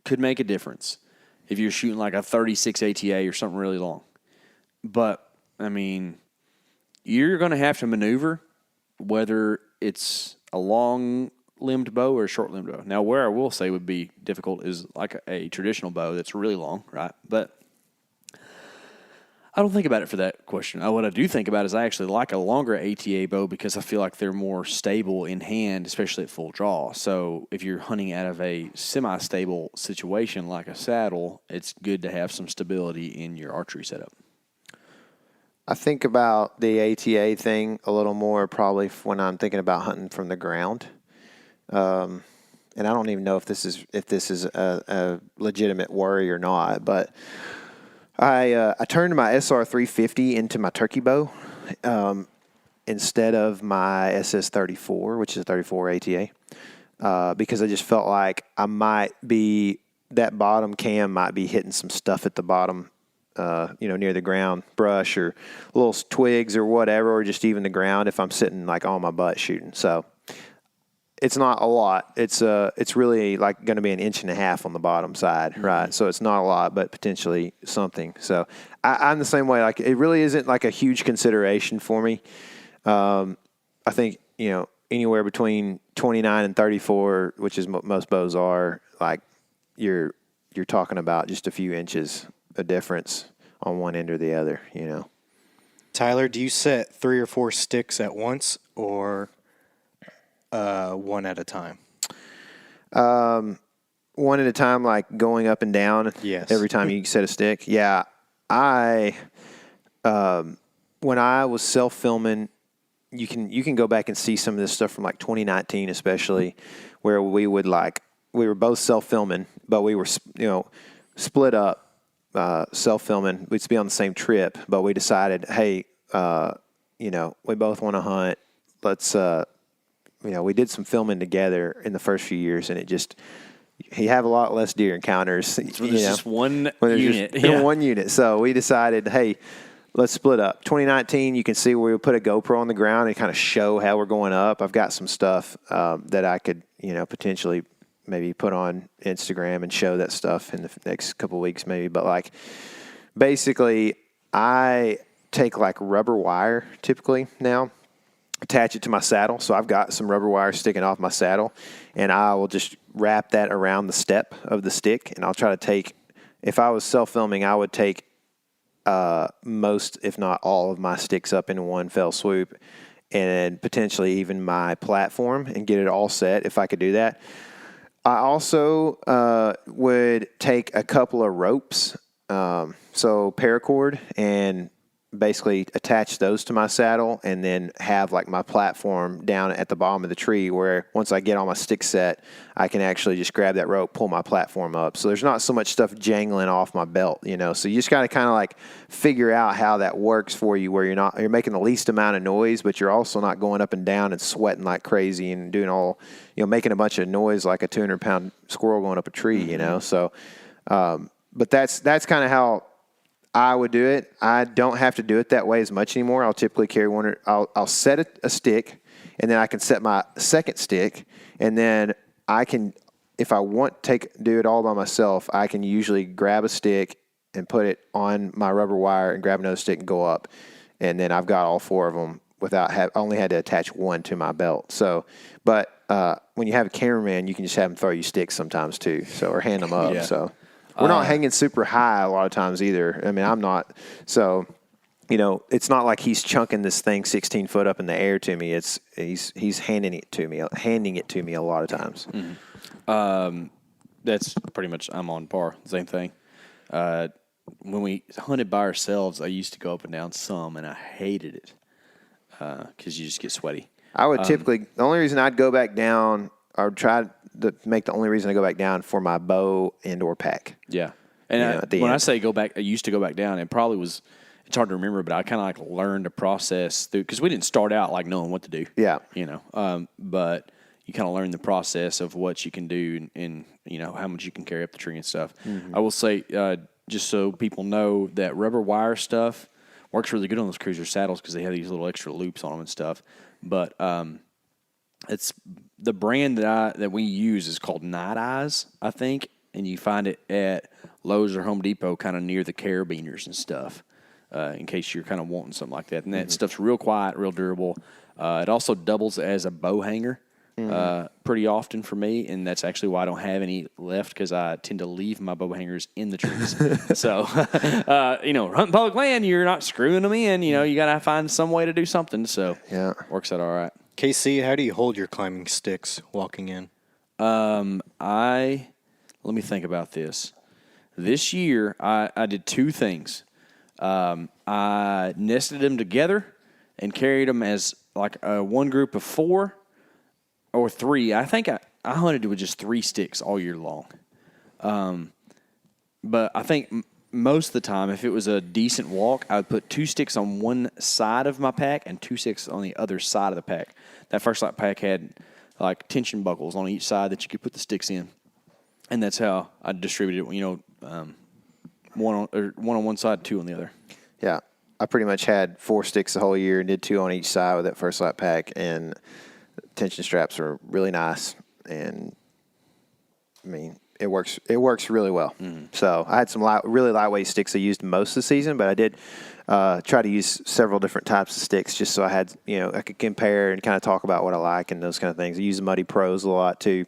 could make a difference if you're shooting like a 36 ATA or something really long. But, I mean, you're going to have to maneuver whether it's a long-limbed bow or a short-limbed bow. Now, where I will say would be difficult is like a traditional bow that's really long, right? But I don't think about it for that question. What I do think about is I actually like a longer ATA bow because I feel like they're more stable in hand, especially at full draw. So if you're hunting out of a semi-stable situation like a saddle, it's good to have some stability in your archery setup. I think about the ATA thing a little more probably when I'm thinking about hunting from the ground. And I don't even know if this is a legitimate worry or not, but I turned my SR350 into my turkey bow instead of my SS34, which is a 34 ATA, because I just felt like that bottom cam might be hitting some stuff at the bottom, near the ground, brush or little twigs or whatever, or just even the ground if I'm sitting like on my butt shooting. So it's not a lot. It's really like going to be 1.5 inches on the bottom side, right? So it's not a lot, but potentially something. So I'm the same way. Like it really isn't like a huge consideration for me. I think anywhere between 29 and 34, which is what most bows are, like you're talking about just a few inches of difference on one end or the other. Tyler, do you set 3 or 4 sticks at once or one at a time? One at a time, like going up and down. Yes. Every time you set a stick. Yeah. When I was self-filming, you can go back and see some of this stuff from like 2019, especially where we were both self-filming, but we were, split up, self-filming. We'd be on the same trip, but we decided, hey, we both want to hunt. Let's, we did some filming together in the first few years, and you have a lot less deer encounters. There's just one unit. One unit. So we decided, hey, let's split up. 2019, you can see where we put a GoPro on the ground and kind of show how we're going up. I've got some stuff that I could, potentially maybe put on Instagram and show that stuff in the next couple of weeks maybe. But basically, I take rubber wire typically now, attach it to my saddle. So I've got some rubber wire sticking off my saddle, and I will just wrap that around the step of the stick. And I'll try to take, if I was self-filming, I would take most, if not all, of my sticks up in one fell swoop, and potentially even my platform, and get it all set if I could do that. I also would take a couple of ropes, so paracord, and basically attach those to my saddle and then have like my platform down at the bottom of the tree where once I get all my sticks set, I can actually just grab that rope, pull my platform up. So there's not so much stuff jangling off my belt, you know. So you just got to kind of like figure out how that works for you where you're making the least amount of noise, but you're also not going up and down and sweating like crazy and doing all, you know, making a bunch of noise like a 200-pound squirrel going up a tree, you know. So, but that's kind of how I would do it. I don't have to do it that way as much anymore. I'll typically carry one. I'll set a stick, and then I can set my second stick, and then I can, if I want to do it all by myself, I can usually grab a stick and put it on my rubber wire and grab another stick and go up, and then I've got all four of them without only had to attach one to my belt. So, but when you have a cameraman, you can just have them throw you sticks sometimes too, so or hand them up. Yeah. So. We're not hanging super high a lot of times either. I mean, I'm not. So, you know, it's not like he's chunking this thing 16 foot up in the air to me. It's he's handing it to me a lot of times. Mm-hmm. That's pretty much I'm on par. Same thing. When we hunted by ourselves, I used to go up and down some, and I hated it because you just get sweaty. I would typically the only reason I'd go back down or try to make the only reason I go back down for my bow and or pack. Yeah. And when I say go back, I used to go back down. It probably was, it's hard to remember, but I kind of like learned a process through, because we didn't start out like knowing what to do. Yeah. You know, but you kind of learn the process of what you can do and, you know, how much you can carry up the tree and stuff. Mm-hmm. I will say, just so people know, that rubber wire stuff works really good on those cruiser saddles because they have these little extra loops on them and stuff. But it's the brand that we use is called Night Eyes, I think, and you find it at Lowe's or Home Depot, kind of near the carabiners and stuff, in case you're kind of wanting something like that. And that stuff's real quiet, real durable. It also doubles as a bow hanger pretty often for me, and that's actually why I don't have any left, because I tend to leave my bow hangers in the trees. So, you know, hunting public land, you're not screwing them in. You know, you got to find some way to do something. So, yeah, works out all right. KC, how do you hold your climbing sticks walking in? Let me think about this. This year, I did two things. I nested them together and carried them as like one group of 4 or 3. I think I hunted with just 3 sticks all year long. But I think most of the time, if it was a decent walk, I would put 2 sticks on one side of my pack and 2 sticks on the other side of the pack. That First Light pack had like tension buckles on each side that you could put the sticks in, and that's how I distributed it. You know, one on one side, 2 on the other. Yeah, I pretty much had 4 sticks the whole year and did 2 on each side with that First Light pack, and tension straps are really nice, and I mean, it works really well. Mm-hmm. So I had some really lightweight sticks I used most of the season, but I did try to use several different types of sticks just so I had, you know, I could compare and kind of talk about what I like and those kind of things. I use the Muddy Pros a lot too,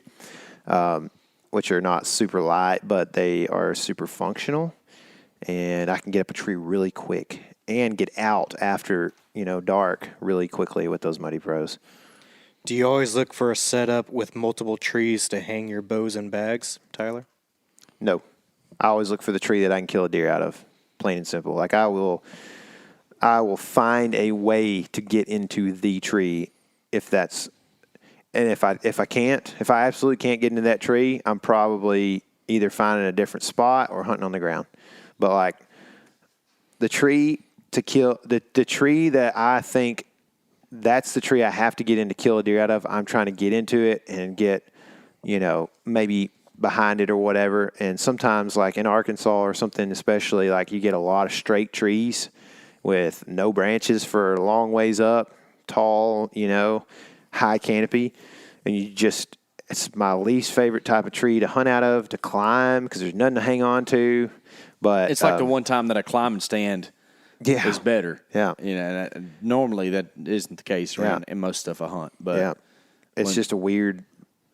which are not super light, but they are super functional, and I can get up a tree really quick and get out after, you know, dark really quickly with those Muddy Pros. Do you always look for a setup with multiple trees to hang your bows and bags, Tyler? No. I always look for the tree that I can kill a deer out of, plain and simple. Like I will find a way to get into the tree if I absolutely can't get into that tree, I'm probably either finding a different spot or hunting on the ground. But like the tree to kill, the tree that I think that's the tree I have to get in to kill a deer out of, I'm trying to get into it and get, you know, maybe behind it or whatever. And sometimes like in Arkansas or something, especially like you get a lot of straight trees with no branches for a long ways up, tall, you know, high canopy. And it's my least favorite type of tree to hunt out of, to climb, because there's nothing to hang on to. But it's like the one time that I climb and stand is better. Yeah. You know, normally that isn't the case around in most stuff I hunt. But yeah, it's just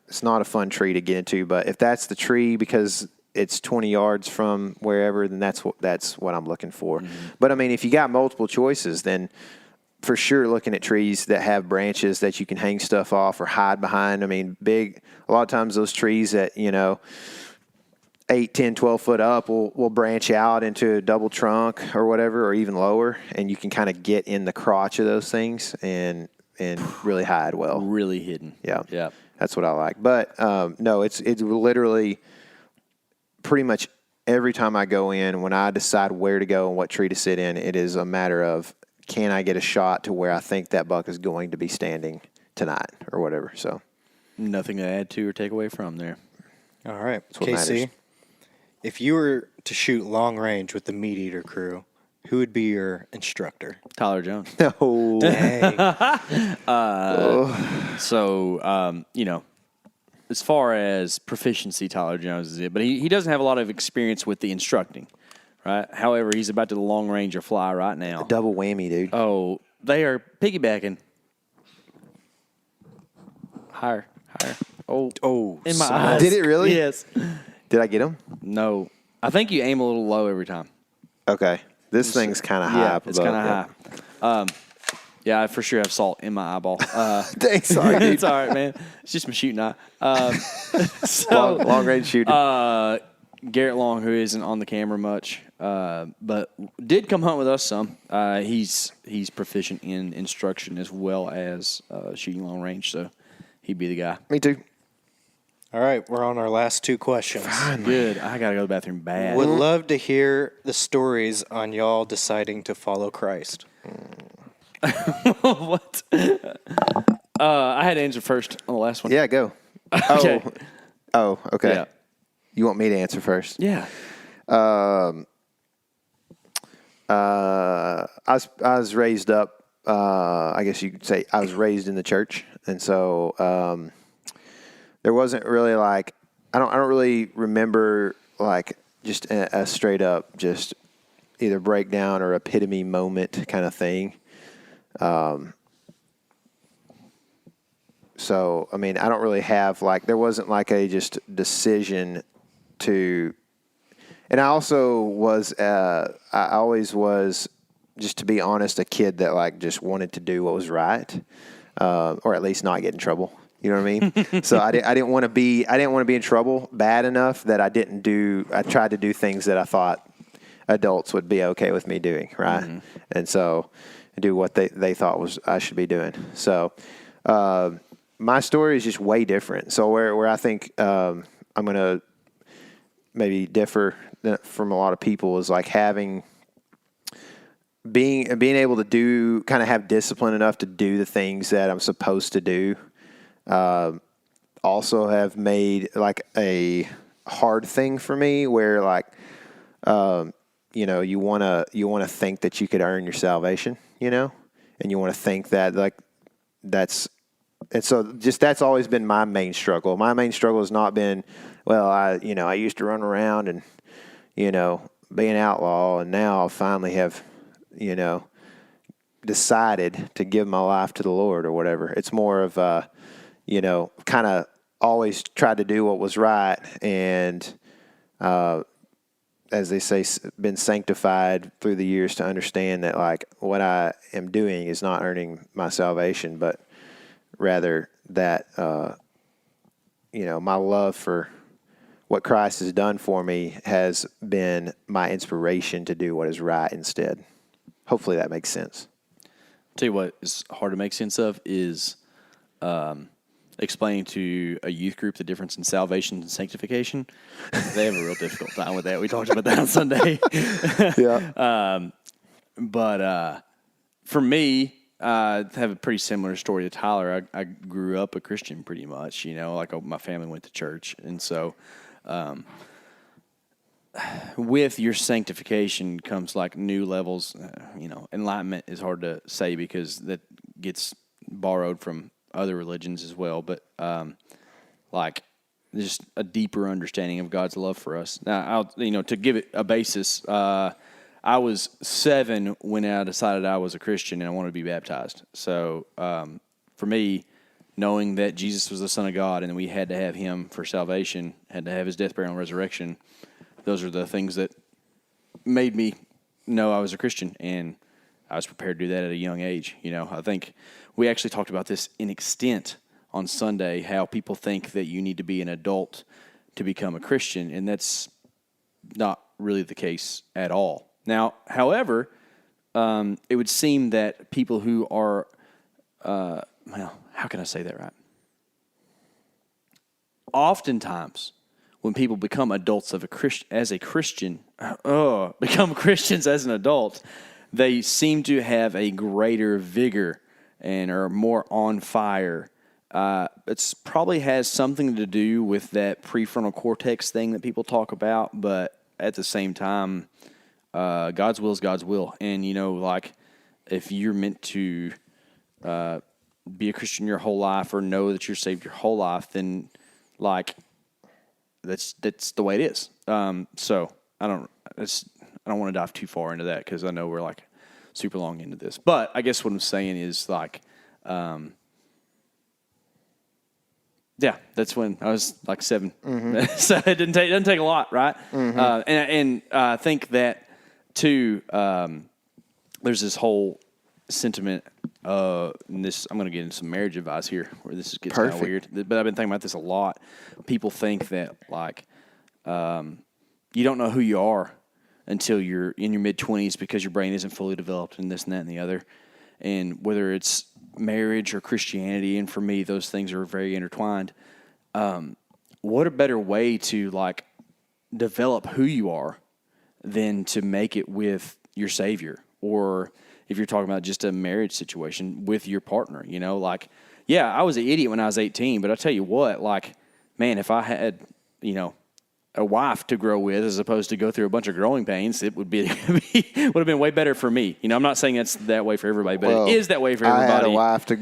it's not a fun tree to get into. But if that's the tree because it's 20 yards from wherever, then that's what I'm looking for. Mm-hmm. But I mean, if you got multiple choices, then for sure looking at trees that have branches that you can hang stuff off or hide behind. I mean, a lot of times those trees that, you know, 8, 10, 12 foot up will branch out into a double trunk or whatever, or even lower, and you can kind of get in the crotch of those things and really hide well. Really hidden. Yeah. Yeah. That's what I like. But no, it's literally pretty much every time I go in, when I decide where to go and what tree to sit in, it is a matter of, can I get a shot to where I think that buck is going to be standing tonight or whatever. So Nothing to add to or take away from there. All right, what Casey, matters. if you were to shoot long range with the Meat Eater crew, who would be your instructor? Tyler Jones. no. Dang. So, as far as proficiency, Tyler Jones is it. But he doesn't have a lot of experience with the instructing, right? However, he's about to long range or fly right now. Double whammy, dude. Oh, they are piggybacking. Higher. Oh, In my small. eyes. Did it really? Yes. Did I get him? No. I think you aim a little low every time. Okay. This thing's kind of high up it's above. kind of high. Yeah, I for sure have salt in my eyeball. Thanks, sorry, dude. It's all right, man. It's just my shooting eye. So, long range shooter. Garrett Long, who isn't on the camera much, but did come hunt with us some. He's proficient in instruction as well as shooting long range, so he'd be the guy. Me too. All right, we're on our last two questions. Good. I gotta go to the bathroom bad. Would love to hear the stories on y'all deciding to follow Christ. What? I had to answer first on the last one. Yeah, go. Okay. Oh, okay. Yeah. You want me to answer first? Yeah. I was raised up. I guess you could say I was raised in the church, and so there wasn't really like I don't really remember like just a straight up just either breakdown or epitome moment kind of thing. So I mean, I don't really have like there wasn't like a just decision to. And I also was, I always was, just to be honest, a kid that like just wanted to do what was right, or at least not get in trouble. You know what I mean? So I didn't want to be in trouble bad enough that I tried to do things that I thought adults would be okay with me doing, right? Mm-hmm. And so do what they thought was I should be doing. So my story is just way different. So where I think I'm going to maybe differ from a lot of people is like being able to do kind of have discipline enough to do the things that I'm supposed to do. Also have made like a hard thing for me where like you want to think that you could earn your salvation, and you want to think that like and so just that's always been my main struggle. My main struggle has not been, well, I used to run around and, be an outlaw, and now I finally have, decided to give my life to the Lord or whatever. It's more of, kind of always tried to do what was right and, as they say, been sanctified through the years to understand that like what I am doing is not earning my salvation, but rather that, my love for what Christ has done for me has been my inspiration to do what is right instead. Hopefully that makes sense. Tell you what is hard to make sense of is explaining to a youth group the difference in salvation and sanctification. They have a real difficult time with that. We talked about that on Sunday. Yeah. But for me, I have a pretty similar story to Tyler. I grew up a Christian pretty much, like my family went to church. And so with your sanctification comes like new levels. Enlightenment is hard to say because that gets borrowed from other religions as well. But like just a deeper understanding of God's love for us. Now, to give it a basis, I was 7 when I decided I was a Christian and I wanted to be baptized. So for me, knowing that Jesus was the Son of God and we had to have him for salvation, had to have his death, burial, and resurrection, those are the things that made me know I was a Christian, and I was prepared to do that at a young age. I think we actually talked about this in extent on Sunday, how people think that you need to be an adult to become a Christian, and that's not really the case at all. Now, however, it would seem that people who are, how can I say that right? Oftentimes, when people become adults as a Christian, become Christians as an adult, they seem to have a greater vigor and are more on fire. It probably has something to do with that prefrontal cortex thing that people talk about, but at the same time, God's will is God's will. And, like, if you're meant to be a Christian your whole life or know that you're saved your whole life, then, like, that's the way it is. So I don't want to dive too far into that because I know we're, like, super long into this. But I guess what I'm saying is, like, yeah, that's when I was like 7. Mm-hmm. So it doesn't take a lot, right? Mm-hmm. And I think that too. There's this whole sentiment. I'm going to get into some marriage advice here, where this gets kind of weird. But I've been thinking about this a lot. People think that, like, you don't know who you are until you're in your mid-20s because your brain isn't fully developed and this and that and the other. And whether it's marriage or Christianity, and for me, those things are very intertwined. What a better way to, like, develop who you are than to make it with your Savior, or if you're talking about just a marriage situation with your partner, like, yeah, I was an idiot when I was 18, but I'll tell you what, like, man, if I had, a wife to grow with as opposed to go through a bunch of growing pains, it would would have been way better for me. I'm not saying that's that way for everybody, but it is that way for everybody. I had a wife to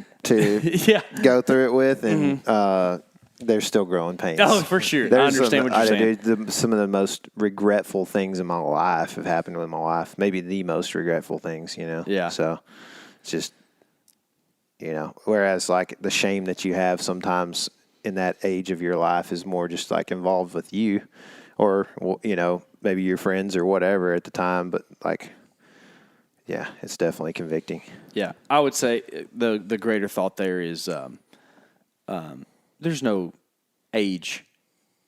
go through it with, and there's still growing pains. Oh, for sure. I understand what you're saying. Some of the most regretful things in my life have happened with my wife. Maybe the most regretful things, Yeah. So it's just, whereas, like, the shame that you have sometimes in that age of your life is more just, like, involved with you or, maybe your friends or whatever at the time. But, like, yeah, it's definitely convicting. Yeah. I would say the greater thought there is there's no age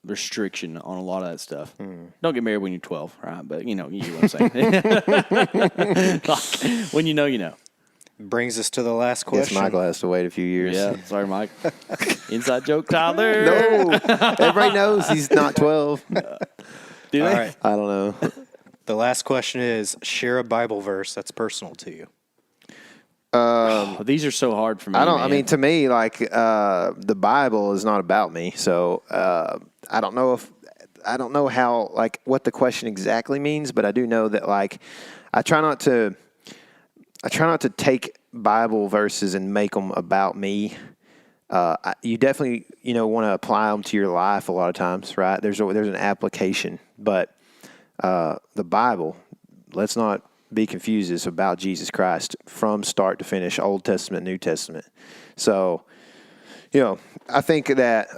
restriction on a lot of that stuff. Don't get married when you're 12, right? But, you know what I'm saying. Like, when you know. Brings us to the last question. Guess Michael has to wait a few years. Yeah, sorry, Mike. Inside joke, Tyler. No, everybody knows he's not 12. Do they? All right. I don't know. The last question is, share a Bible verse that's personal to you. These are so hard for me. I mean, to me, like, the Bible is not about me. So I don't know how, like, what the question exactly means, but I do know that, like, I try not to take Bible verses and make them about me. You definitely, want to apply them to your life a lot of times, right? There's an application, but the Bible, let's not be confused, is about Jesus Christ from start to finish, Old Testament, New Testament. So, I think that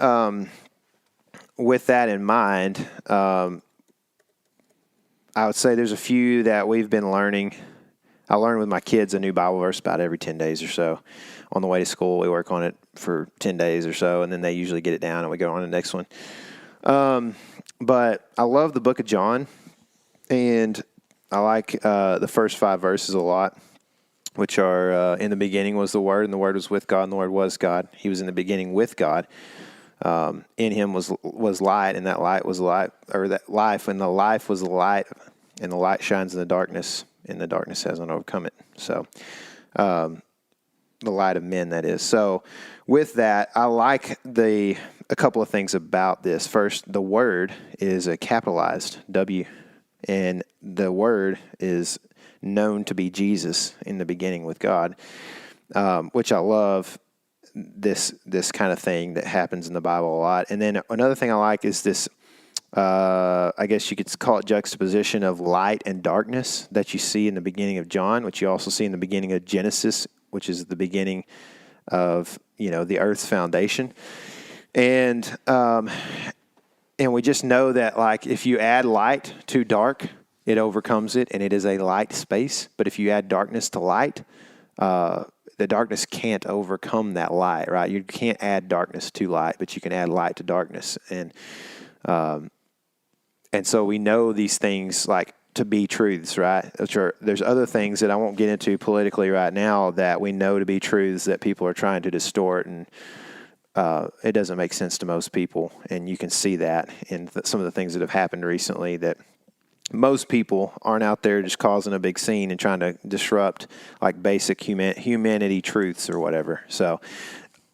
with that in mind, I would say there's a few that we've been learning. I learn with my kids a new Bible verse about every 10 days or so. On the way to school, we work on it for 10 days or so, and then they usually get it down, and we go on to the next one. But I love the book of John, and I like the first 5 verses a lot, which are, in the beginning was the Word, and the Word was with God, and the Word was God. He was in the beginning with God. In him was light, and that light was light, or that life, and the life was the light, and the light shines in the darkness, and the darkness has not overcome it. So, the light of men, that is. So, with that, I like a couple of things about this. First, the Word is a capitalized W, and the Word is known to be Jesus in the beginning with God, which I love. This kind of thing that happens in the Bible a lot. And then another thing I like is this, I guess you could call it juxtaposition of light and darkness that you see in the beginning of John, which you also see in the beginning of Genesis, which is the beginning of, the earth's foundation. And we just know that, like, if you add light to dark, it overcomes it, and it is a light space. But if you add darkness to light, the darkness can't overcome that light, right? You can't add darkness to light, but you can add light to darkness. And And so we know these things like to be truths, right? There's other things that I won't get into politically right now that we know to be truths that people are trying to distort, and it doesn't make sense to most people. And you can see that in some of the things that have happened recently, that most people aren't out there just causing a big scene and trying to disrupt like basic humanity truths or whatever. So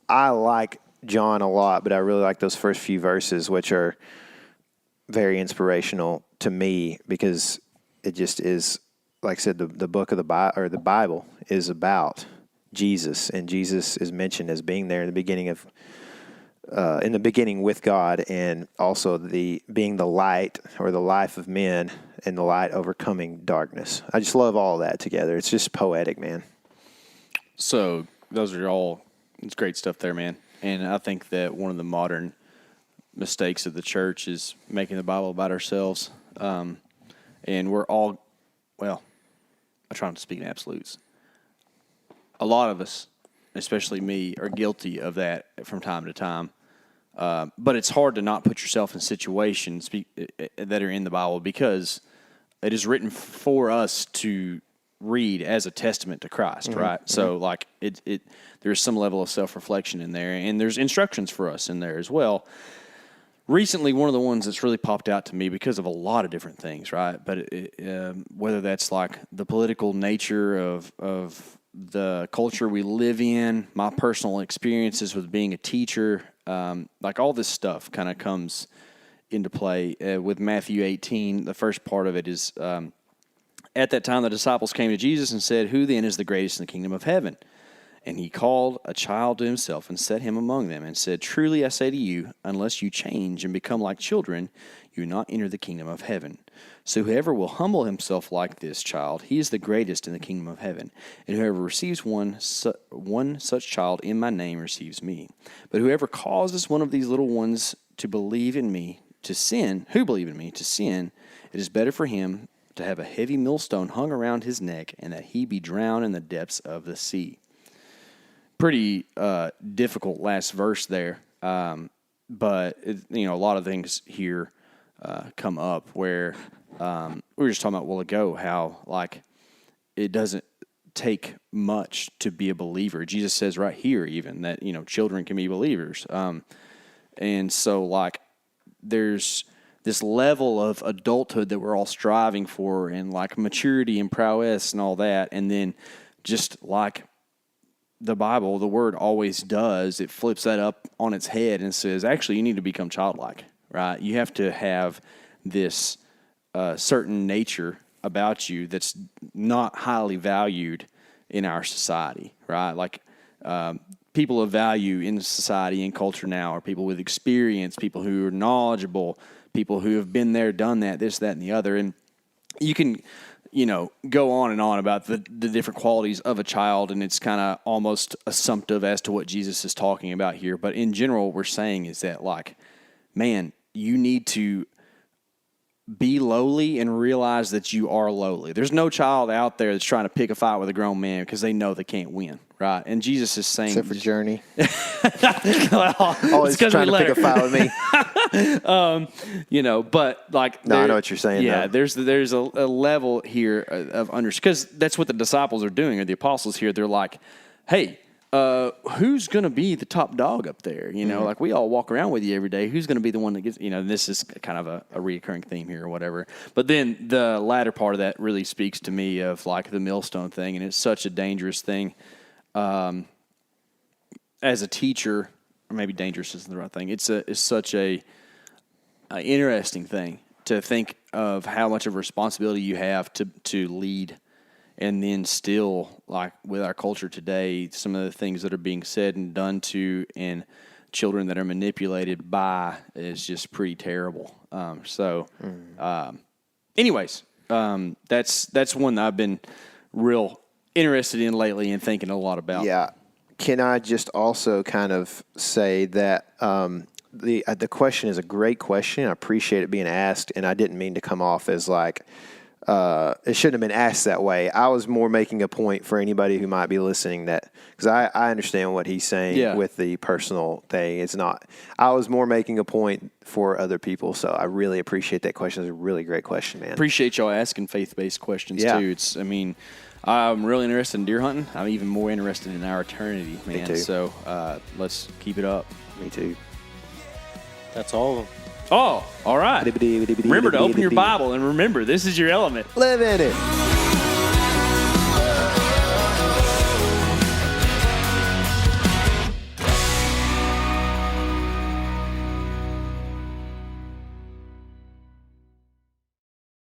I like John a lot, but I really like those first few verses, which are very inspirational to me, because it just is, like I said, the book of the Bible is about Jesus, and Jesus is mentioned as being there in the beginning with God, and also being the light or the life of men, and the light overcoming darkness. I just love all that together. It's just poetic, man. So it's great stuff there, man. And I think that one of the modern mistakes of the church is making the Bible about ourselves. And we're all, well, I try not to speak in absolutes. A lot of us, especially me, are guilty of that from time to time. But it's hard to not put yourself in situations that are in the Bible, because it is written for us to read as a testament to Christ, right? Mm-hmm. So, like, there's some level of self-reflection in there, and there's instructions for us in there as well. Recently, one of the ones that's really popped out to me because of a lot of different things, right? But whether that's like the political nature of the culture we live in, my personal experiences with being a teacher, like all this stuff kind of comes into play. With Matthew 18, the first part of it is, at that time the disciples came to Jesus and said, "Who then is the greatest in the kingdom of heaven?" And he called a child to himself and set him among them and said, "Truly I say to you, unless you change and become like children, you will not enter the kingdom of heaven. So whoever will humble himself like this child, he is the greatest in the kingdom of heaven. And whoever receives one such child in my name receives me. But whoever causes one of these little ones to believe in me, to sin, it is better for him to have a heavy millstone hung around his neck and that he be drowned in the depths of the sea." Pretty difficult last verse there, but a lot of things here come up where we were just talking about a while ago how like it doesn't take much to be a believer. Jesus says right here even that children can be believers, and so like there's this level of adulthood that we're all striving for, and like maturity and prowess and all that, and then just like the Bible, the Word always does, it flips that up on its head and says, actually, you need to become childlike, right? You have to have this certain nature about you that's not highly valued in our society, right? Like people of value in society and culture now are people with experience, people who are knowledgeable, people who have been there, done that, this, that, and the other. And you can go on and on about the different qualities of a child, and it's kind of almost assumptive as to what Jesus is talking about here. But in general, what we're saying is that, like, man, you need to be lowly and realize that you are lowly. There's no child out there that's trying to pick a fight with a grown man because they know they can't win, right? And Jesus is saying... Except for Journey. Well, always trying to pick a fight with me. But like... No, I know what you're saying. Yeah, though. there's a level here of understanding. Because that's what the disciples are doing, or the apostles here. They're like, hey... who's going to be the top dog up there? Like we all walk around with you every day. Who's going to be the one that gets, this is kind of a reoccurring theme here or whatever. But then the latter part of that really speaks to me of like the millstone thing. And it's such a dangerous thing. As a teacher, or maybe dangerous isn't the right thing. It's such a interesting thing to think of how much of a responsibility you have to lead. And then still, like with our culture today, some of the things that are being said and done to, and children that are manipulated by, is just pretty terrible. Anyways, that's one that I've been real interested in lately and thinking a lot about. Yeah. Can I just also kind of say that the question is a great question. I appreciate it being asked, and I didn't mean to come off as like it shouldn't have been asked that way. I was more making a point for anybody who might be listening that, because I understand what he's saying with the personal thing. It's not, I was more making a point for other people. So I really appreciate that question. It's a really great question, man. Appreciate y'all asking faith-based questions too. I'm really interested in deer hunting. I'm even more interested in our eternity, man. Me too. So let's keep it up. Me too. That's all of them. Oh, all right. Remember to open your Bible and remember, this is your element. Live in it.